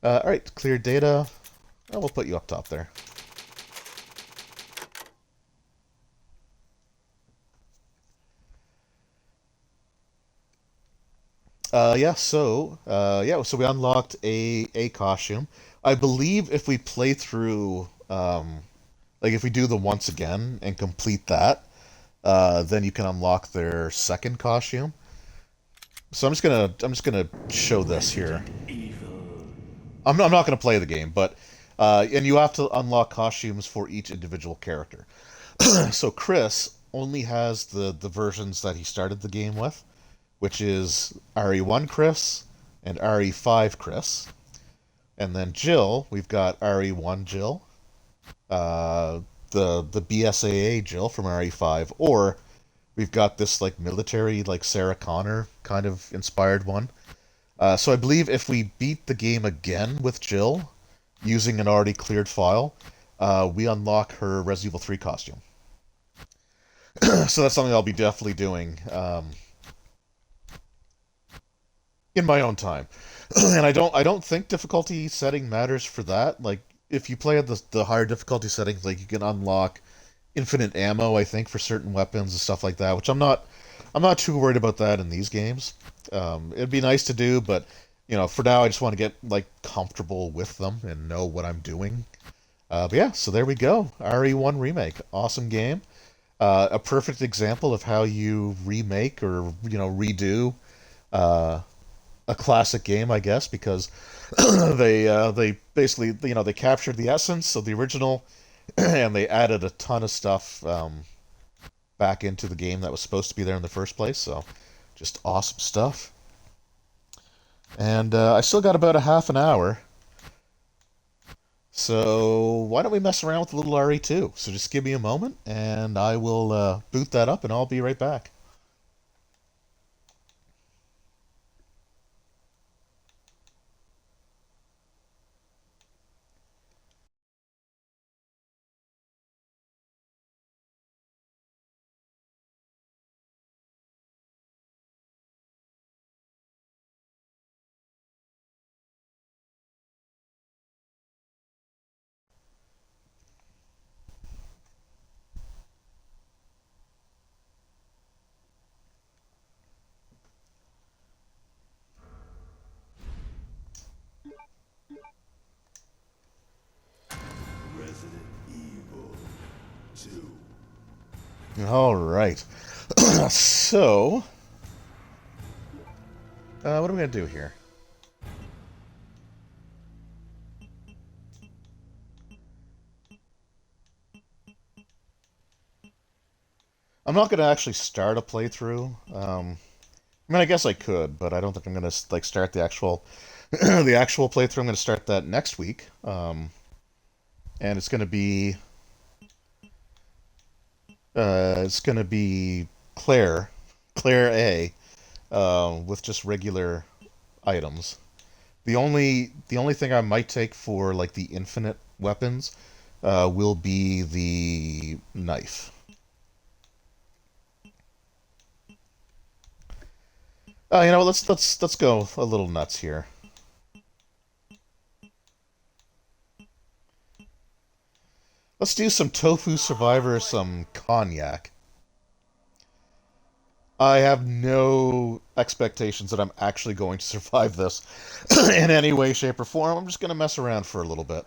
alright, clear data. Oh, we'll put you up top there. So we unlocked a costume. I believe if we play through, like if we do the once again and complete that, then you can unlock their second costume. So I'm just gonna show this here. I'm not gonna play the game, but and you have to unlock costumes for each individual character. So Chris only has the versions that he started the game with, which is RE1 Chris and RE5 Chris. And then Jill, we've got RE1 Jill, uh, the BSAA Jill from RE5, or we've got this like military, like Sarah Connor kind of inspired one. So I believe if we beat the game again with Jill, using an already cleared file, we unlock her Resident Evil 3 costume. So that's something I'll be definitely doing in my own time. And I don't think difficulty setting matters for that. Like if you play at the higher difficulty settings, like you can unlock infinite ammo, I think, for certain weapons and stuff like that, which I'm not too worried about that in these games. It'd be nice to do, but for now I just want to get like comfortable with them and know what I'm doing. But yeah, so there we go. RE1 Remake. Awesome game. A perfect example of how you remake or redo a classic game, I guess, because they basically they captured the essence of the original and they added a ton of stuff back into the game that was supposed to be there in the first place. So just awesome stuff. And I still got about a half an hour. So why don't we mess around with a little RE2? So just give me a moment, and I will boot that up, and I'll be right back. All right. So, what are we gonna do here? I'm not gonna actually start a playthrough. I mean, I guess I could, but I don't think I'm gonna like start the actual the actual playthrough. I'm gonna start that next week, and it's gonna be Claire A, with just regular items. The only thing I might take for like the infinite weapons will be the knife. Let's go a little nuts here. Let's do some Tofu Survivor, some cognac. I have no expectations that I'm actually going to survive this in any way, shape, or form. I'm just going to mess around for a little bit.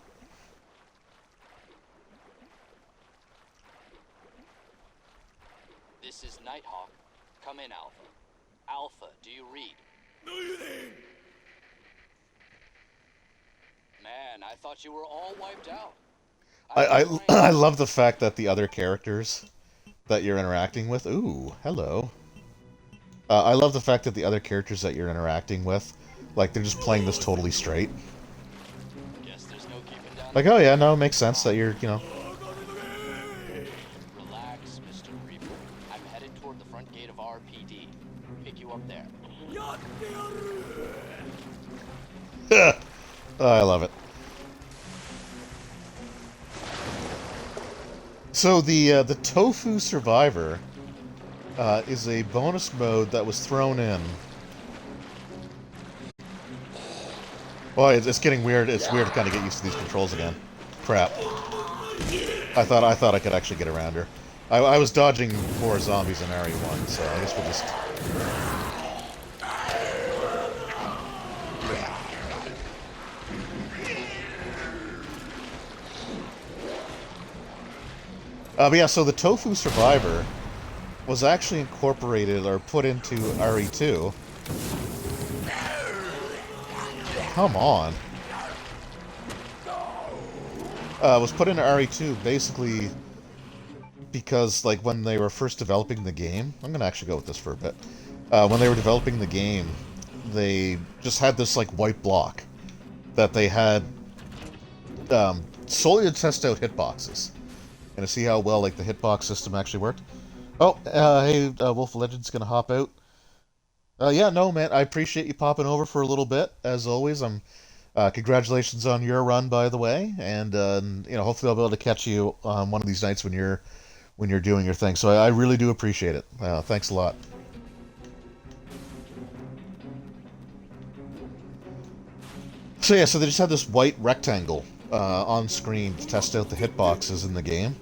This is Nighthawk. Come in, Alpha. Alpha, do you read? Man, I thought you were all wiped out. I love the fact that the other characters that you're interacting with... Ooh, hello. I love the fact that the other characters that you're interacting with, like, they're just playing this totally straight. Guess there's no keeping down. Like, oh yeah, no, it makes sense that you're, Relax, Mr. Reaper. I'm headed toward the front gate of RPD. Pick you up there. Oh, I love it. So the Tofu Survivor is a bonus mode that was thrown in. Well, it's getting weird. It's weird to kind of get used to these controls again. Crap. I thought I could actually get around her. I was dodging more zombies in RE1, so I guess we'll just... But yeah, so the Tofu Survivor was actually incorporated or put into RE2. Come on. Was put into RE2 basically because, like, when they were first developing the game... I'm going to actually go with this for a bit. When they were developing the game, they just had this, like, white block that they had solely to test out hitboxes and to see how well like the hitbox system actually worked. Oh, hey, Wolf of Legends gonna hop out. Yeah, no, man, I appreciate you popping over for a little bit. As always, congratulations on your run, by the way, and hopefully I'll be able to catch you on one of these nights when you're doing your thing. So I really do appreciate it. Thanks a lot. So yeah, so they just had this white rectangle on screen to test out the hitboxes in the game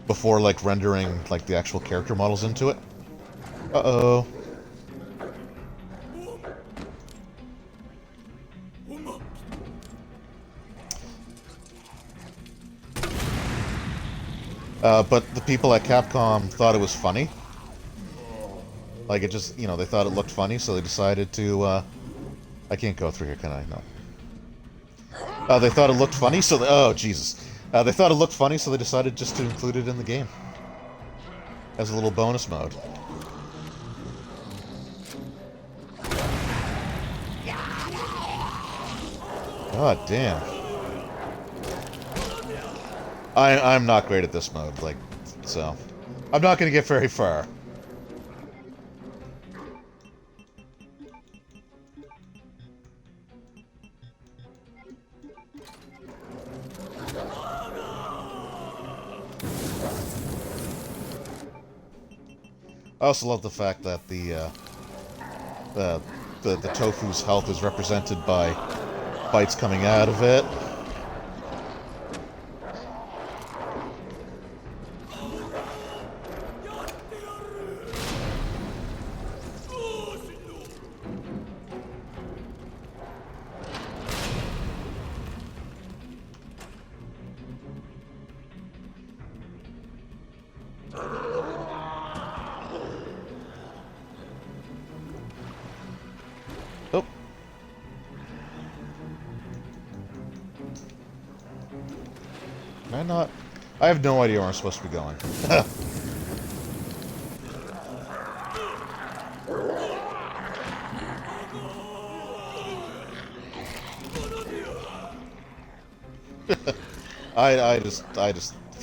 before like rendering like the actual character models into it. Uh-oh. But the people at Capcom thought it was funny. Like it just, they thought it looked funny, so they decided to, I can't go through here, can I? No. They thought it looked funny, so oh, Jesus. They thought it looked funny, so they decided just to include it in the game. As a little bonus mode. God damn. I'm not great at this mode, like, so... I'm not gonna get very far. I also love the fact that the tofu's health is represented by bites coming out of it. I have no idea where I'm supposed to be going.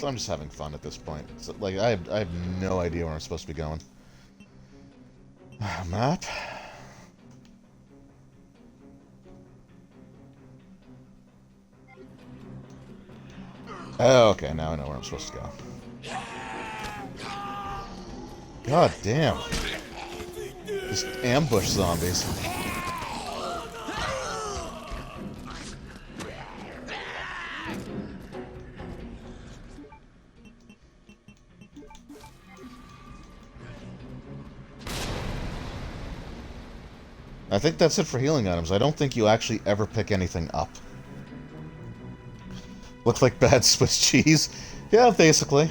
I'm just having fun at this point. So, like, I have no idea where I'm supposed to be going. Map? Oh, okay, now I know where I'm supposed to go. God damn. Just ambush zombies. I think that's it for healing items. I don't think you actually ever pick anything up. Looks like bad Swiss cheese. Yeah, basically.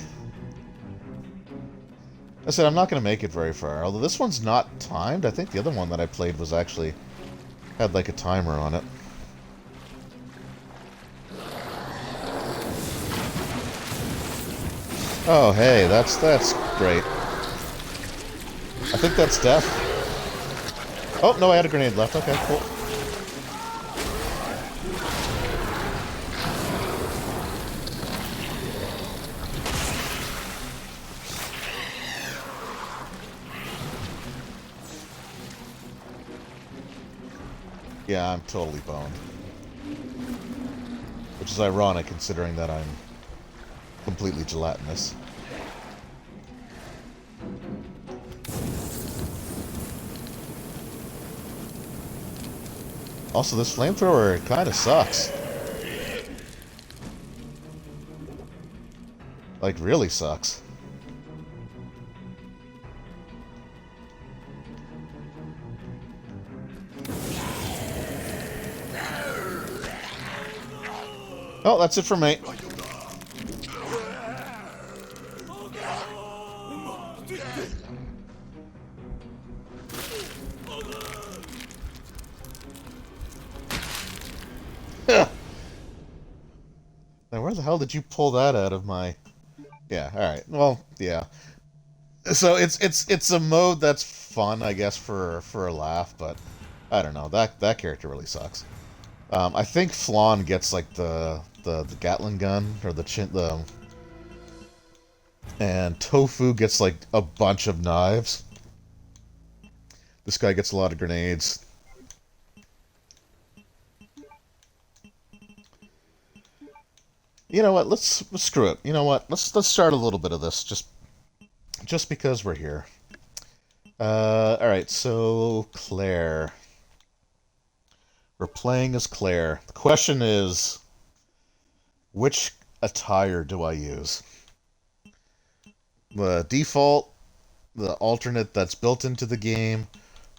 I said I'm not going to make it very far. Although this one's not timed. I think the other one that I played was actually... had like a timer on it. Oh, hey, that's great. I think that's death. Oh, no, I had a grenade left. Okay, cool. Yeah, I'm totally boned. Which is ironic, considering that I'm completely gelatinous. Also, this flamethrower kind of sucks. Like, really sucks. Oh, that's it for me. Now, where the hell did you pull that out of my... Yeah, alright. Well, yeah. So, it's a mode that's fun, I guess, for a laugh, but... I don't know. That character really sucks. I think Flan gets like the Gatling gun or and Tofu gets like a bunch of knives. This guy gets a lot of grenades. You know what? Let's screw it. You know what? Let's start a little bit of this just because we're here. All right. So Claire, we're playing as Claire. The question is, which attire do I use? The default, the alternate that's built into the game,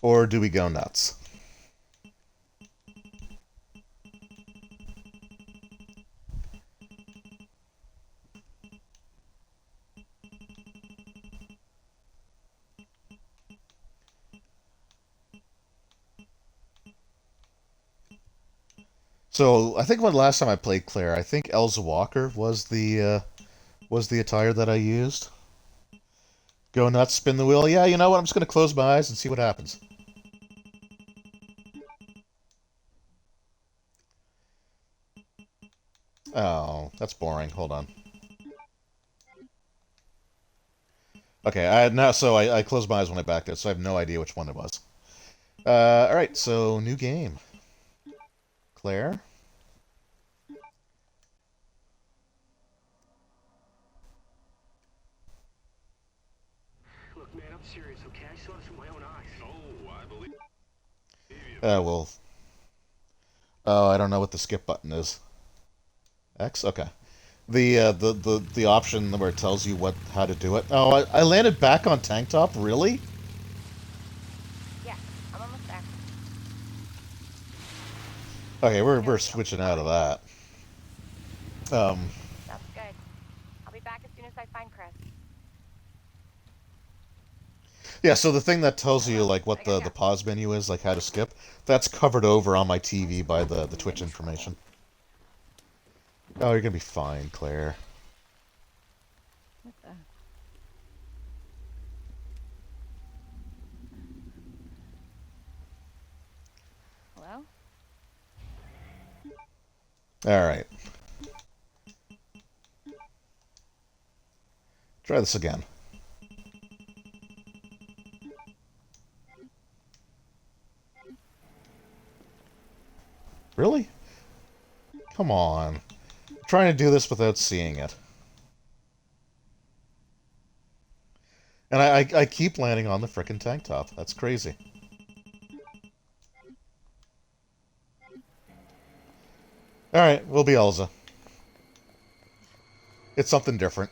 or do we go nuts? So I think when last time I played Claire, I think Elza Walker was the attire that I used. Go nuts, spin the wheel. Yeah, you know what? I'm just gonna close my eyes and see what happens. Oh, that's boring. Hold on. Okay, I closed my eyes when I backed it, so I have no idea which one it was. All right, so new game. Claire. Look, man, I'm serious, okay? I saw this with my own eyes. Oh, I believe you. Well. Oh, I don't know what the skip button is. X? Okay. The option where it tells you how to do it. Oh, I landed back on tank top. Really? Yeah, I'm almost there. Okay, we're switching out of that. Sounds good. I'll be back as soon as I find Chris. Yeah, so the thing that tells you like what the pause menu is, like how to skip, that's covered over on my TV by the Twitch information. Oh, you're gonna be fine, Claire. What the? Hello? All right. Try this again. Really? Come on. I'm trying to do this without seeing it. And I keep landing on the frickin' tank top. That's crazy. Alright, we'll be Elza. It's something different.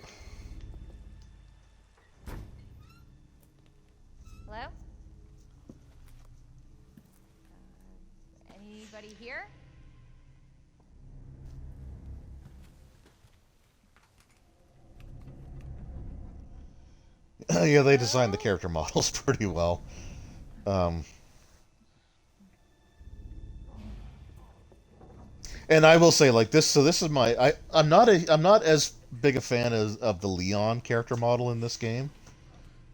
Hello? Anybody here? Yeah, they designed the character models pretty well. And I will say, like this. So this is my. I'm not as big a fan of the Leon character model in this game.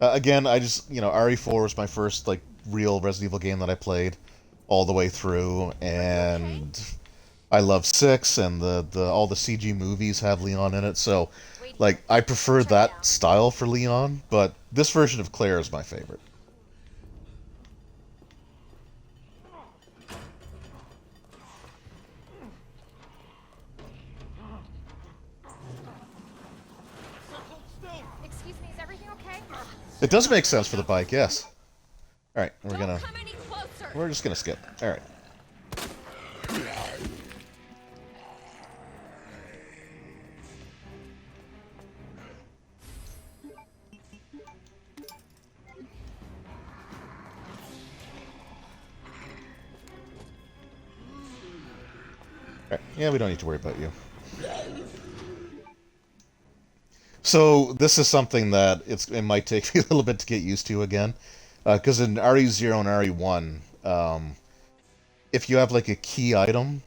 Again, I just RE4 was my first like real Resident Evil game that I played all the way through, and I love 6 and the all the CG movies have Leon in it. So, like I prefer that style for Leon, but this version of Claire is my favorite. Excuse me, is everything okay? It does make sense for the bike, yes. All right, Don't come any closer. we're just gonna skip. All right. Alright, yeah, we don't need to worry about you. So this is something that it might take me a little bit to get used to again, because in RE0 and RE1, if you have like a key item,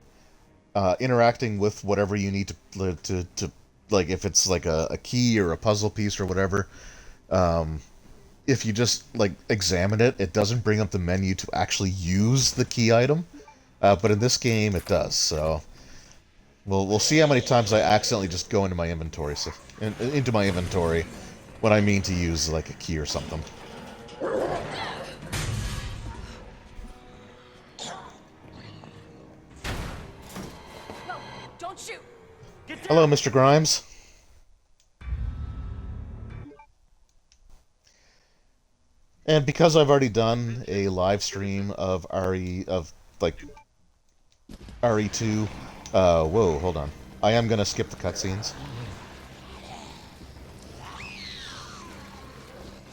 interacting with whatever you need to like if it's like a key or a puzzle piece or whatever, if you just like examine it, it doesn't bring up the menu to actually use the key item. But in this game, it does. So we'll see how many times I accidentally just go into my inventory, when I mean to use like a key or something. No, don't shoot. Hello, Mr. Grimes. And because I've already done a live stream of RE2, whoa, hold on. I am gonna skip the cutscenes.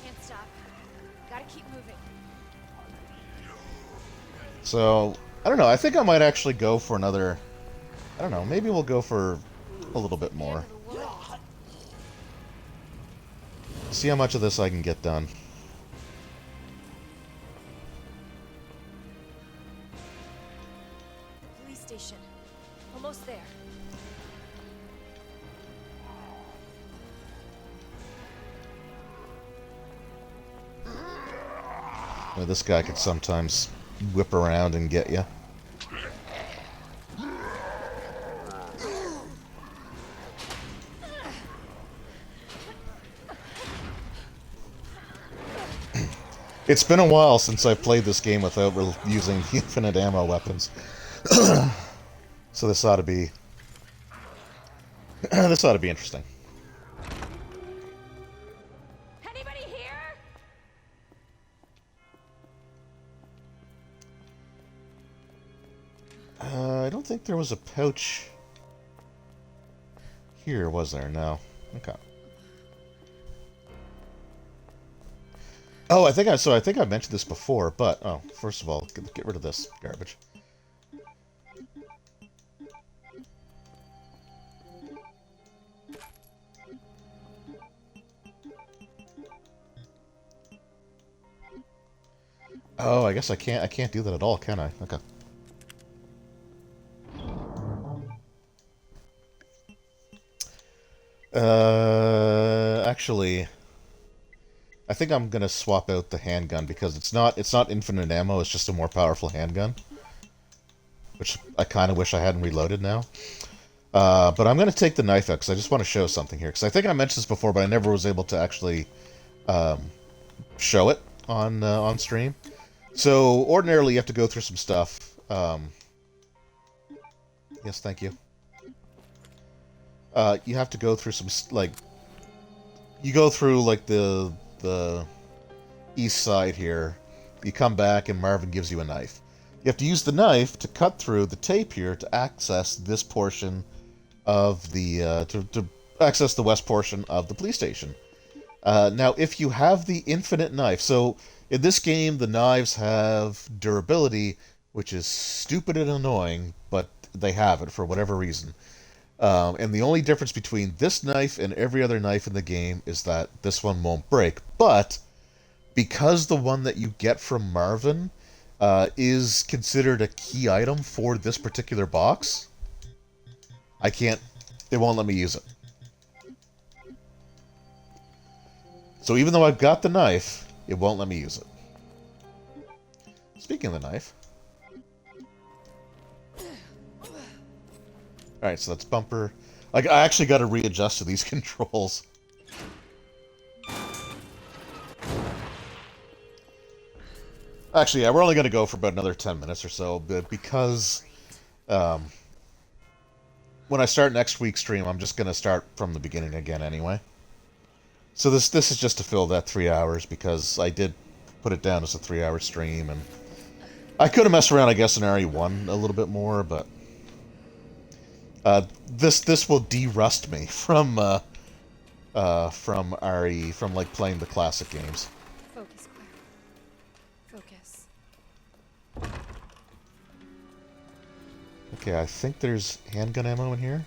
Can't stop. Gotta keep moving. So, I don't know, I think I might actually go for another... I don't know, maybe we'll go for a little bit more. See how much of this I can get done. Police station. Almost there. Well, this guy could sometimes whip around and get you. It's been a while since I played this game without using infinite ammo weapons. So this ought to be... this ought to be interesting. Anybody here? I don't think there was a pouch here, was there? No. Okay. Oh, I think I mentioned this before, but first of all, get rid of this garbage. Oh, I guess I can't do that at all, can I? Okay. Actually, I think I'm gonna swap out the handgun because it's not infinite ammo, it's just a more powerful handgun. Which I kind of wish I hadn't reloaded now. But I'm gonna take the knife out because I just want to show something here. Because I think I mentioned this before, but I never was able to actually show it on stream. So ordinarily you have to go through some stuff. Yes, thank you. You have to go through some you go through like the east side here. You come back and Marvin gives you a knife. You have to use the knife to cut through the tape here to access this portion of the to access the west portion of the police station. Now, if you have the infinite knife, so in this game the knives have durability, which is stupid and annoying, but they have it for whatever reason. And the only difference between this knife and every other knife in the game is that this one won't break. But because the one that you get from Marvin is considered a key item for this particular box, it won't let me use it. So even though I've got the knife, it won't let me use it. Speaking of the knife... Alright, so that's bumper. Like, I actually got to readjust to these controls. Actually, yeah, we're only going to go for about another 10 minutes or so, but because when I start next week's stream, I'm just going to start from the beginning again anyway. So this is just to fill that 3 hours, because I did put it down as a 3-hour stream, and I could have messed around, I guess, in RE1 a little bit more, but this will de-rust me from RE, from like playing the classic games. Focus, Claire. Focus. Okay, I think there's handgun ammo in here.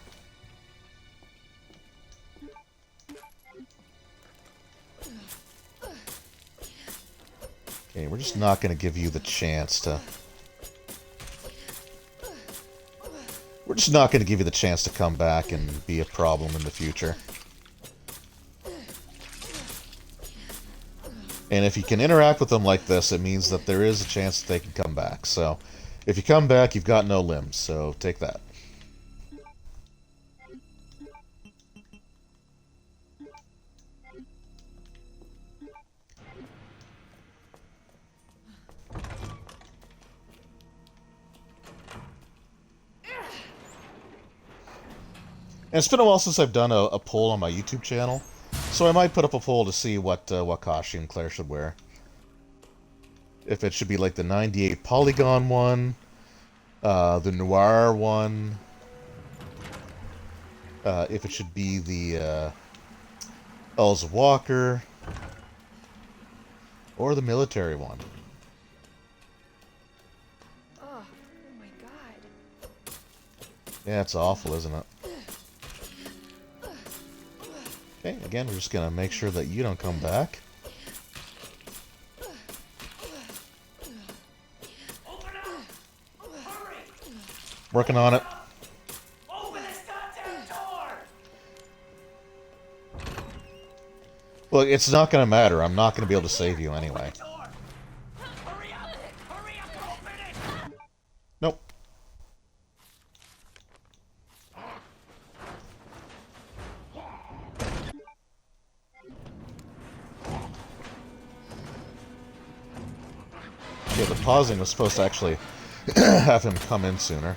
Okay, we're just not going to give you the chance to... We're just not going to give you the chance to come back and be a problem in the future. And if you can interact with them like this, it means that there is a chance that they can come back. So, If you come back, you've got no limbs, so take that. And it's been a while since I've done a poll on my YouTube channel, so I might put up a poll to see what costume Claire should wear. If it should be like the 98 polygon one, the noir one, if it should be the Elza Walker, or the military one. Oh my god. Yeah, it's awful, isn't it? Okay, again, we're just gonna make sure that you don't come back. Open up! Hurry! Working on it. Open this goddamn door! Look, it's not gonna matter. I'm not gonna be able to save you anyway. Hurry up! Hurry up and open it! Nope. Yeah, the pausing was supposed to actually have him come in sooner.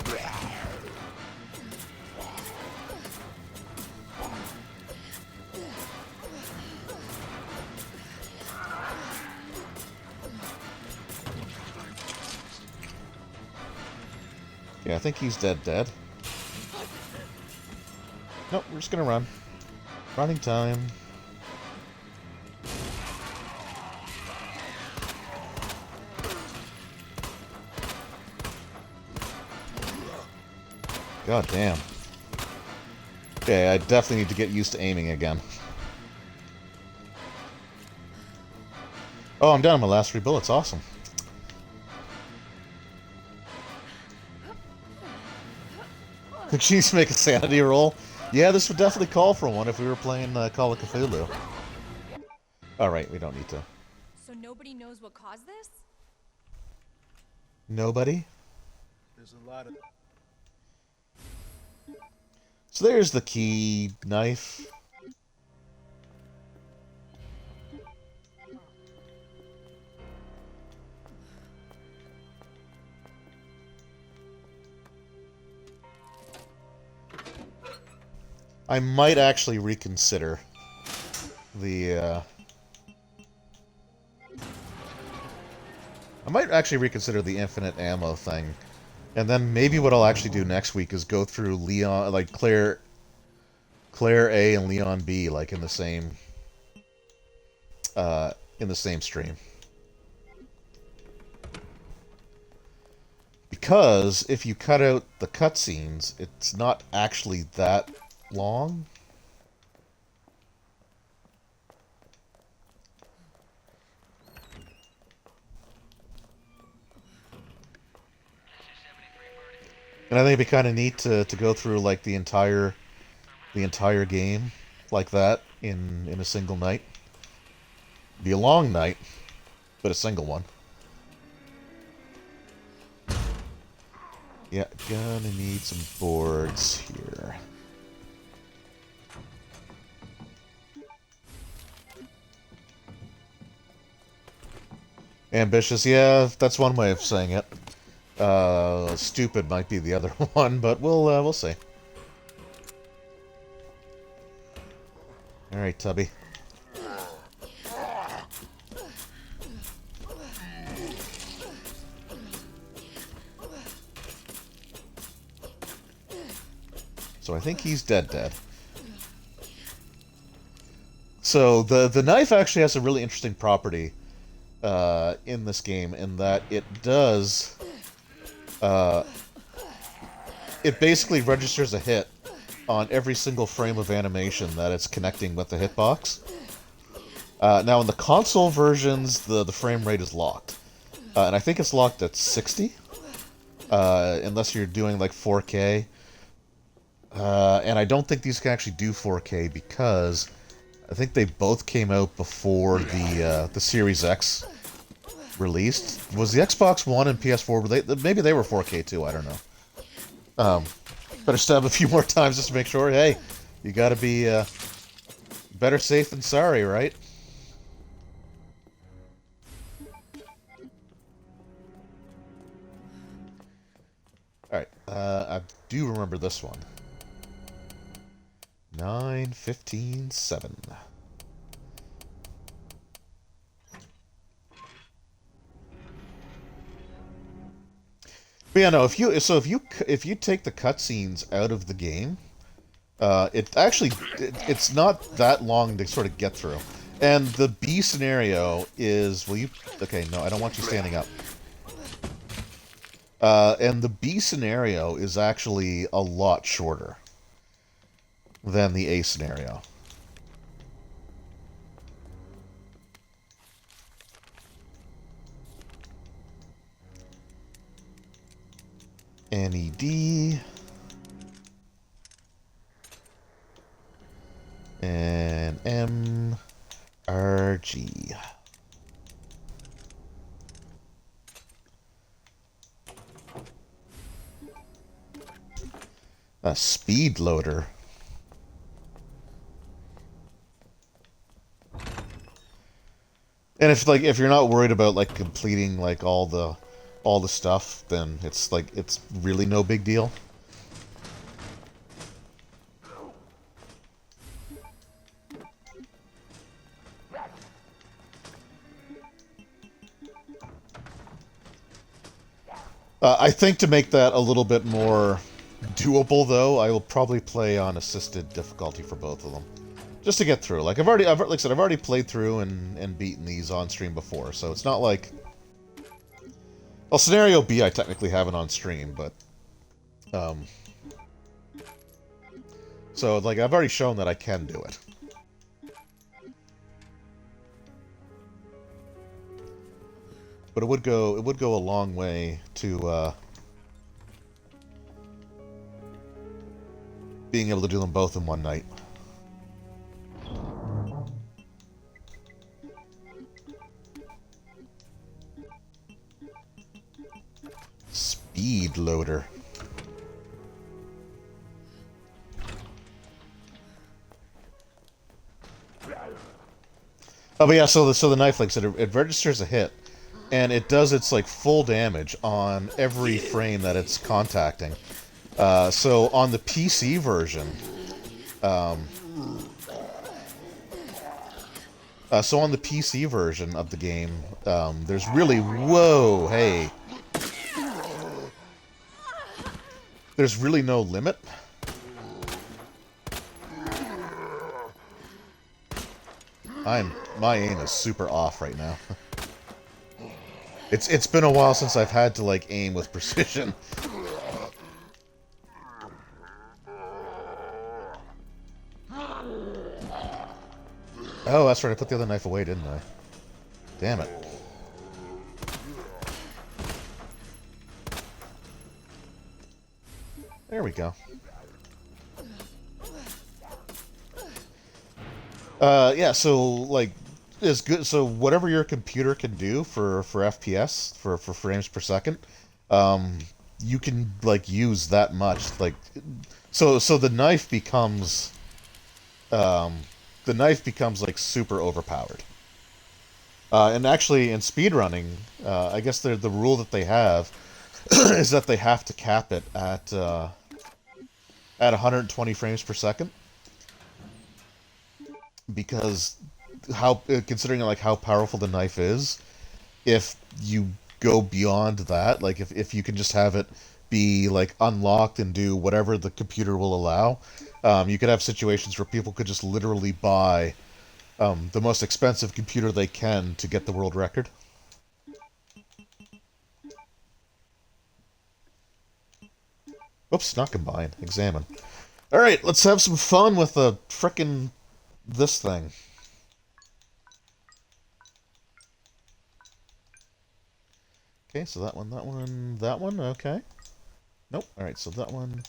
Yeah, I think he's dead. Nope, we're just gonna run. Running time. God damn. Okay, I definitely need to get used to aiming again. Oh, I'm down to my last 3 bullets. Awesome. Jeez, make a sanity roll. Yeah, this would definitely call for one if we were playing Call of Cthulhu. Alright, we don't need to. So nobody knows what caused this? Nobody? There's a lot of... So there's the key knife. I might actually reconsider the, I might actually reconsider the infinite ammo thing. And then maybe what I'll actually do next week is go through Leon, like Claire A and Leon B, like in the same stream. Because if you cut out the cutscenes, it's not actually that long. And I think it'd be kind of neat to go through like the entire game like that in a single night. Be a long night, but a single one. Yeah, gonna need some boards here. Ambitious, yeah, that's one way of saying it. Stupid might be the other one, but we'll see. All right, Tubby. So I think he's dead. So the knife actually has a really interesting property in this game, in that it does it basically registers a hit on every single frame of animation that it's connecting with the hitbox. Now in the console versions, the frame rate is locked, and I think it's locked at 60, unless you're doing like 4K. And I don't think these can actually do 4K because I think they both came out before the Series X released. Was the Xbox One and PS4, maybe they were 4K too, I don't know. Better stab a few more times just to make sure. Hey, you gotta be better safe than sorry, right? Alright, I do remember this one. 9:15:7. But yeah, no. If you take the cutscenes out of the game, it's not that long to sort of get through. And the B scenario is, will you? Okay, no, I don't want you standing up. And the B scenario is actually a lot shorter than the A scenario. NED. And MRG. A speed loader. And if you're not worried about like completing like all the stuff, then it's really no big deal. I think to make that a little bit more doable, though, I will probably play on assisted difficulty for both of them, just to get through. Like like I said, I've already played through and beaten these on stream before, so it's not like. Well, scenario B I technically haven't on stream, but so like I've already shown that I can do it. But it would go a long way to being able to do them both in one night. Speed loader. Oh, but yeah, so the knife, like I said, it registers a hit. And it does its like full damage on every frame that it's contacting. So on the PC version, of the game, there's really hey, there's really no limit. My aim is super off right now. It's been a while since I've had to like aim with precision. Oh, that's right. I put the other knife away, didn't I? Damn it. There we go. Yeah. So like. Is good. So whatever your computer can do for FPS for frames per second, you can like use that much. Like, so the knife becomes like super overpowered. And actually, in speedrunning, I guess the rule that they have is that they have to cap it at 120 frames per second, because considering like how powerful the knife is, if you go beyond that, like if you can just have it be like unlocked and do whatever the computer will allow, you could have situations where people could just literally buy the most expensive computer they can to get the world record. Oops, not combine. Examine. Alright, let's have some fun with the frickin' this thing. Okay, so that one, okay. Nope, alright, so that one.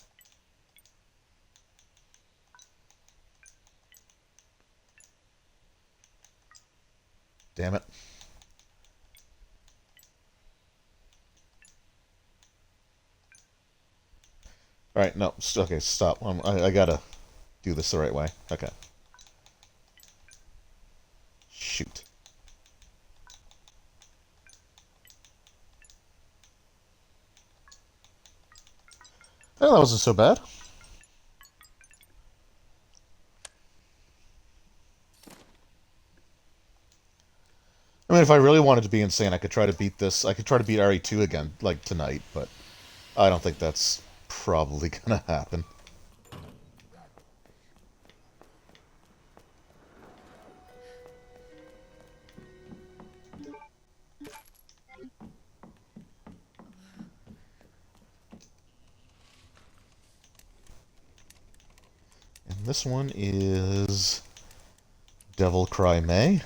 Damn it. Alright, no. Okay, stop. I gotta do this the right way. Okay. Shoot. Oh, that wasn't so bad. I mean, if I really wanted to be insane, I could try to beat this. I could try to beat RE2 again, like, tonight, but I don't think that's probably gonna happen. And this one is Devil Cry May.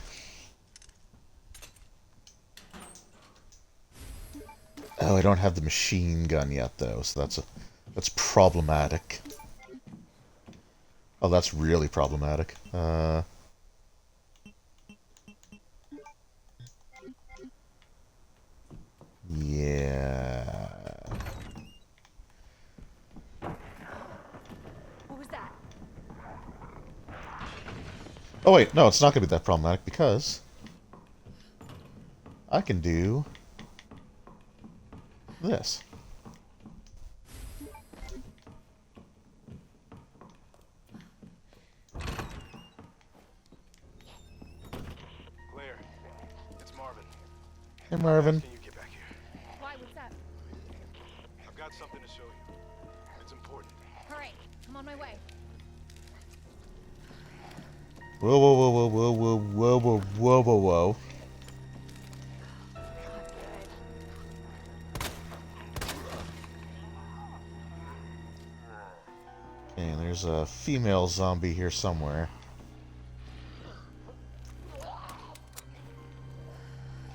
Oh, I don't have the machine gun yet, though, so that's problematic. Oh, that's really problematic. Yeah. What was that? Oh wait, no, it's not going to be that problematic because I can do this. Claire, it's Marvin. Hey, Marvin. Can you get back here? Why? What's up? I've got something to show you. It's important. Hurry. I'm on my way. Whoa, whoa, whoa, whoa, whoa, whoa, whoa, whoa, whoa, whoa, whoa. Okay, there's a female zombie here somewhere.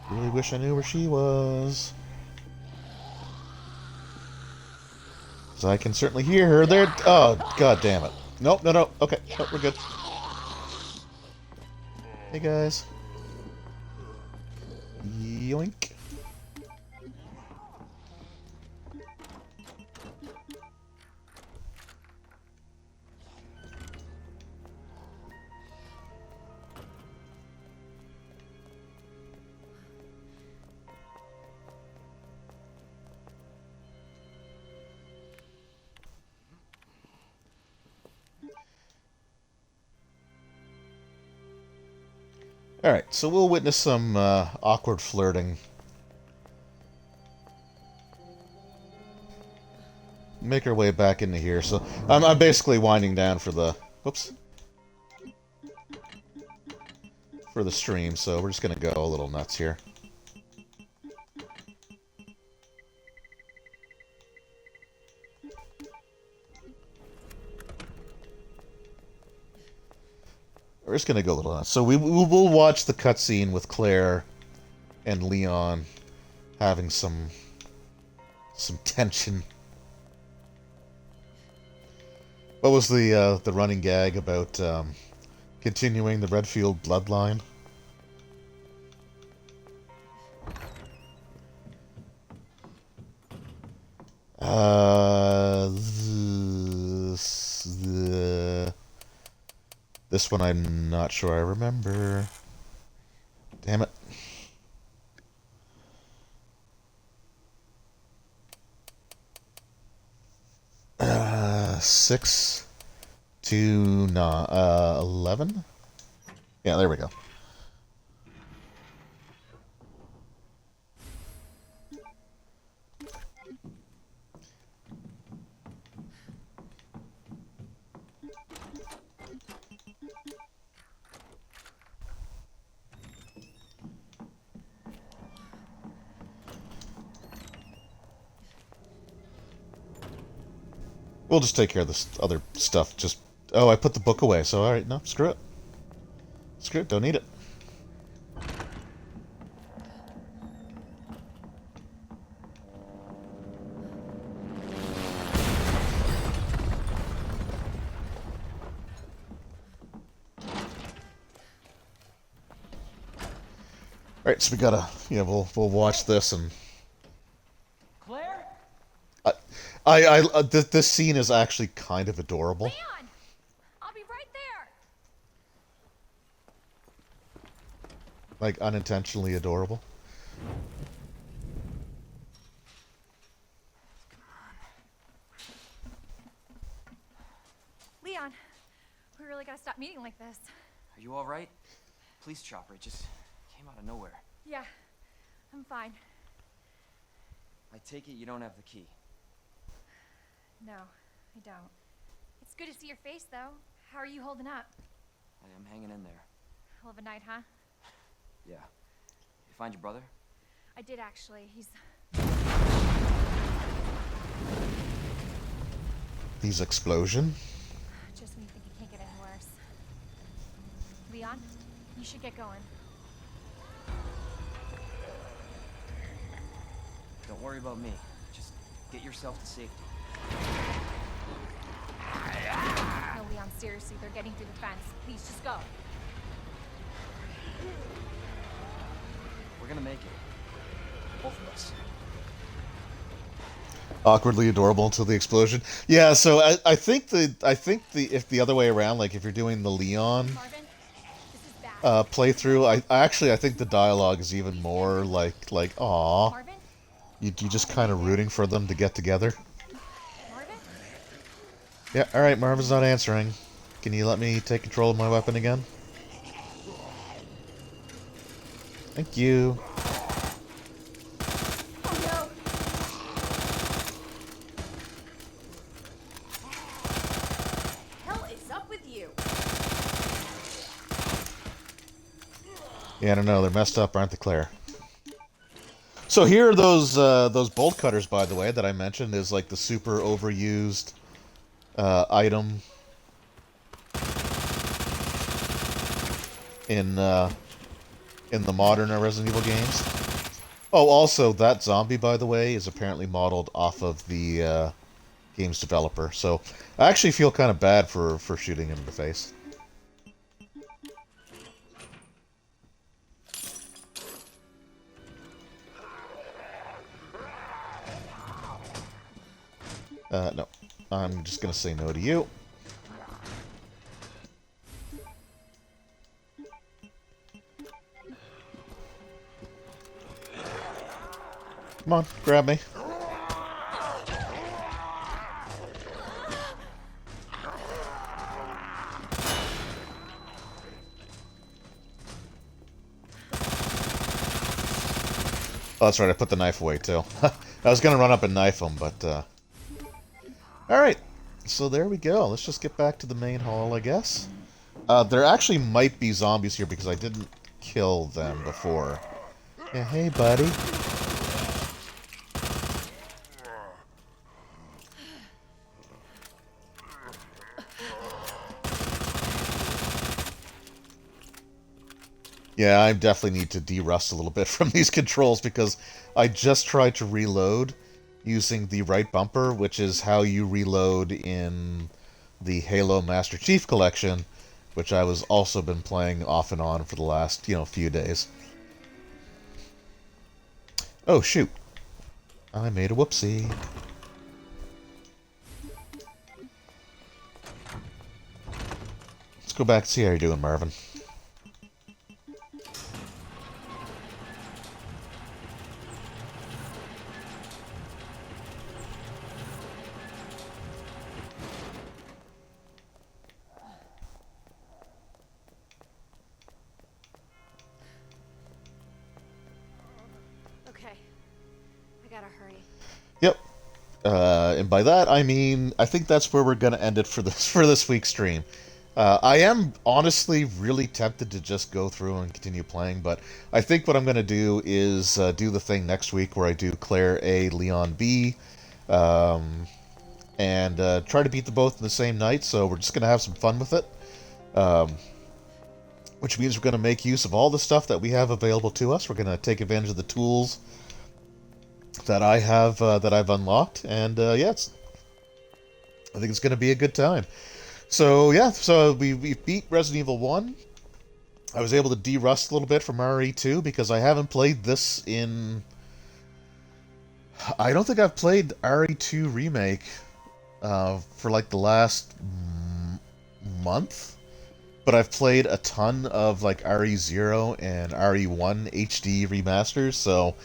Really wish I knew where she was. 'Cause I can certainly hear her there. Oh, god damn it. Nope, no, no. Okay, nope, we're good. Hey, guys. Yoink. Alright, so we'll witness some awkward flirting. Make our way back into here. So I'm basically winding down for the... Whoops. For the stream, so we're just going to go a little nuts here. We're just gonna go a little nuts. So we'll watch the cutscene with Claire and Leon having some tension. What was the running gag about continuing the Redfield bloodline? This one I'm not sure I remember. Damn it. Six to 11? Yeah, there we go. We'll just take care of this other stuff. Just... Oh, I put the book away, so alright, no, screw it. Screw it, don't need it. Alright, so we gotta... Yeah, we'll watch this and... Claire? This scene is actually kind of adorable. Leon! I'll be right there! Like, unintentionally adorable. Leon, we really gotta stop meeting like this. Are you alright? Police chopper, it just came out of nowhere. Yeah, I'm fine. I take it you don't have the key. No, I don't. It's good to see your face, though. How are you holding up? I am hanging in there. Hell of a night, huh? Yeah. You find your brother? I did, actually. He's explosion. Just when you think it can't get any worse. Leon, you should get going. Don't worry about me. Just get yourself to safety. No, Leon, seriously, they're getting through the fence. Please, just go. We're gonna make it. Both of us. Awkwardly adorable until the explosion. Yeah, so I think if the other way around, like if you're doing the Leon playthrough, I think the dialogue is even more like aw. You just kind of rooting for them to get together. Yeah, alright, Marvin's not answering. Can you let me take control of my weapon again? Thank you. Oh, no. Hell is up with you? Yeah, I don't know. They're messed up, aren't they, Claire? So here are those bolt cutters, by the way, that I mentioned is like the super overused item in the modern Resident Evil games. Oh, also that zombie, by the way, is apparently modeled off of the game's developer. So I actually feel kind of bad for shooting him in the face. No. I'm just gonna say no to you. Come on, grab me. Oh, that's right, I put the knife away, too. I was gonna run up and knife him, but, Alright, so there we go. Let's just get back to the main hall, I guess. There actually might be zombies here because I didn't kill them before. Yeah, hey, buddy. Yeah, I definitely need to de-rust a little bit from these controls because I just tried to reload using the right bumper, which is how you reload in the Halo Master Chief Collection, which I was also been playing off and on for the last, few days. Oh, shoot. I made a whoopsie. Let's go back and see how you're doing, Marvin. Yep. And by that, I mean, I think that's where we're going to end it for this week's stream. I am honestly really tempted to just go through and continue playing, but I think what I'm going to do is do the thing next week where I do Claire A, Leon B, and try to beat the both in the same night, so we're just going to have some fun with it. Which means we're going to make use of all the stuff that we have available to us. We're going to take advantage of the tools that I have, that I've unlocked, and yeah, I think it's going to be a good time. So yeah, so we beat Resident Evil 1. I was able to de-rust a little bit from RE2 because I haven't played this in I don't think I've played RE2 Remake for like the last month, but I've played a ton of like RE0 and RE1 HD remasters, so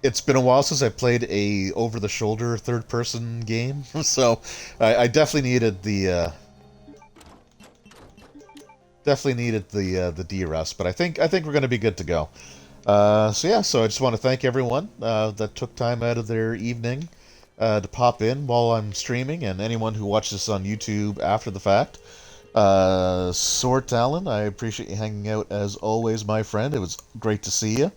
it's been a while since I played a over-the-shoulder third-person game, so I definitely needed the de-rest, but I think we're going to be good to go. So yeah, so I just want to thank everyone that took time out of their evening to pop in while I'm streaming, and anyone who watches this on YouTube after the fact. Sword Talon, I appreciate you hanging out as always, my friend. It was great to see you.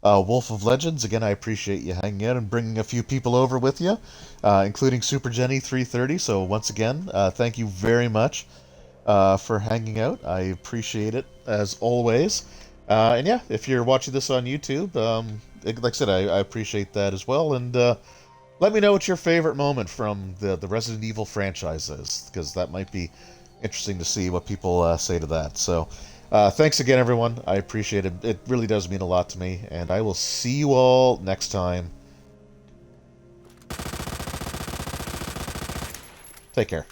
Wolf of Legends, again, I appreciate you hanging out and bringing a few people over with you, including Super Jenny 330. So once again, thank you very much for hanging out. I appreciate it as always. And yeah, if you're watching this on YouTube, like I said, I appreciate that as well. And let me know what your favorite moment from the Resident Evil franchise is, because that might be interesting to see what people say to that. So thanks again, everyone. I appreciate it. It really does mean a lot to me. And I will see you all next time. Take care.